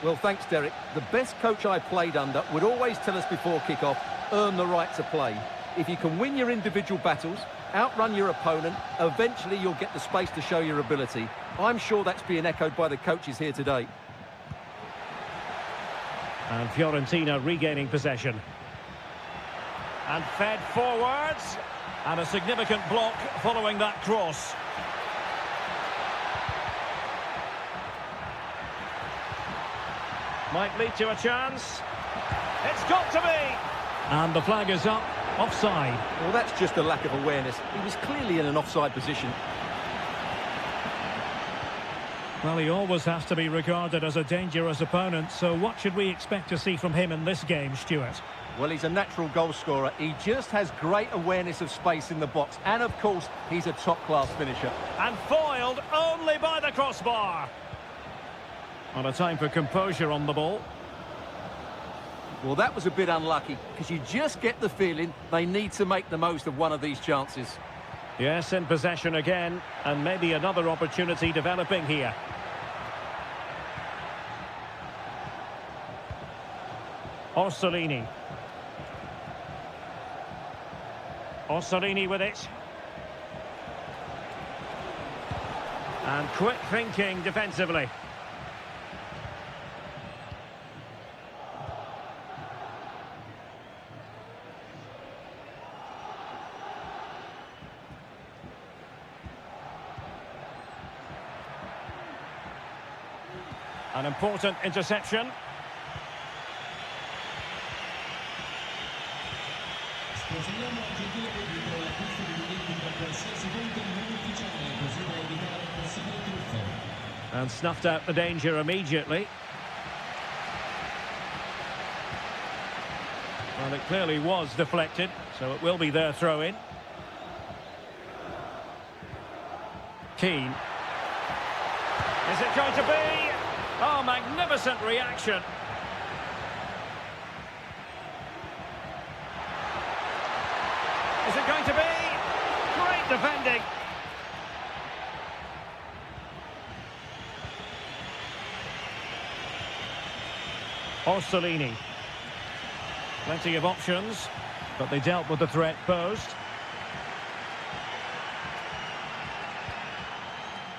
Well, thanks, Derek. The best coach I played under would always tell us before kick-off, earn the right to play. If you can win your individual battles, outrun your opponent, eventually you'll get the space to show your ability. I'm sure that's being echoed by the coaches here today. And Fiorentina regaining possession. And fed forwards. And a significant block following that cross. Might lead to a chance. It's got to be! And the flag is up, offside. Well, that's just a lack of awareness. He was clearly in an offside position. Well, he always has to be regarded as a dangerous opponent, so what should we expect to see from him in this game, Stuart? Well, he's a natural goal scorer. He just has great awareness of space in the box. And, of course, he's a top-class finisher. And foiled only by the crossbar. On a time for composure on the ball. Well, that was a bit unlucky, because you just get the feeling they need to make the most of one of these chances. Yes, in possession again, and maybe another opportunity developing here. Orsolini. Orsolini with it. And quick thinking defensively. An important interception. And snuffed out the danger immediately. Well, it clearly was deflected, so it will be their throw-in. Keane. Is it going to be? Oh, magnificent reaction. Is it going to be? Great defending. Orsolini. Plenty of options, but they dealt with the threat posed.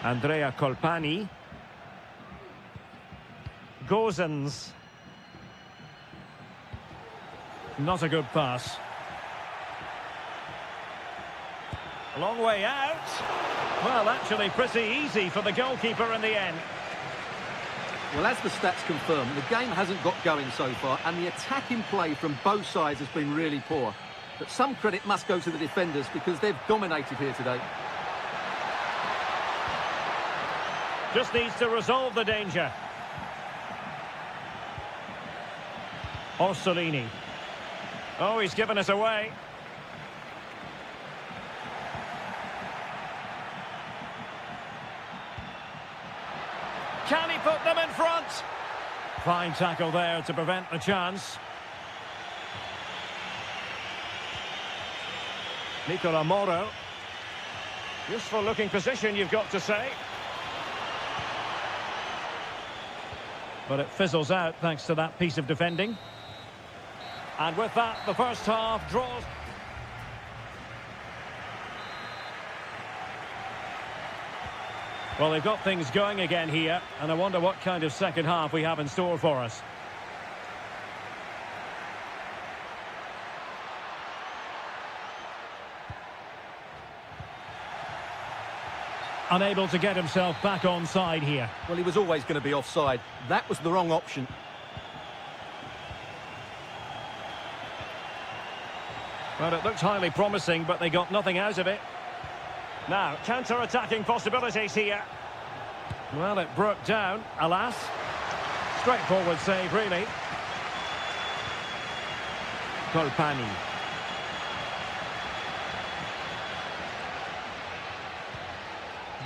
Andrea Colpani. Gozens. Not a good pass. A long way out. Well, actually pretty easy for the goalkeeper in the end. Well, as the stats confirm, the game hasn't got going so far, and the attacking play from both sides has been really poor. But some credit must go to the defenders because they've dominated here today. Just needs to resolve the danger. Orsolini. Oh, he's given us away. Can he put them in front? Fine tackle there to prevent the chance. Nicola Moro. Useful looking position, you've got to say. But it fizzles out thanks to that piece of defending. And with that, the first half draws. Well, they've got things going again here, and I wonder what kind of second half we have in store for us. Unable to get himself back on side here. Well, he was always going to be offside. That was the wrong option. Well, it looked highly promising, but they got nothing out of it. Now, counter-attacking possibilities here. Well, it broke down, alas. Straightforward save, really. Colpani.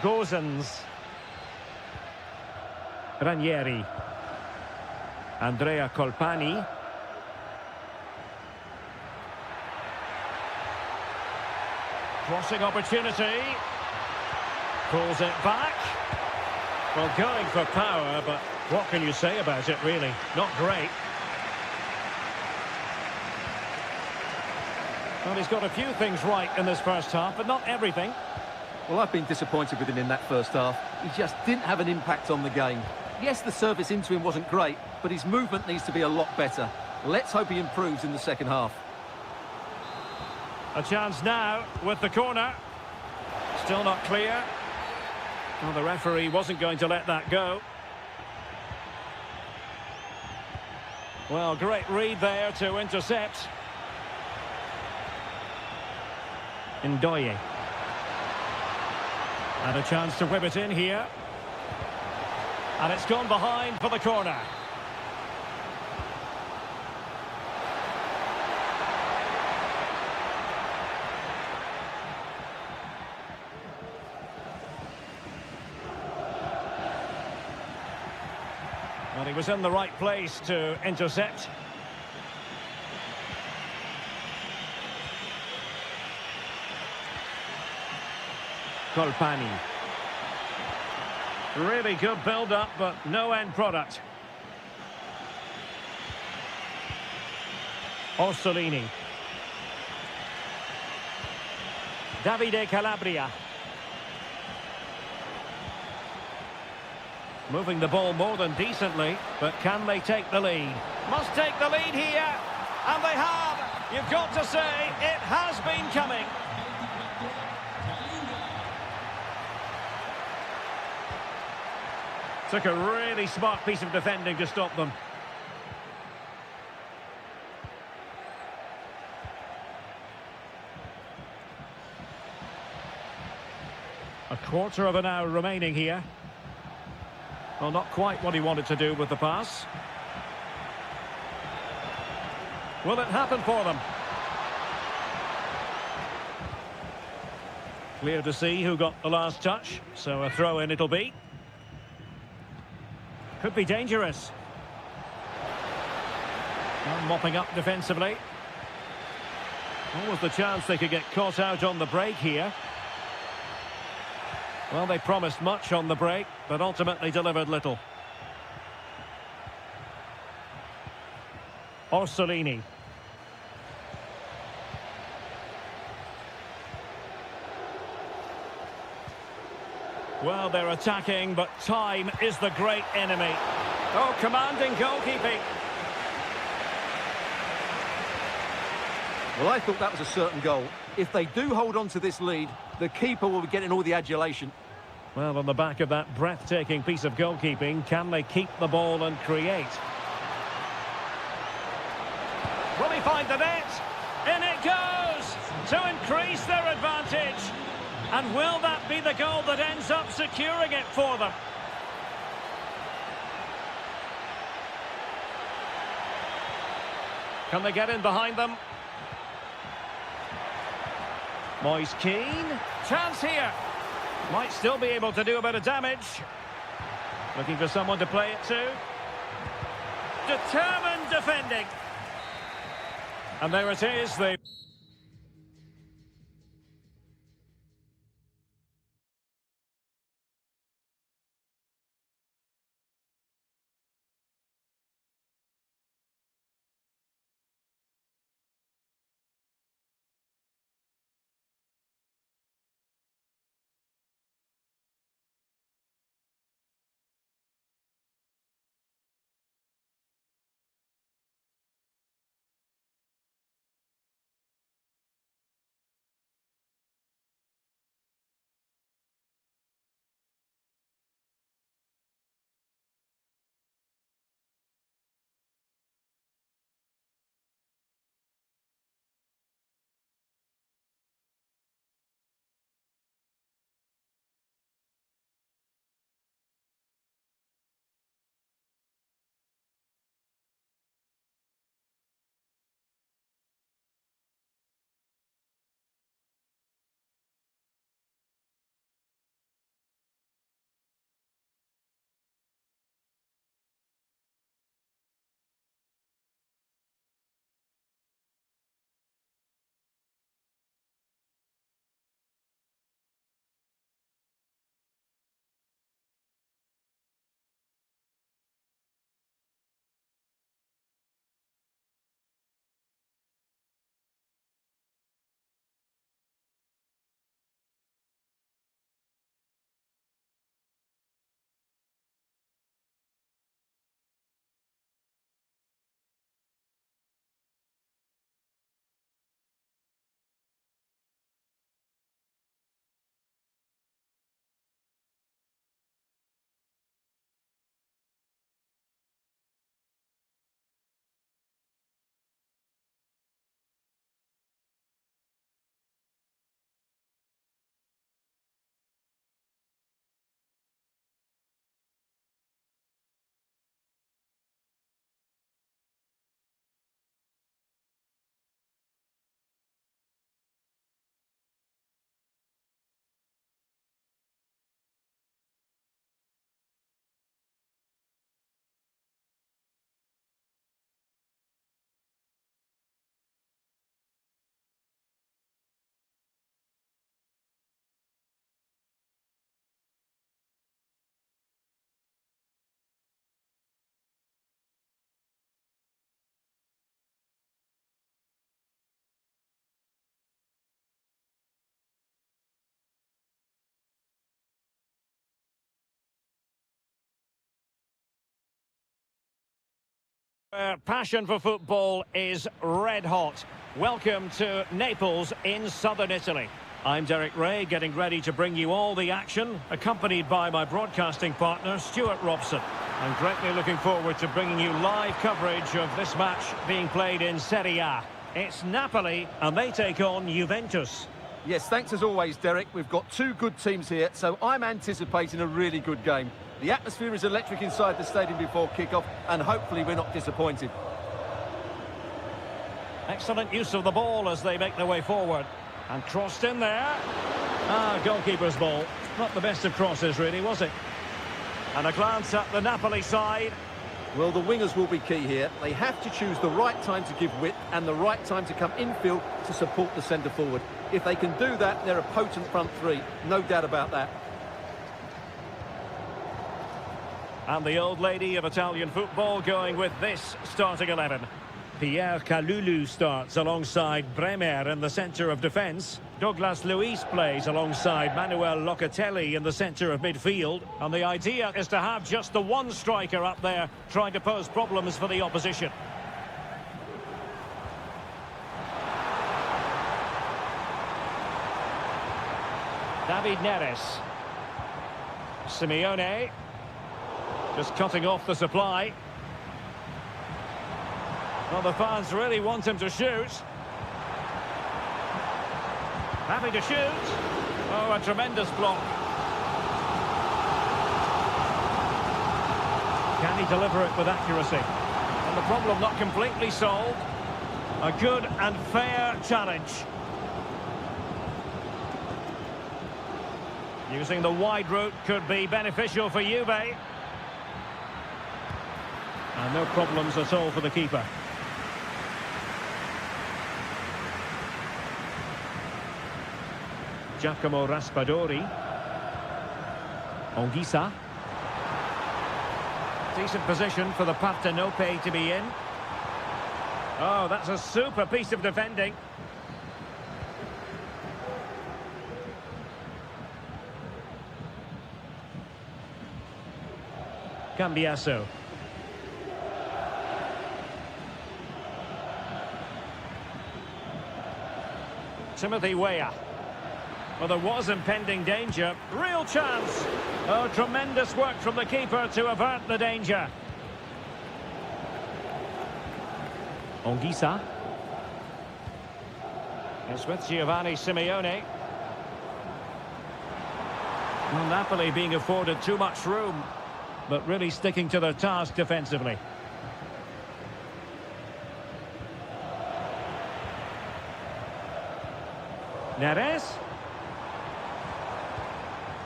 Gozens. Ranieri. Andrea Colpani. Crossing opportunity. Pulls it back. Well, going for power, but what can you say about it, really? Not great. Well, he's got a few things right in this first half, but not everything. Well, I've been disappointed with him in that first half. He just didn't have an impact on the game. Yes, the service into him wasn't great, but his movement needs to be a lot better. Let's hope he improves in the second half. A chance now with the corner. Still not clear. Well, the referee wasn't going to let that go. Well, great read there to intercept. Ndoye. And a chance to whip it in here. And it's gone behind for the corner. Well, he was in the right place to intercept. Colpani. Really good build-up, but no end product. Orsolini. Davide Calabria. Moving the ball more than decently, but can they take the lead? Must take the lead here, and they have. You've got to say, it has been coming. Took a really smart piece of defending to stop them. A quarter of an hour remaining here. Well, not quite what he wanted to do with the pass. Will it happen for them? Clear to see who got the last touch, so a throw-in it'll be. Could be dangerous. Well, mopping up defensively. What was the chance they could get caught out on the break here? Well, they promised much on the break, but ultimately delivered little. Orsolini. Well, they're attacking, but time is the great enemy. Oh, commanding goalkeeping. Well, I thought that was a certain goal. If they do hold on to this lead, the keeper will be getting all the adulation. Well, on the back of that breathtaking piece of goalkeeping, can they keep the ball and create? Will he find the net? In it goes to increase their advantage. And will that be the goal that ends up securing it for them? Can they get in behind them? Moise Keane. Chance here. Might still be able to do a bit of damage. Looking for someone to play it to. Determined defending. And there it is. The Passion for football is red hot. Welcome to Naples in southern Italy. I'm Derek Ray, getting ready to bring you all the action, accompanied by my broadcasting partner, Stuart Robson. I'm greatly looking forward to bringing you live coverage of this match being played in Serie A. It's Napoli, and they take on Juventus. Yes, thanks as always, Derek. We've got two good teams here, so I'm anticipating a really good game. The atmosphere is electric inside the stadium before kick-off, and hopefully we're not disappointed. Excellent use of the ball as they make their way forward. And crossed in there. Goalkeeper's ball. Not the best of crosses, really, was it? And a glance at the Napoli side. Well, the wingers will be key here. They have to choose the right time to give width and the right time to come infield to support the centre-forward. If they can do that, they're a potent front three. No doubt about that. And the old lady of Italian football going with this starting 11. Pierre Kalulu starts alongside Bremer in the centre of defence. Douglas Luiz plays alongside Manuel Locatelli in the centre of midfield. And the idea is to have just the one striker up there trying to pose problems for the opposition. David Neres. Simeone. Just cutting off the supply. Well, the fans really want him to shoot. Happy to shoot. Oh, a tremendous block. Can he deliver it with accuracy? And the problem not completely solved. A good and fair challenge. Using the wide route could be beneficial for Juve. And no problems at all for the keeper. Giacomo Raspadori. Onguisa. Decent position for the Partenope to be in. Oh, that's a super piece of defending. Cambiaso. Timothy Weah. Well, there was impending danger. Real chance. Oh, tremendous work from the keeper to avert the danger. Onguisa. It's with Giovanni Simeone. Well, Napoli being afforded too much room, but really sticking to their task defensively. Neres.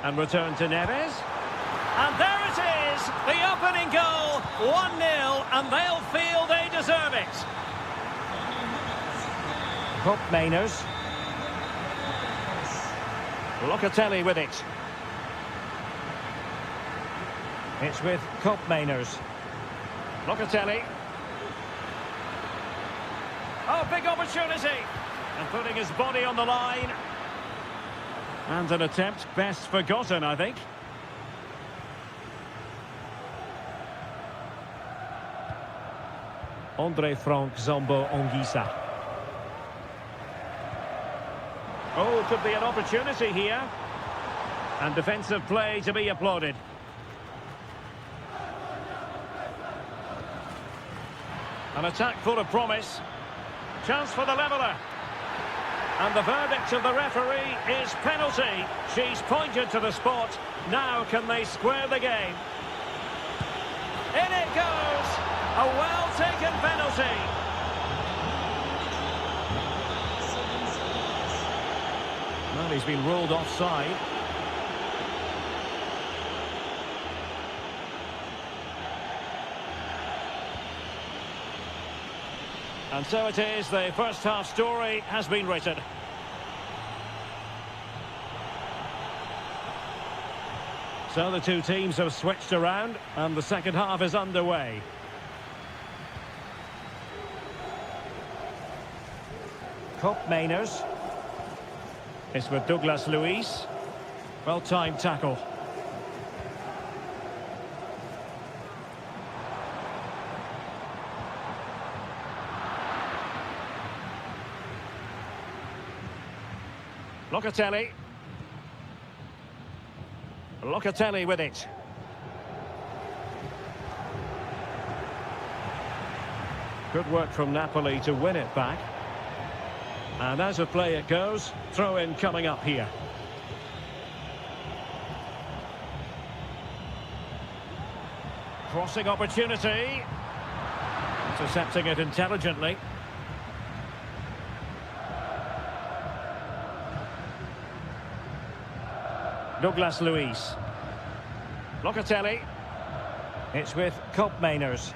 And return to Neres. And there it is! The opening goal! 1-0, and they'll feel they deserve it. Cup Mainers. Locatelli with it. It's with Cup Mainers. Locatelli. Oh, big opportunity! And putting his body on the line. And an attempt best forgotten, I think. Andre Frank Zombo Onguisa. Oh, could be an opportunity here. And defensive play to be applauded. An attack full of promise. Chance for the leveller. And the verdict of the referee is penalty. She's pointed to the spot. Now can they square the game? In it goes! A well-taken penalty. Well, he's been ruled offside. And so it is, the first half story has been written. So the two teams have switched around and the second half is underway. Cup Mainers. It's with Douglas Luiz. Well-timed tackle. Locatelli. Locatelli with it. Good work from Napoli to win it back. And as a play it goes, throw in coming up here. Crossing opportunity. Intercepting it intelligently. Douglas Luiz. Locatelli. It's with Koopmeiners.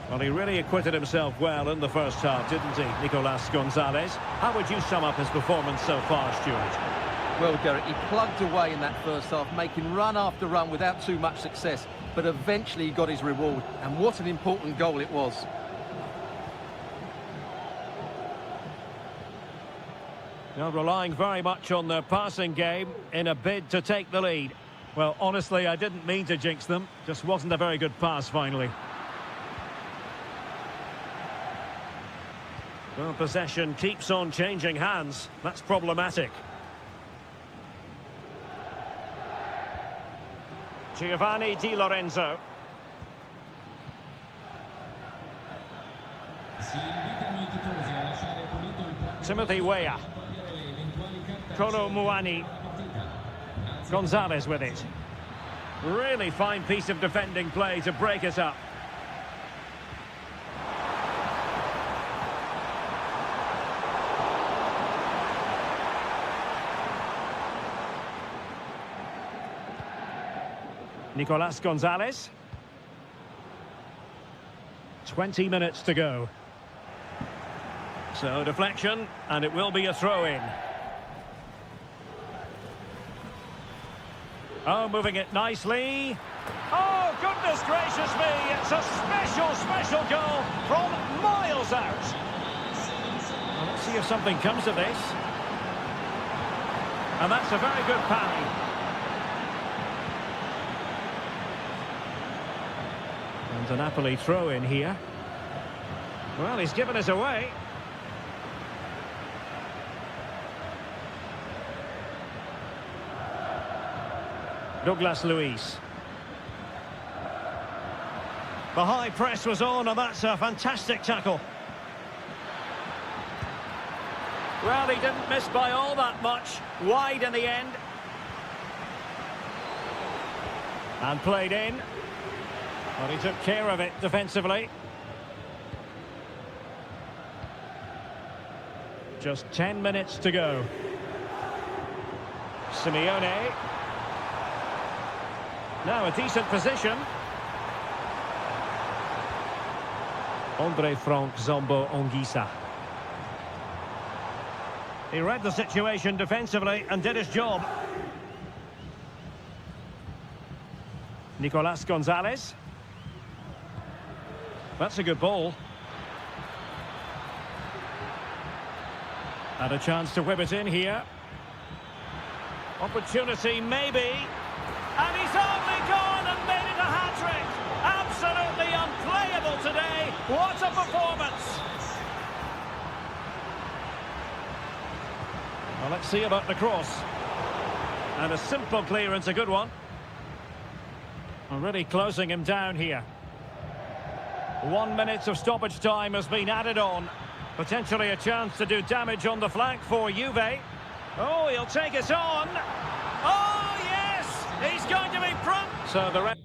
Well, he really acquitted himself well in the first half, didn't he, Nicolas Gonzalez? How would you sum up his performance so far, Stuart? Well, Derek, he plugged away in that first half, making run after run without too much success. But eventually he got his reward. And what an important goal it was. Now relying very much on their passing game in a bid to take the lead. Well, honestly, I didn't mean to jinx them. Just wasn't a very good pass, finally. Well, possession keeps on changing hands. That's problematic. Giovanni Di Lorenzo. Timothy Weah. Kolo Muani. Gonzalez with it. Really fine piece of defending play to break it up. Nicolas Gonzalez. 20 minutes to go. So deflection, and it will be a throw-in. Oh, moving it nicely. Oh, goodness gracious me! It's a special goal from miles out. Well, let's see if something comes of this. And that's a very good parry. And a Napoli throw in here. Well, he's given us away. Douglas Luiz. The high press was on, and that's a fantastic tackle. Well, he didn't miss by all that much. Wide in the end. And played in. Well, he took care of it defensively. Just 10 minutes to go. Simeone. Now a decent position. Andre Frank Zombo Ongisa. He read the situation defensively and did his job. Nicolas Gonzalez. That's a good ball. And a chance to whip it in here. Opportunity maybe. And he's only gone and made it a hat-trick. Absolutely unplayable today. What a performance. Well, let's see about the cross. And a simple clearance, a good one. Already closing him down here. 1 minute of stoppage time has been added on. Potentially a chance to do damage on the flank for Juve. Oh, he'll take it on. Oh, yes! He's going to be front. So the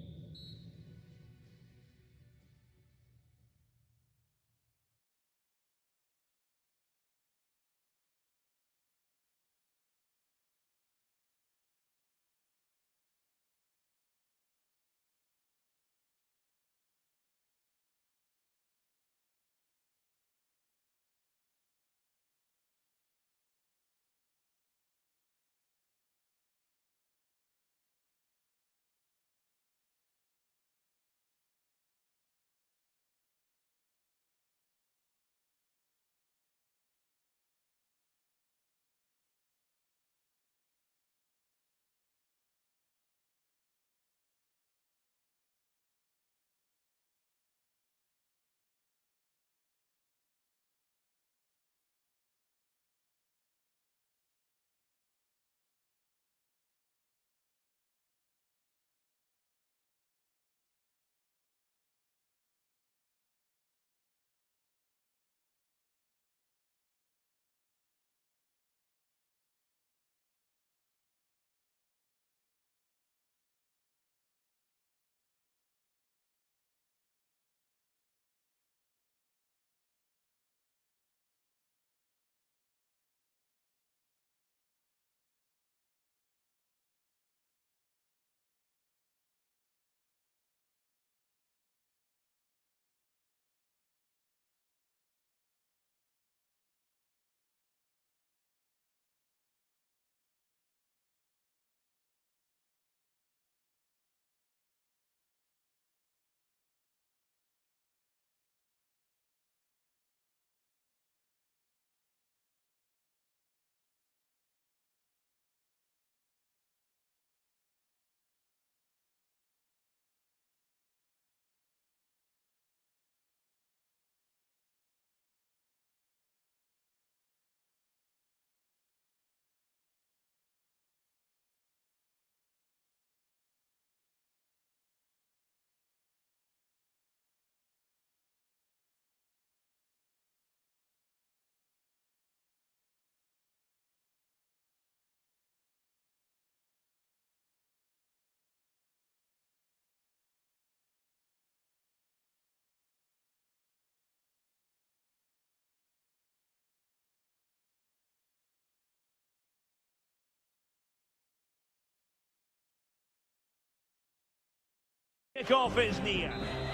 Kickoff is near.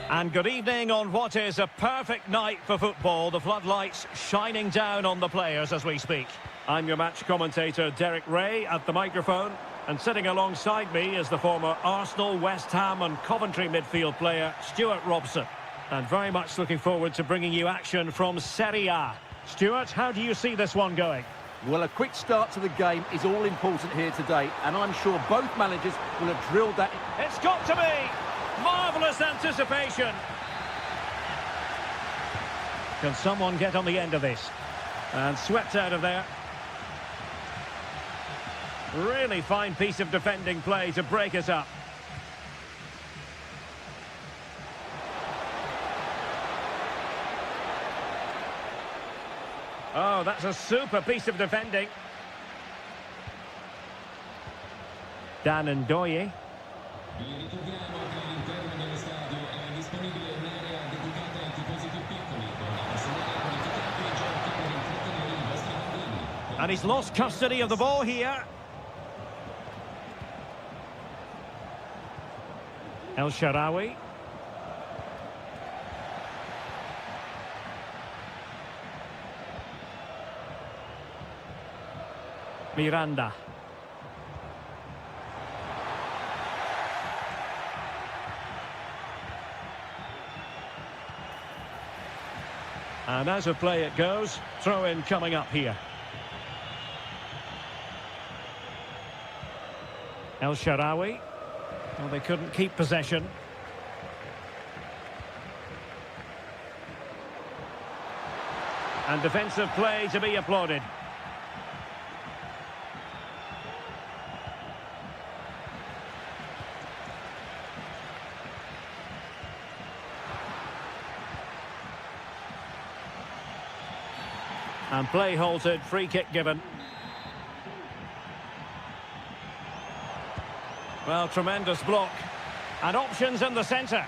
And good evening on what is a perfect night for football. The floodlights shining down on the players as we speak. I'm your match commentator, Derek Ray, at the microphone. And sitting alongside me is the former Arsenal, West Ham and Coventry midfield player, Stuart Robson. And very much looking forward to bringing you action from Serie A. Stuart, how do you see this one going? Well, a quick start to the game is all important here today, and I'm sure both managers will have drilled that. It's got to be! Marvellous anticipation! Can someone get on the end of this? And swept out of there. Really fine piece of defending play to break it up. Oh, that's a super piece of defending. Dan Ndoye. And he's lost custody of the ball here. El Shaarawy. Miranda. And as of play it goes, throw in coming up here. El Shaarawy. Well, they couldn't keep possession. And defensive play to be applauded. And play halted, free kick given. Well, tremendous block. And options in the centre.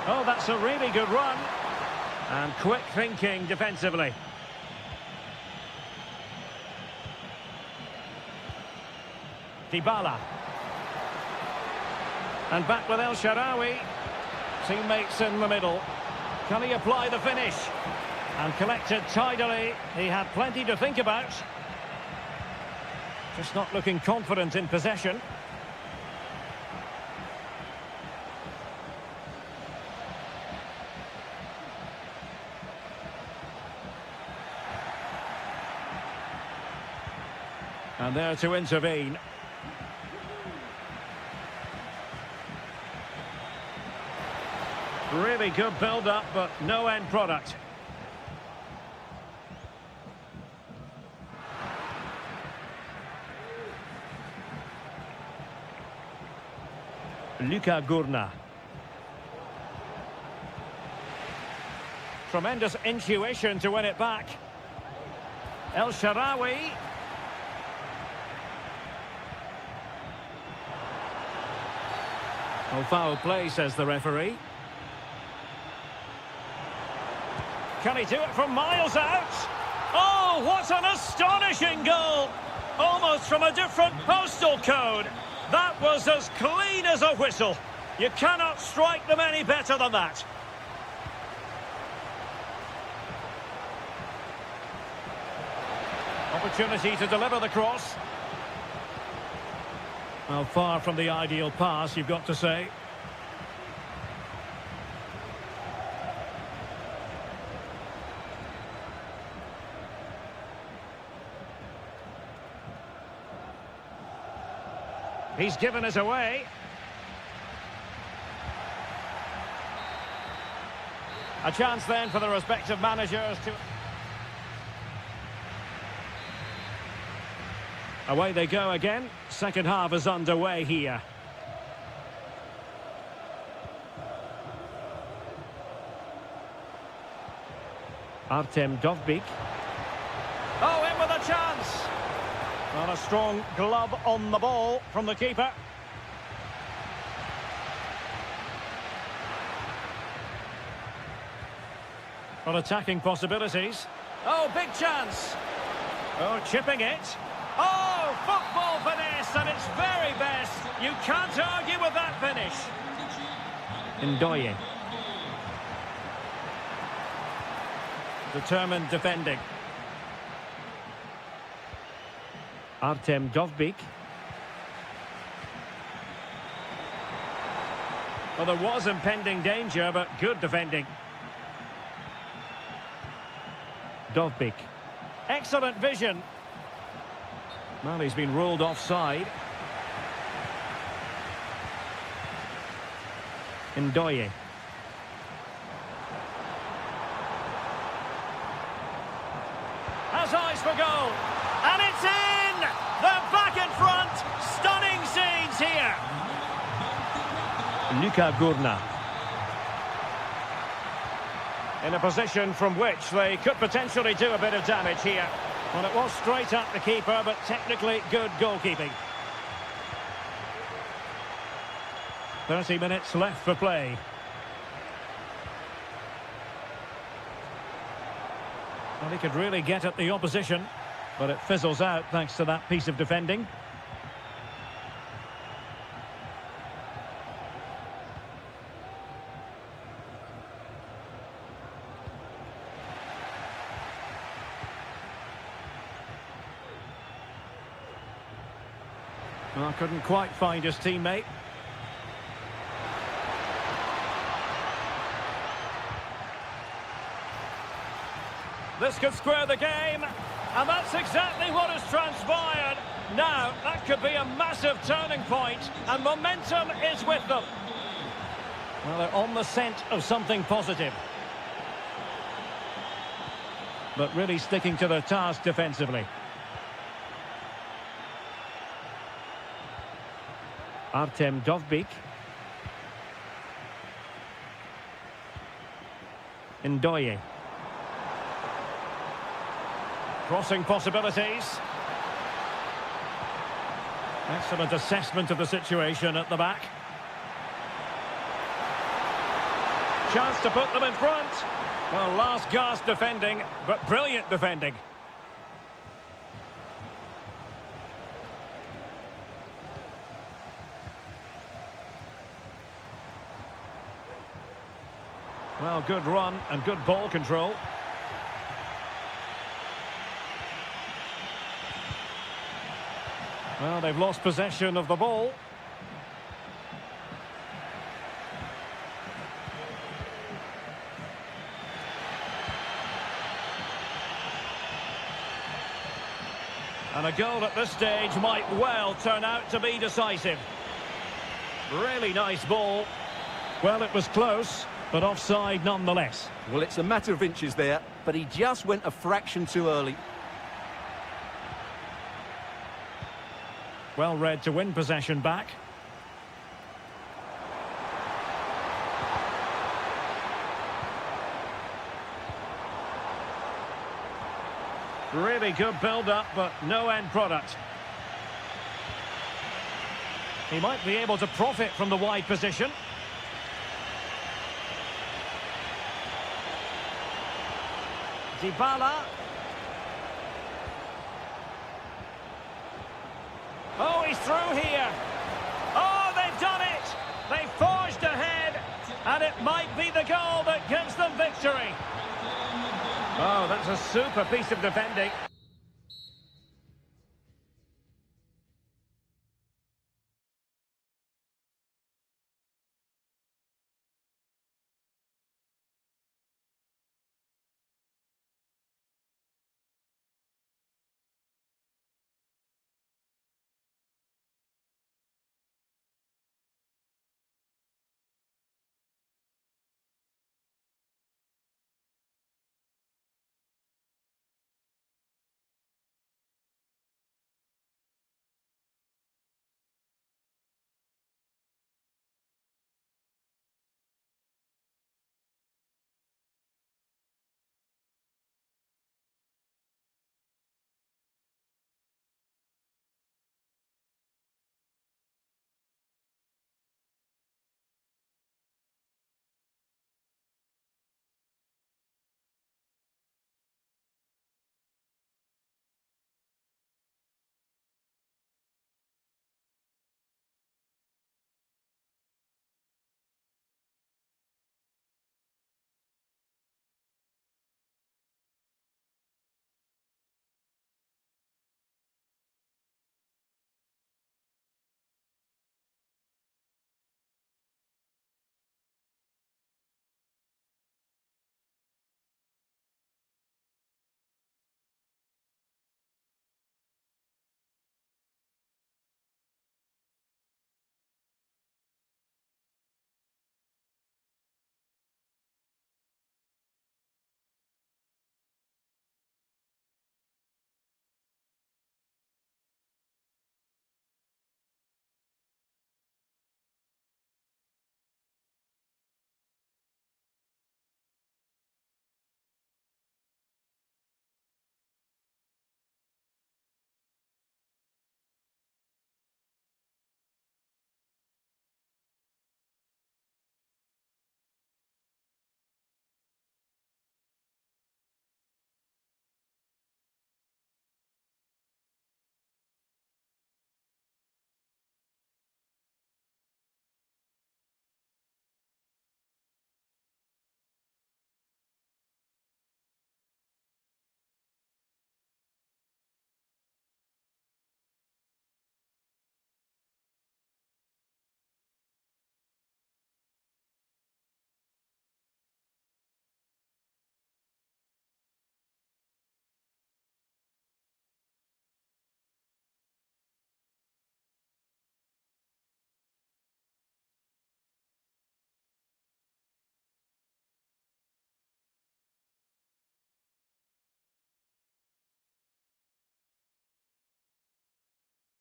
Oh, that's a really good run. And quick thinking defensively. Dybala. And back with El Shaarawy. Teammates in the middle. Can he apply the finish? And collected tidily. He had plenty to think about. Just not looking confident in possession. And there to intervene. Really good build-up, but no end product. Luka Gurna. Tremendous intuition to win it back. El Shaarawy. Oh, foul play, says the referee. Can he do it from miles out? Oh, what an astonishing goal! Almost from a different postal code. That was as clean as a whistle. You cannot strike them any better than that. Opportunity to deliver the cross. Well, far from the ideal pass, you've got to say. He's given us away. A chance then for the respective managers to... Away they go again. Second half is underway here. Artem Dovbyk. Oh, in with a chance! And a strong glove on the ball from the keeper. On attacking possibilities. Oh, big chance. Oh, chipping it. Oh, football finesse at its very best. You can't argue with that finish. Ndoye. Determined defending. Artem Dovbyk. Well, there was impending danger, but good defending. Dovbyk. Excellent vision. Well, he's been ruled offside. Ndoye. Has eyes for goal. And it's in! They're back in front. Stunning scenes here. Luka Gurna. In a position from which they could potentially do a bit of damage here. Well, it was straight at the keeper, but technically good goalkeeping. 30 minutes left for play. Well, he could really get at the opposition, but it fizzles out thanks to that piece of defending. Well, couldn't quite find his teammate. This could square the game, and that's exactly what has transpired. Now, that could be a massive turning point, and momentum is with them. Well, they're on the scent of something positive. But really sticking to their task defensively. Artem Dovbyk. Ndoye. Crossing possibilities. Excellent assessment of the situation at the back. Chance to put them in front. Well, last gasp defending, but brilliant defending. Well, good run and good ball control. Well, they've lost possession of the ball. And a goal at this stage might well turn out to be decisive. Really nice ball. Well, it was close, but offside nonetheless. Well, it's a matter of inches there, but he just went a fraction too early. Well read to win possession back. Really good build-up, but no end product. He might be able to profit from the wide position. Dybala. Oh, he's through here. Oh, they've done it. They forged ahead, and it might be the goal that gives them victory. Oh, that's a super piece of defending.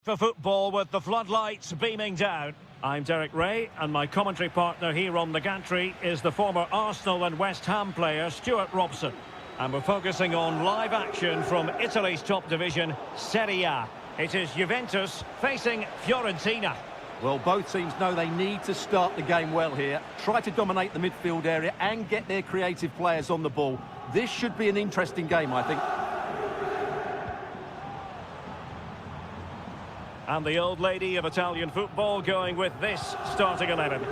For football with the floodlights beaming down. I'm Derek Ray, and my commentary partner here on the gantry is the former Arsenal and West Ham player Stuart Robson. And we're focusing on live action from Italy's top division, Serie A. It is Juventus facing Fiorentina. Well, both teams know they need to start the game well here. Try to dominate the midfield area and get their creative players on the ball. This should be an interesting game, I think. And the old lady of Italian football going with this starting 11.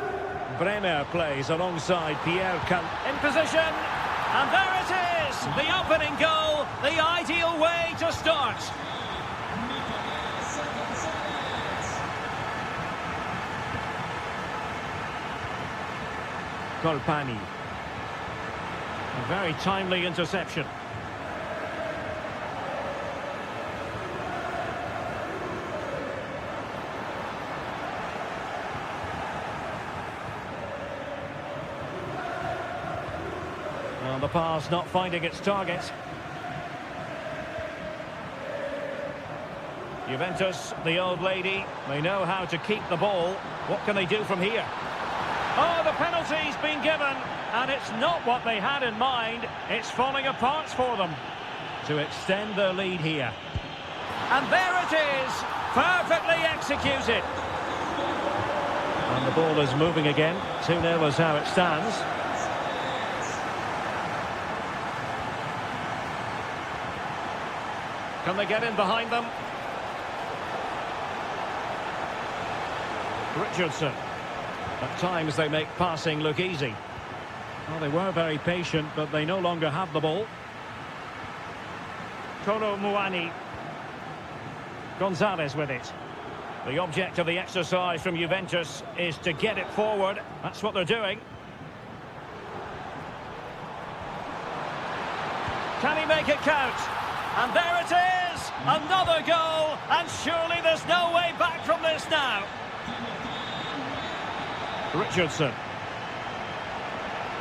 Bremer plays alongside Pierre Can in position. And there it is! The opening goal, the ideal way to start. Colpani. A very timely interception. Well, the pass not finding its target. Juventus, the old lady, they know how to keep the ball. What can they do from here? Oh, the penalty's been given, and it's not what they had in mind. It's falling apart for them to extend their lead here. And there it is, perfectly executed. And the ball is moving again. 2-0 is how it stands. Can they get in behind them? Richardson. At times they make passing look easy. Well, they were very patient, but they no longer have the ball. Kolo Muani. Gonzalez with it. The object of the exercise from Juventus is to get it forward. That's what they're doing. Can he make it count? And there it is! Another goal! And surely there's no way back from this now. Richardson.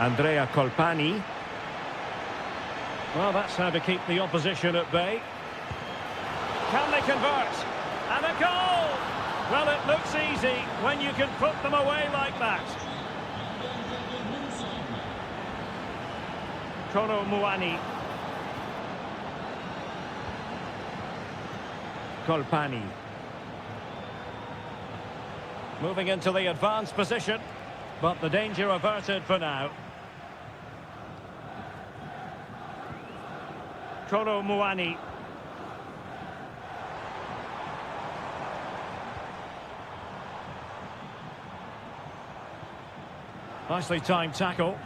Andrea Colpani. Well, that's how to keep the opposition at bay. Can they convert? And a goal! Well, it looks easy when you can put them away like that. Kolo Muani. Colpani. Moving into the advanced position, but the danger averted for now. Kolo Muani. Nicely timed tackle.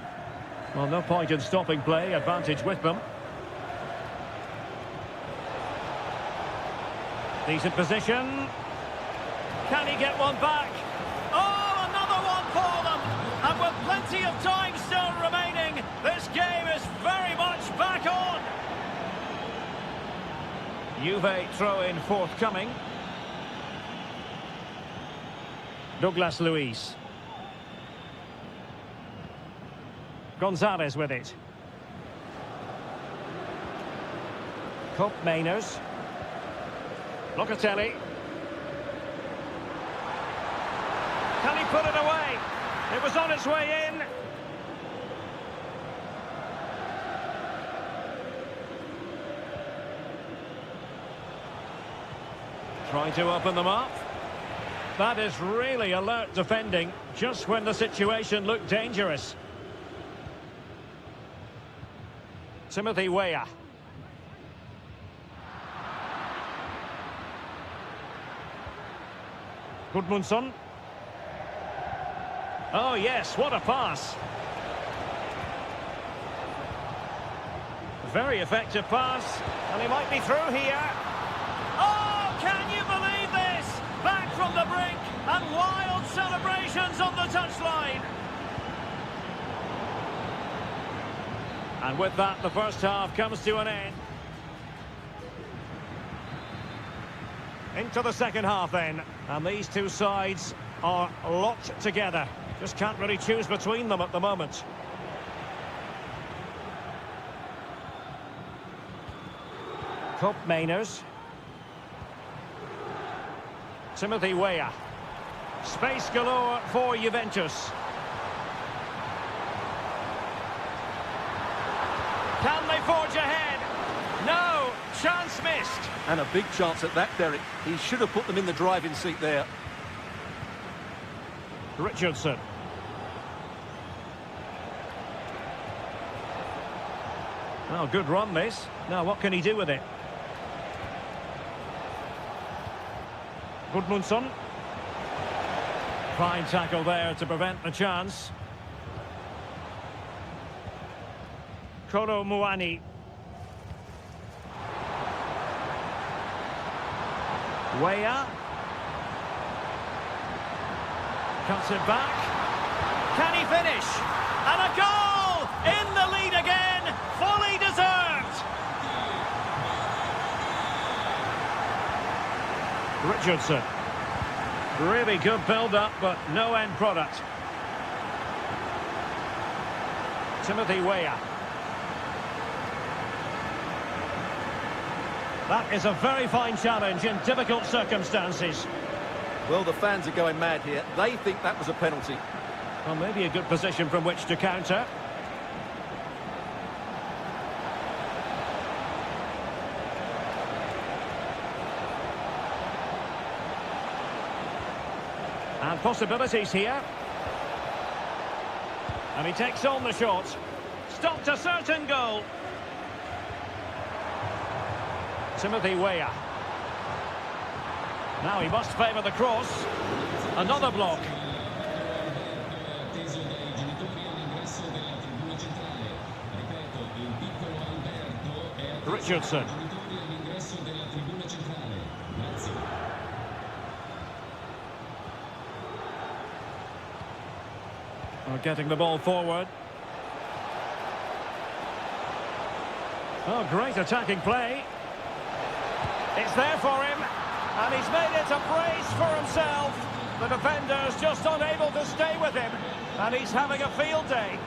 Well, no point in stopping play, advantage with them. Decent position. Can he get one back? Oh, another one for them! And with plenty of time still remaining, this game is very much back on! Juve throw-in forthcoming. Douglas Luiz. Gonzalez with it. Cup Mainers. Locatelli. Can he put it away? It was on its way in. Trying to open them up. That is really alert defending, just when the situation looked dangerous. Timothy Weah. Gudmundsson. Oh yes, what a pass. Very effective pass, and he might be through here. Oh, can you believe this? Back from the brink, and wild celebrations on the touchline. And with that, the first half comes to an end. Into the second half then, and these two sides are locked together. Just can't really choose between them at the moment. Cup Mainers. Timothy Weah. Space galore for Juventus. Can they forge ahead? No, chance missed. And a big chance at that, Derek. He should have put them in the driving seat there. Richardson. Well, good run this. Now what can he do with it? Gudmundsson. Fine tackle there to prevent the chance. Kolo Muani. Weah. Cuts it back. Can he finish? And a goal! In the lead again! Fully deserved! Richardson. Really good build-up, but no end product. Timothy Weah. That is a very fine challenge in difficult circumstances. Well, the fans are going mad here. They think that was a penalty. Well, maybe a good position from which to counter. And possibilities here. And he takes on the shot. Stopped a certain goal. Timothy Weah. Now he must favour the cross. Another block. Richardson. Getting the ball forward. Oh, great attacking play. It's there for him, and he's made it a brace for himself. The defender's just unable to stay with him, and he's having a field day.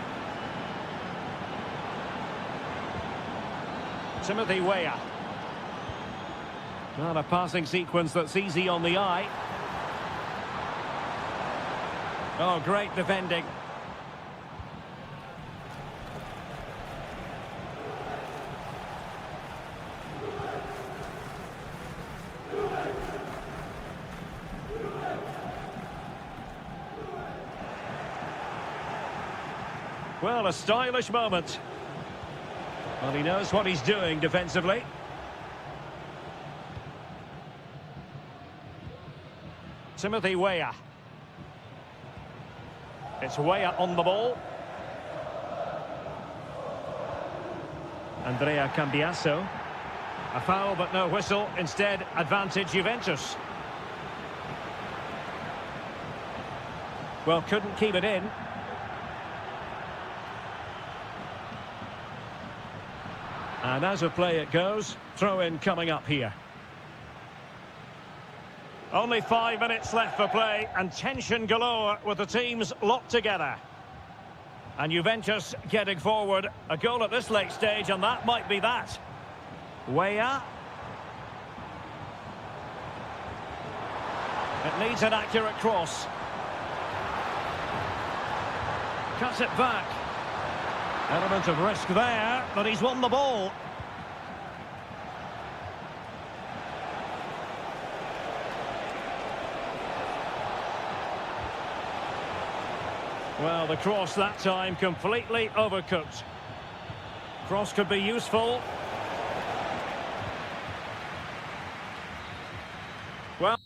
Timothy Weah. Not a passing sequence that's easy on the eye. Oh, great defending. Well, a stylish moment. Well, he knows what he's doing defensively. Timothy Weah. It's Weah on the ball. Andrea Cambiasso. A foul but no whistle. Instead, advantage Juventus. Well, couldn't keep it in. And as a play it goes, throw-in coming up here. Only 5 minutes left for play, and tension galore with the teams locked together. And Juventus getting forward. A goal at this late stage, and that might be that. Weah. It needs an accurate cross. Cuts it back. Element of risk there, but he's won the ball. Well, the cross that time completely overcooked. Cross could be useful. Well...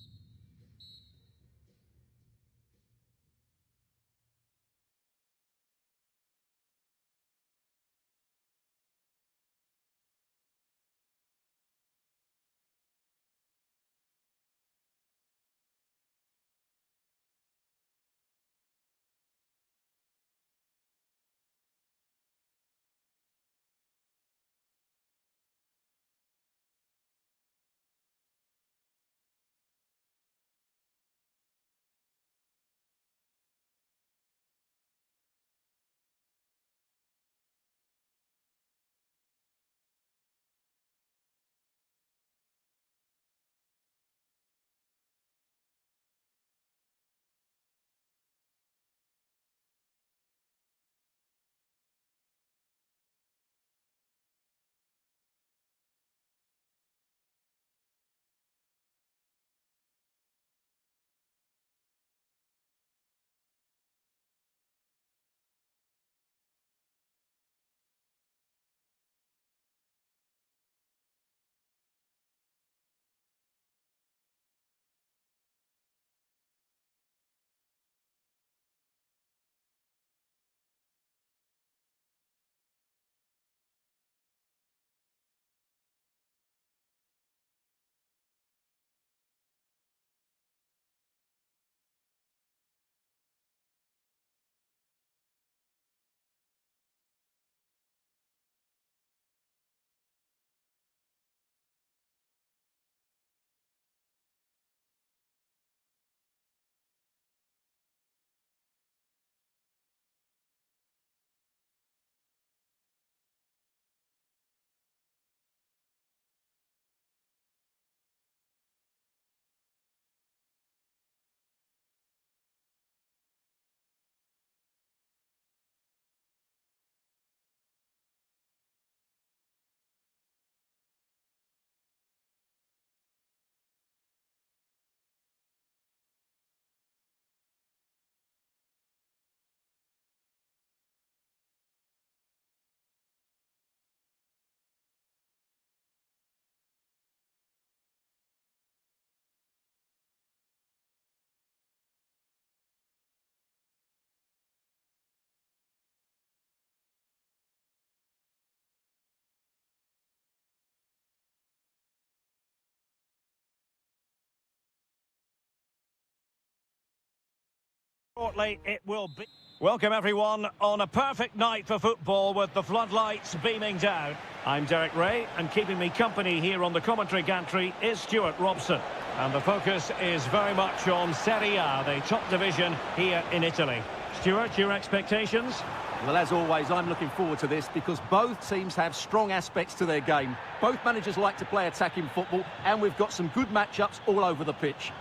Shortly it will be. Welcome everyone on a perfect night for football with the floodlights beaming down. I'm Derek Ray, and keeping me company here on the commentary gantry is Stuart Robson. And the focus is very much on Serie A, the top division here in Italy. Stuart, your expectations? Well, as always, I'm looking forward to this because both teams have strong aspects to their game. Both managers like to play attacking football, and we've got some good matchups all over the pitch.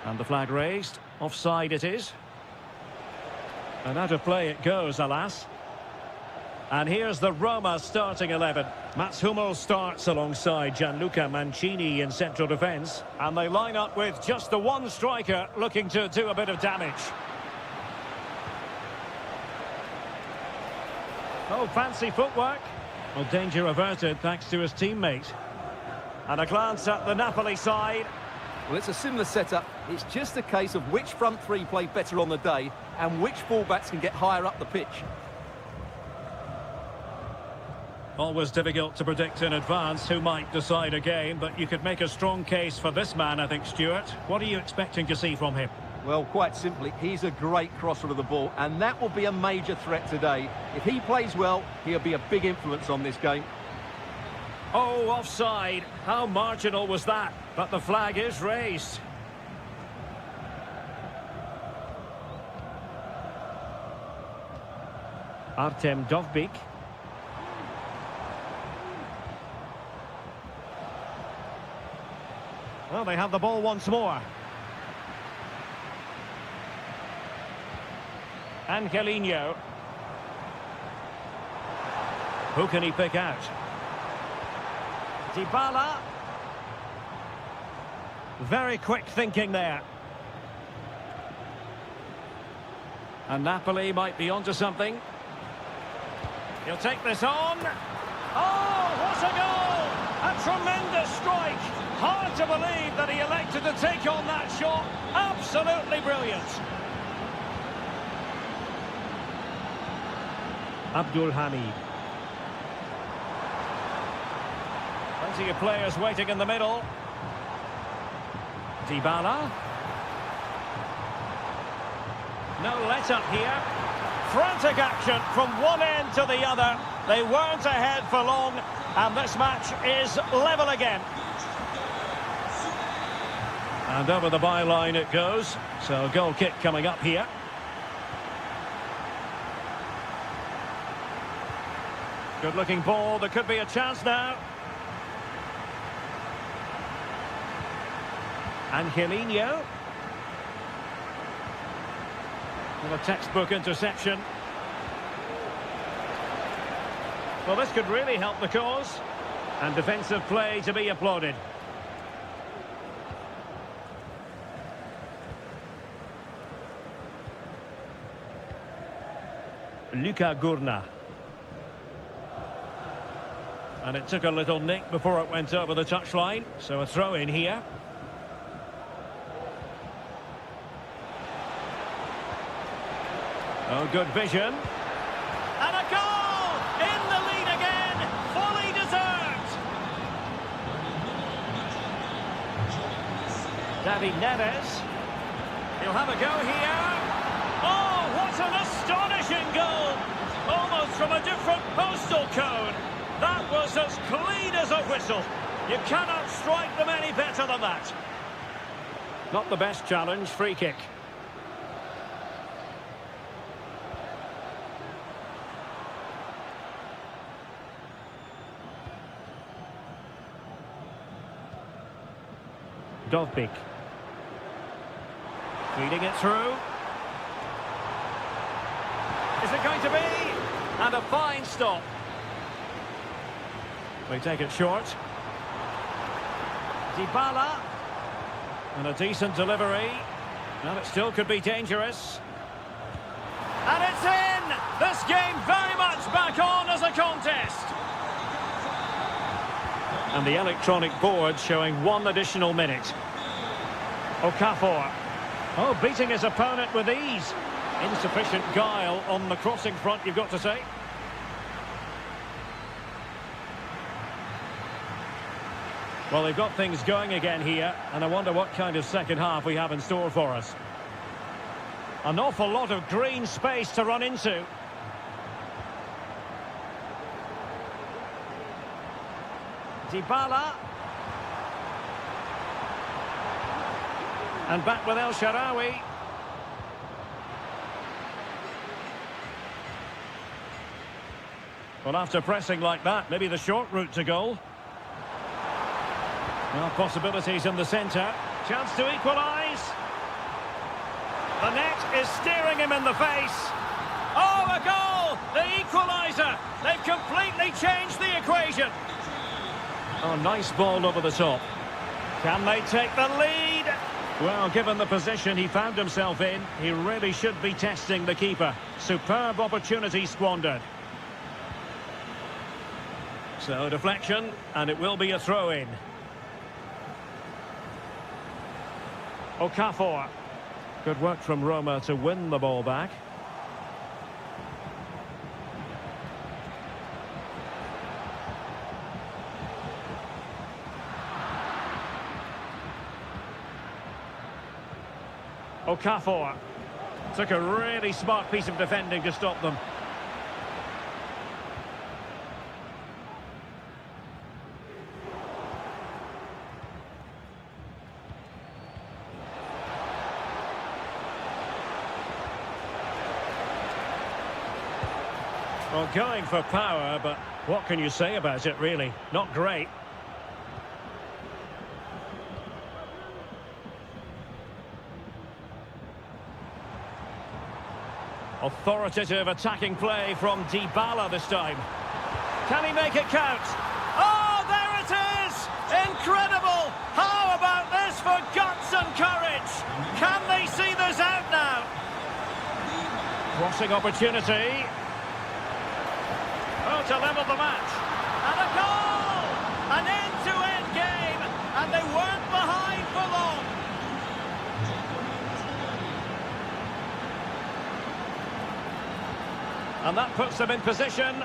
And the flag raised. Offside it is. And out of play it goes, alas. And here's the Roma starting 11. Mats Hummels starts alongside Gianluca Mancini in central defence. And they line up with just the one striker looking to do a bit of damage. Oh, fancy footwork. Well, danger averted thanks to his teammate. And a glance at the Napoli side. Well, it's a similar setup. It's just a case of which front three play better on the day and which fullbacks can get higher up the pitch. Always difficult to predict in advance who might decide a game, but you could make a strong case for this man, I think, Stuart. What are you expecting to see from him? Well, quite simply, he's a great crosser of the ball, and that will be a major threat today. If he plays well, he'll be a big influence on this game. Oh, offside. How marginal was that? But the flag is raised. Artem Dovbyk. Well, they have the ball once more. Angelino. Who can he pick out? Dybala. Very quick thinking there. And Napoli might be onto something. He'll take this on. Oh, what a goal! A tremendous strike. Hard to believe that he elected to take on that shot. Absolutely brilliant. Abdul Hamid. Plenty of players waiting in the middle. Dybala. No let-up here. Frantic action from one end to the other. They weren't ahead for long, and this match is level again. And over the byline it goes. So a goal kick coming up here. Good-looking ball. There could be a chance now. Angelino. Well, a textbook interception. Well, this could really help the cause. And defensive play to be applauded. Luka Gurna. And it took a little nick before it went over the touchline. So a throw in here. Oh, good vision. And a goal! In the lead again! Fully deserved! David Neves. He'll have a go here. Oh, what an astonishing goal! Almost from a different postal code. That was as clean as a whistle. You cannot strike them any better than that. Not the best challenge, free kick. Dovbyk. Feeding it through. Is it going to be? And a fine stop. They take it short. Dybala. And a decent delivery. And it still could be dangerous. And it's in! This game very much back on as a contest. And the electronic board showing one additional minute. Okafor. Oh, beating his opponent with ease. Insufficient guile on the crossing front, you've got to say. Well, they've got things going again here, and I wonder what kind of second half we have in store for us. An awful lot of green space to run into. Dybala. And back with El Shaarawy. Well, after pressing like that, maybe the short route to goal. Well, possibilities in the centre. Chance to equalise. The net is staring him in the face. Oh, a goal! The equaliser! They've completely changed the equation. Oh, nice ball over the top. Can they take the lead? Well, given the position he found himself in, he really should be testing the keeper. Superb opportunity squandered. So, deflection, and it will be a throw-in. Okafor. Good work from Roma to win the ball back. Okafor. Took a really smart piece of defending to stop them. Well, going for power, but what can you say about it, really? Not great. Authoritative attacking play from Dybala this time. Can he make it count? Oh, there it is! Incredible! How about this for guts and courage? Can they see this out now? Crossing opportunity. Oh, to level the match. And a goal! An end-to-end game, and they weren't behind for long. And that puts them in position.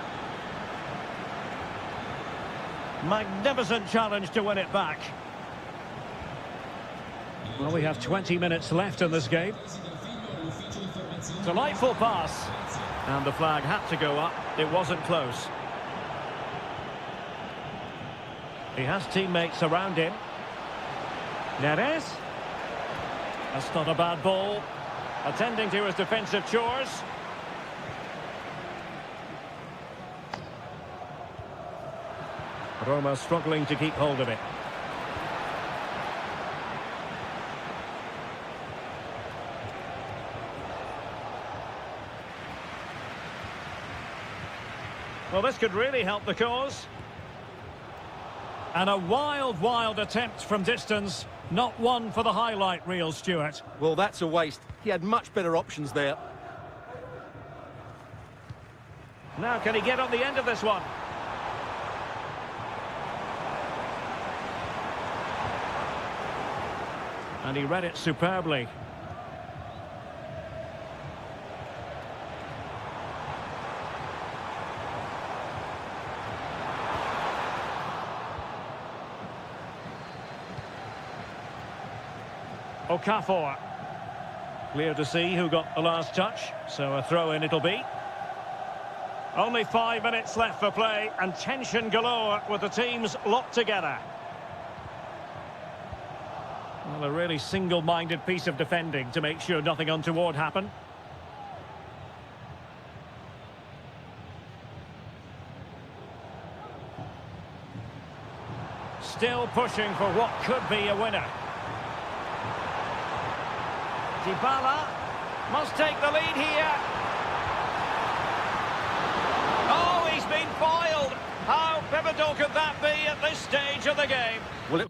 Magnificent challenge to win it back. Well, we have 20 minutes left in this game. Delightful pass. And the flag had to go up. It wasn't close. He has teammates around him. Neres. That's not a bad ball. Attending to his defensive chores. Roma struggling to keep hold of it. Well, this could really help the cause. And a wild, wild attempt from distance. Not one for the highlight reel, Stuart. Well, that's a waste. He had much better options there. Now, can he get on the end of this one? And he read it superbly. Okafor. Clear to see who got the last touch, so a throw-in it'll be. Only 5 minutes left for play, and tension galore with the teams locked together. Well, a really single-minded piece of defending to make sure nothing untoward happened. Still pushing for what could be a winner. Dybala must take the lead here. Oh, he's been foiled. How pivotal could that be at this stage of the game? Well,